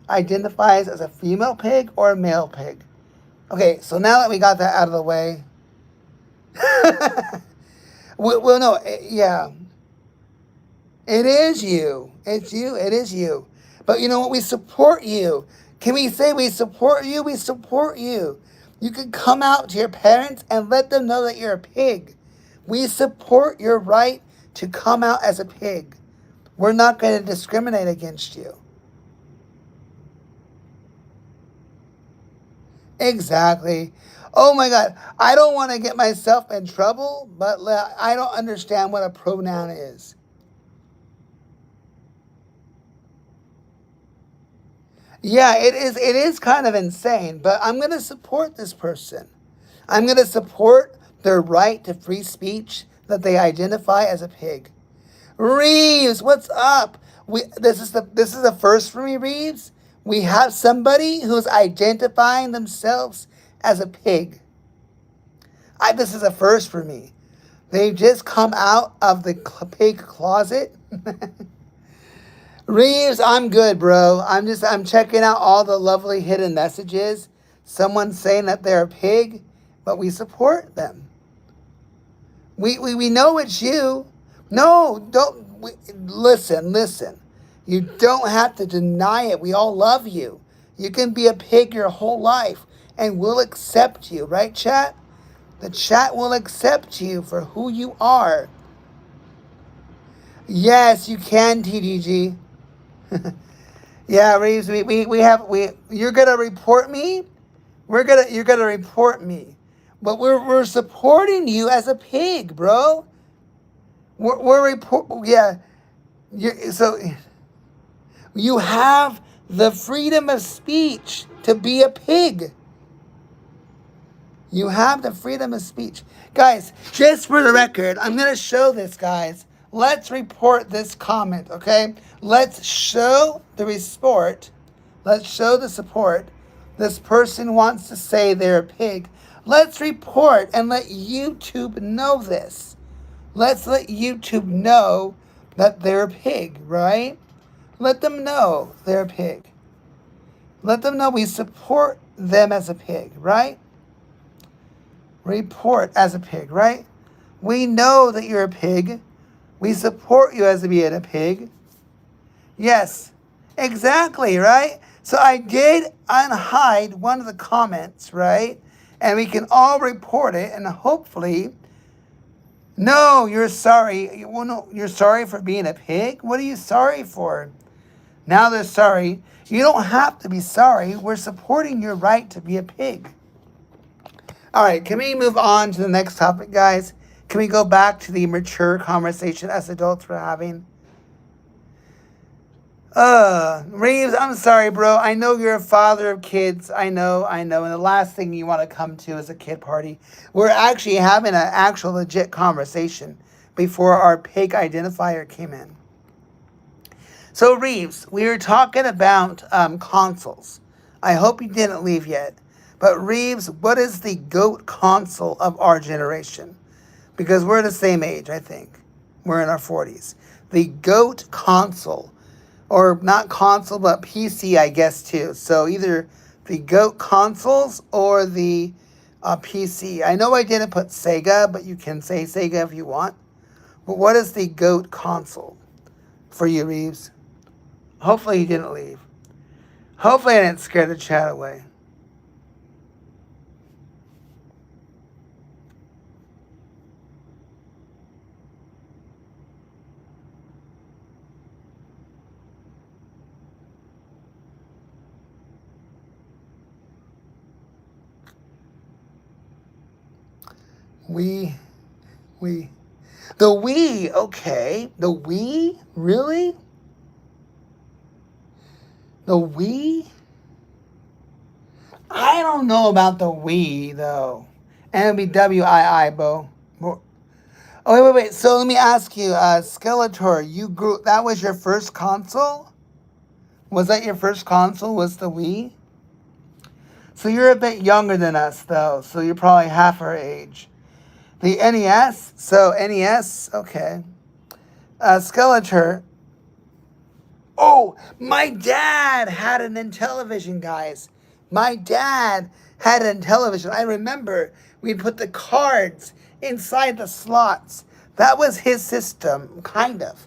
identifies as a female pig or a male pig. Okay, so now that we got that out of the way. well, no, yeah. It is you. It's you. It is you. But you know what? We support you. Can we say we support you? We support you. You can come out to your parents and let them know that you're a pig. We support your right to come out as a pig. We're not going to discriminate against you. Exactly. Oh my God. I don't want to get myself in trouble, but I don't understand what a pronoun is. Yeah, it is. It is kind of insane, but I'm going to support this person. I'm going to support their right to free speech that they identify as a pig. Reeves, what's up? This is the first for me, Reeves. We have somebody who's identifying themselves as a pig. This is a first for me. They've just come out of the pig closet. Reeves, I'm good, bro. I'm checking out all the lovely hidden messages. Someone saying that they're a pig, but we support them. We know it's you. No, listen. You don't have to deny it. We all love you. You can be a pig your whole life and we'll accept you, right, chat? The chat will accept you for who you are. Yes, you can, TDG. Yeah, Reeves, you're gonna report me? You're gonna report me. But we're supporting you as a pig, bro. Yeah. So you have the freedom of speech to be a pig. You have the freedom of speech. Guys, just for the record, I'm going to show this, guys. Let's report this comment, okay? Let's show the report. Let's show the support. This person wants to say they're a pig. Let's report and let YouTube know this. Let's let YouTube know that they're a pig, right? Let them know they're a pig. Let them know we support them as a pig, right? Report as a pig, right? We know that you're a pig. We support you as being a pig. Yes, exactly, right? So I did unhide one of the comments, right? And we can all report it and hopefully, no, you're sorry. Well, no, you're sorry for being a pig? What are you sorry for? Now they're sorry. You don't have to be sorry. We're supporting your right to be a pig. All right, can we move on to the next topic, guys? Can we go back to the mature conversation as adults we're having? Reeves, I'm sorry, bro. I know you're a father of kids. I know. And the last thing you want to come to is a kid party. We're actually having an actual legit conversation before our pig identifier came in. So, Reeves, we were talking about consoles. I hope you didn't leave yet. But, Reeves, what is the GOAT console of our generation? Because we're the same age, I think. We're in our 40s. The GOAT console. Or not console, but PC, I guess, too. So, either the GOAT consoles or the PC. I know I didn't put Sega, but you can say Sega if you want. But what is the GOAT console for you, Reeves? Hopefully he didn't leave. Hopefully I didn't scare the chat away. The Wii, okay. The Wii? Really? The Wii? I don't know about the Wii, though. And it'll be W-I-I, Bo. Oh, wait. So let me ask you, Skeletor, that was your first console? Was that your first console, was the Wii? So you're a bit younger than us, though. So you're probably half our age. The NES? So NES? Okay. Skeletor. Oh, my dad had an Intellivision, guys. My dad had an Intellivision. I remember we'd put the cards inside the slots. That was his system, kind of.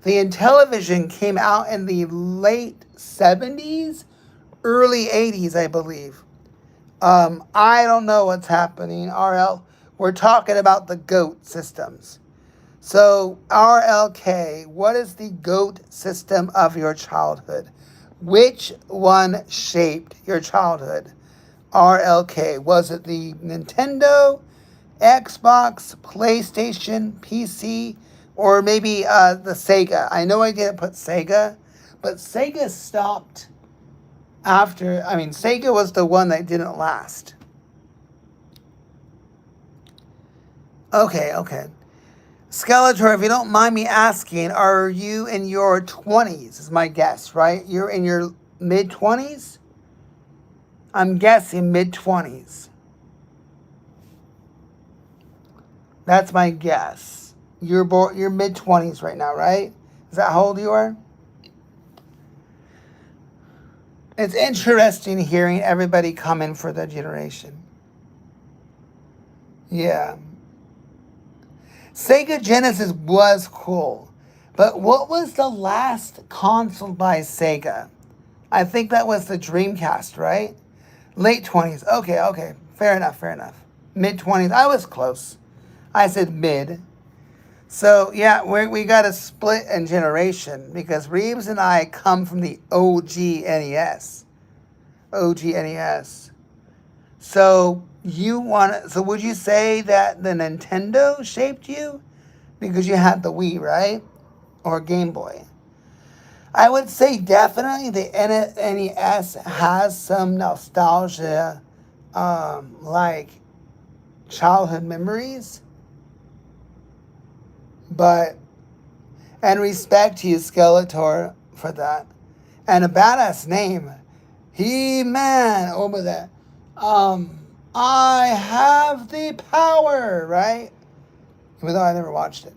The Intellivision came out in the late 70s, early 80s, I believe. I don't know what's happening, RL. We're talking about the GOAT systems. So, RLK, what is the GOAT system of your childhood? Which one shaped your childhood? RLK, was it the Nintendo, Xbox, PlayStation, PC, or maybe the Sega? I know I didn't put Sega, but Sega stopped Sega was the one that didn't last. Okay. Skeletor, if you don't mind me asking, are you in your 20s, is my guess, right? You're in your mid-20s? I'm guessing mid-20s. That's my guess. You're mid-20s right now, right? Is that how old you are? It's interesting hearing everybody come in for the generation. Yeah. Sega Genesis was cool. But what was the last console by Sega? I think that was the Dreamcast, right? Late 20s. Okay. Fair enough. Mid 20s. I was close. I said mid. So, yeah, we got a split in generation because Reeves and I come from the OG NES. OG NES. So, so would you say that the Nintendo shaped you? Because you had the Wii, right? Or Game Boy. I would say definitely the NES has some nostalgia, like childhood memories. But, and respect to you, Skeletor, for that. And a badass name. He-Man, over there. I have the power, right? Even though I never watched it.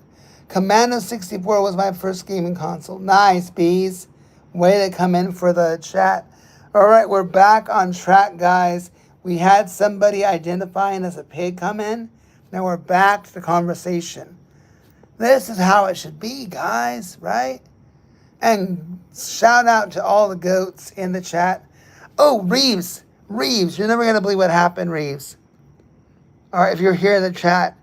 Commando 64 was my first gaming console. Nice, bees. Way to come in for the chat. All right, we're back on track, guys. We had somebody identifying as a pig come in. Now we're back to the conversation. This is how it should be, guys, right? And shout out to all the goats in the chat. Oh, Reeves, you're never going to believe what happened, Reeves. All right, if you're here in the chat.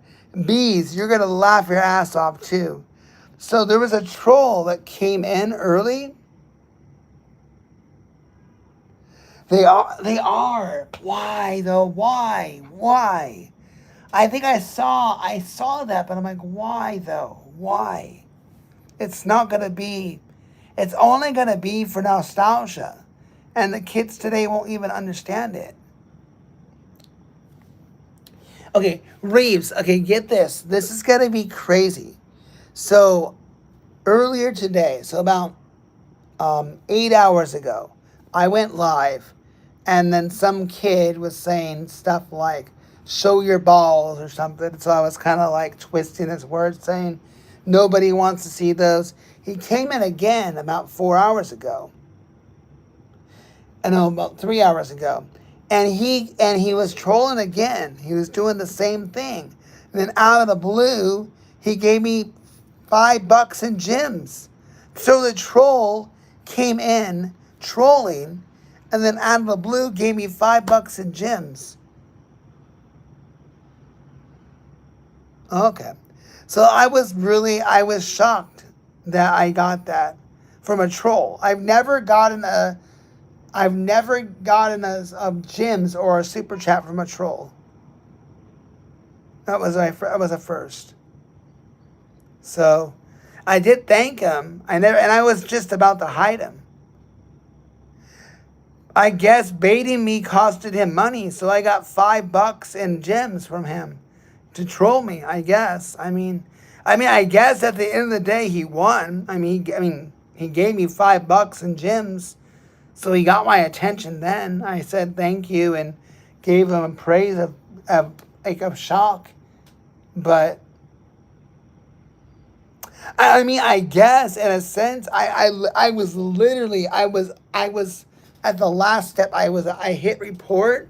Bees, you're going to laugh your ass off too. So there was a troll that came in early. They are. Why though? Why? I think I saw that, but I'm like, why though? Why? It's not going to be, it's only going to be for nostalgia. And the kids today won't even understand it. Okay, Reeves, okay, get this. This is going to be crazy. So, earlier today, so about 8 hours ago, I went live, and then some kid was saying stuff like, show your balls or something. So I was kind of like twisting his words, saying, nobody wants to see those. He came in again about 4 hours ago. No, about 3 hours ago. And he was trolling again. He was doing the same thing. And then out of the blue, he gave me $5 in gems. So the troll came in trolling, and then out of the blue gave me $5 in gems. Okay. So I was shocked that I got that from a troll. I've never gotten a gems or a super chat from a troll. That was a first. So I did thank him. And I was just about to hide him. I guess baiting me costed him money, so I got $5 in gems from him to troll me. I guess. I mean, I guess at the end of the day he won. He gave me $5 in gems. So he got my attention then. I said thank you and gave him a praise of shock. But, I guess in a sense, I was at the last step. I hit report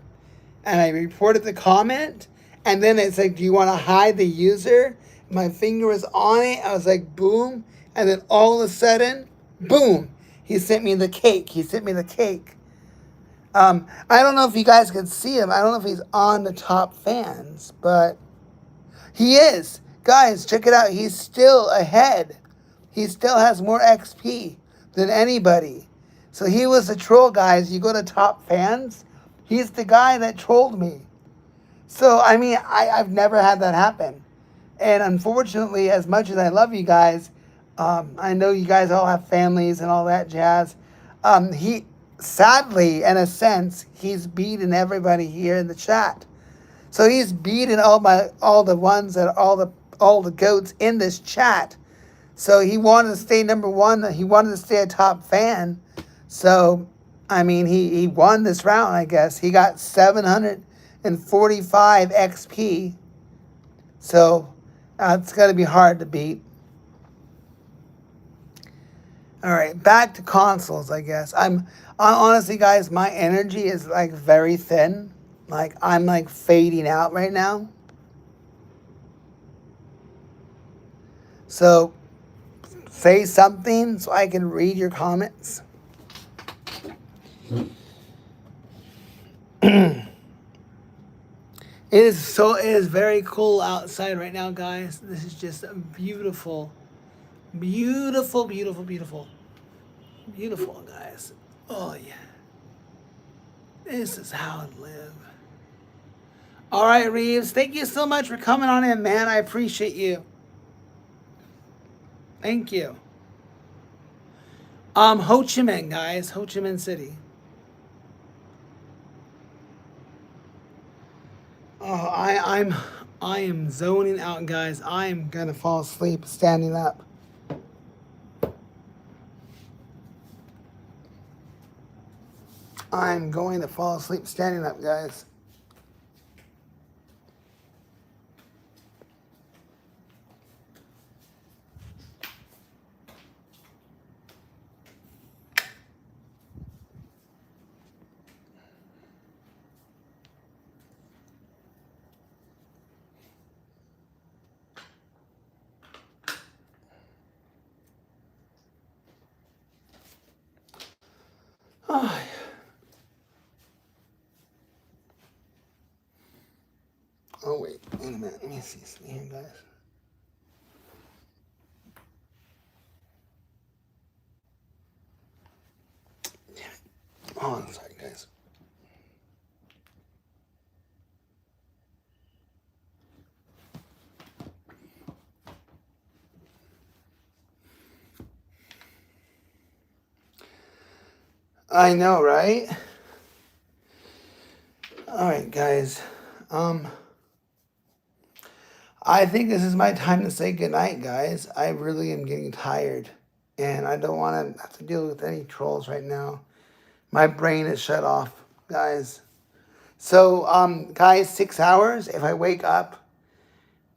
and I reported the comment. And then it's like, do you want to hide the user? My finger was on it. I was like, boom. And then all of a sudden, boom. He sent me the cake. I don't know if you guys can see him. I don't know if he's on the top fans, but he is. Guys, check it out. He's still ahead. He still has more XP than anybody. So he was the troll, guys. You go to top fans, he's the guy that trolled me. So, I've never had that happen. And unfortunately, as much as I love you guys, I know you guys all have families and all that jazz. He, sadly, in a sense, he's beating everybody here in the chat. So he's beating all the goats in this chat. So he wanted to stay number one. He wanted to stay a top fan. So, he won this round, I guess. He got 745 XP. So it's going to be hard to beat. All right, back to consoles, I guess. Honestly, guys, my energy is like very thin. Like I'm like fading out right now. So say something so I can read your comments. It is very cool outside right now, guys. This is just beautiful. Beautiful, beautiful, beautiful. Beautiful, guys. Oh yeah. This is how I live. All right, Reeves. Thank you so much for coming on in, man. I appreciate you. Thank you. Ho Chi Minh, guys. Ho Chi Minh City. Oh, I am zoning out, guys. I am gonna fall asleep standing up. I'm going to fall asleep standing up, guys. Oh, oh wait a minute. Let me see something here, guys. Oh, I'm sorry, guys. I know, right? All right, guys. I think this is my time to say goodnight, guys. I really am getting tired, and I don't want to have to deal with any trolls right now. My brain is shut off, guys. So, guys, 6 hours. If I wake up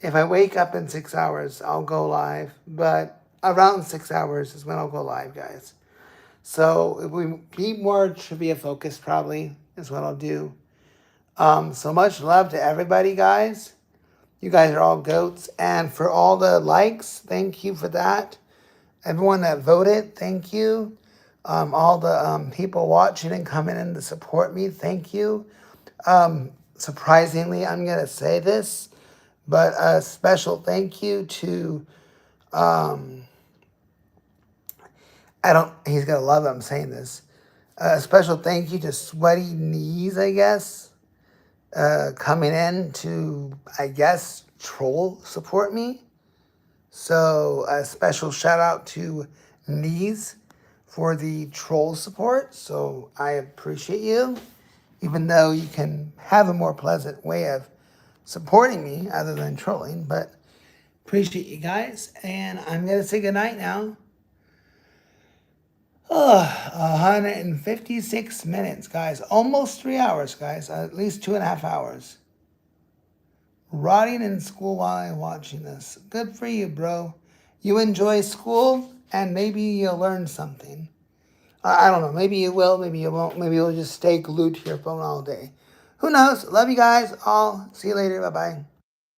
in 6 hours, I'll go live. But around 6 hours is when I'll go live, guys. So it will be more trivia focused, probably, is what I'll do. So much love to everybody, guys. You guys are all goats. And for all the likes, thank you for that. Everyone that voted, thank you. All the people watching and coming in to support me, thank you. Surprisingly, I'm going to say this, but a special thank you to, he's going to love it, I'm saying this. A special thank you to Sweaty Knees, I guess, coming in to, I guess, troll support me. So a special shout out to Knees for the troll support. So I appreciate you, even though you can have a more pleasant way of supporting me other than trolling. But appreciate you guys. And I'm going to say goodnight now. 156 minutes, guys. Almost 3 hours, guys. At least 2.5 hours. Rotting in school while I'm watching this. Good for you, bro. You enjoy school, and maybe you'll learn something. I don't know. Maybe you will. Maybe you won't. Maybe you'll just stay glued to your phone all day. Who knows? Love you guys all. See you later. Bye-bye.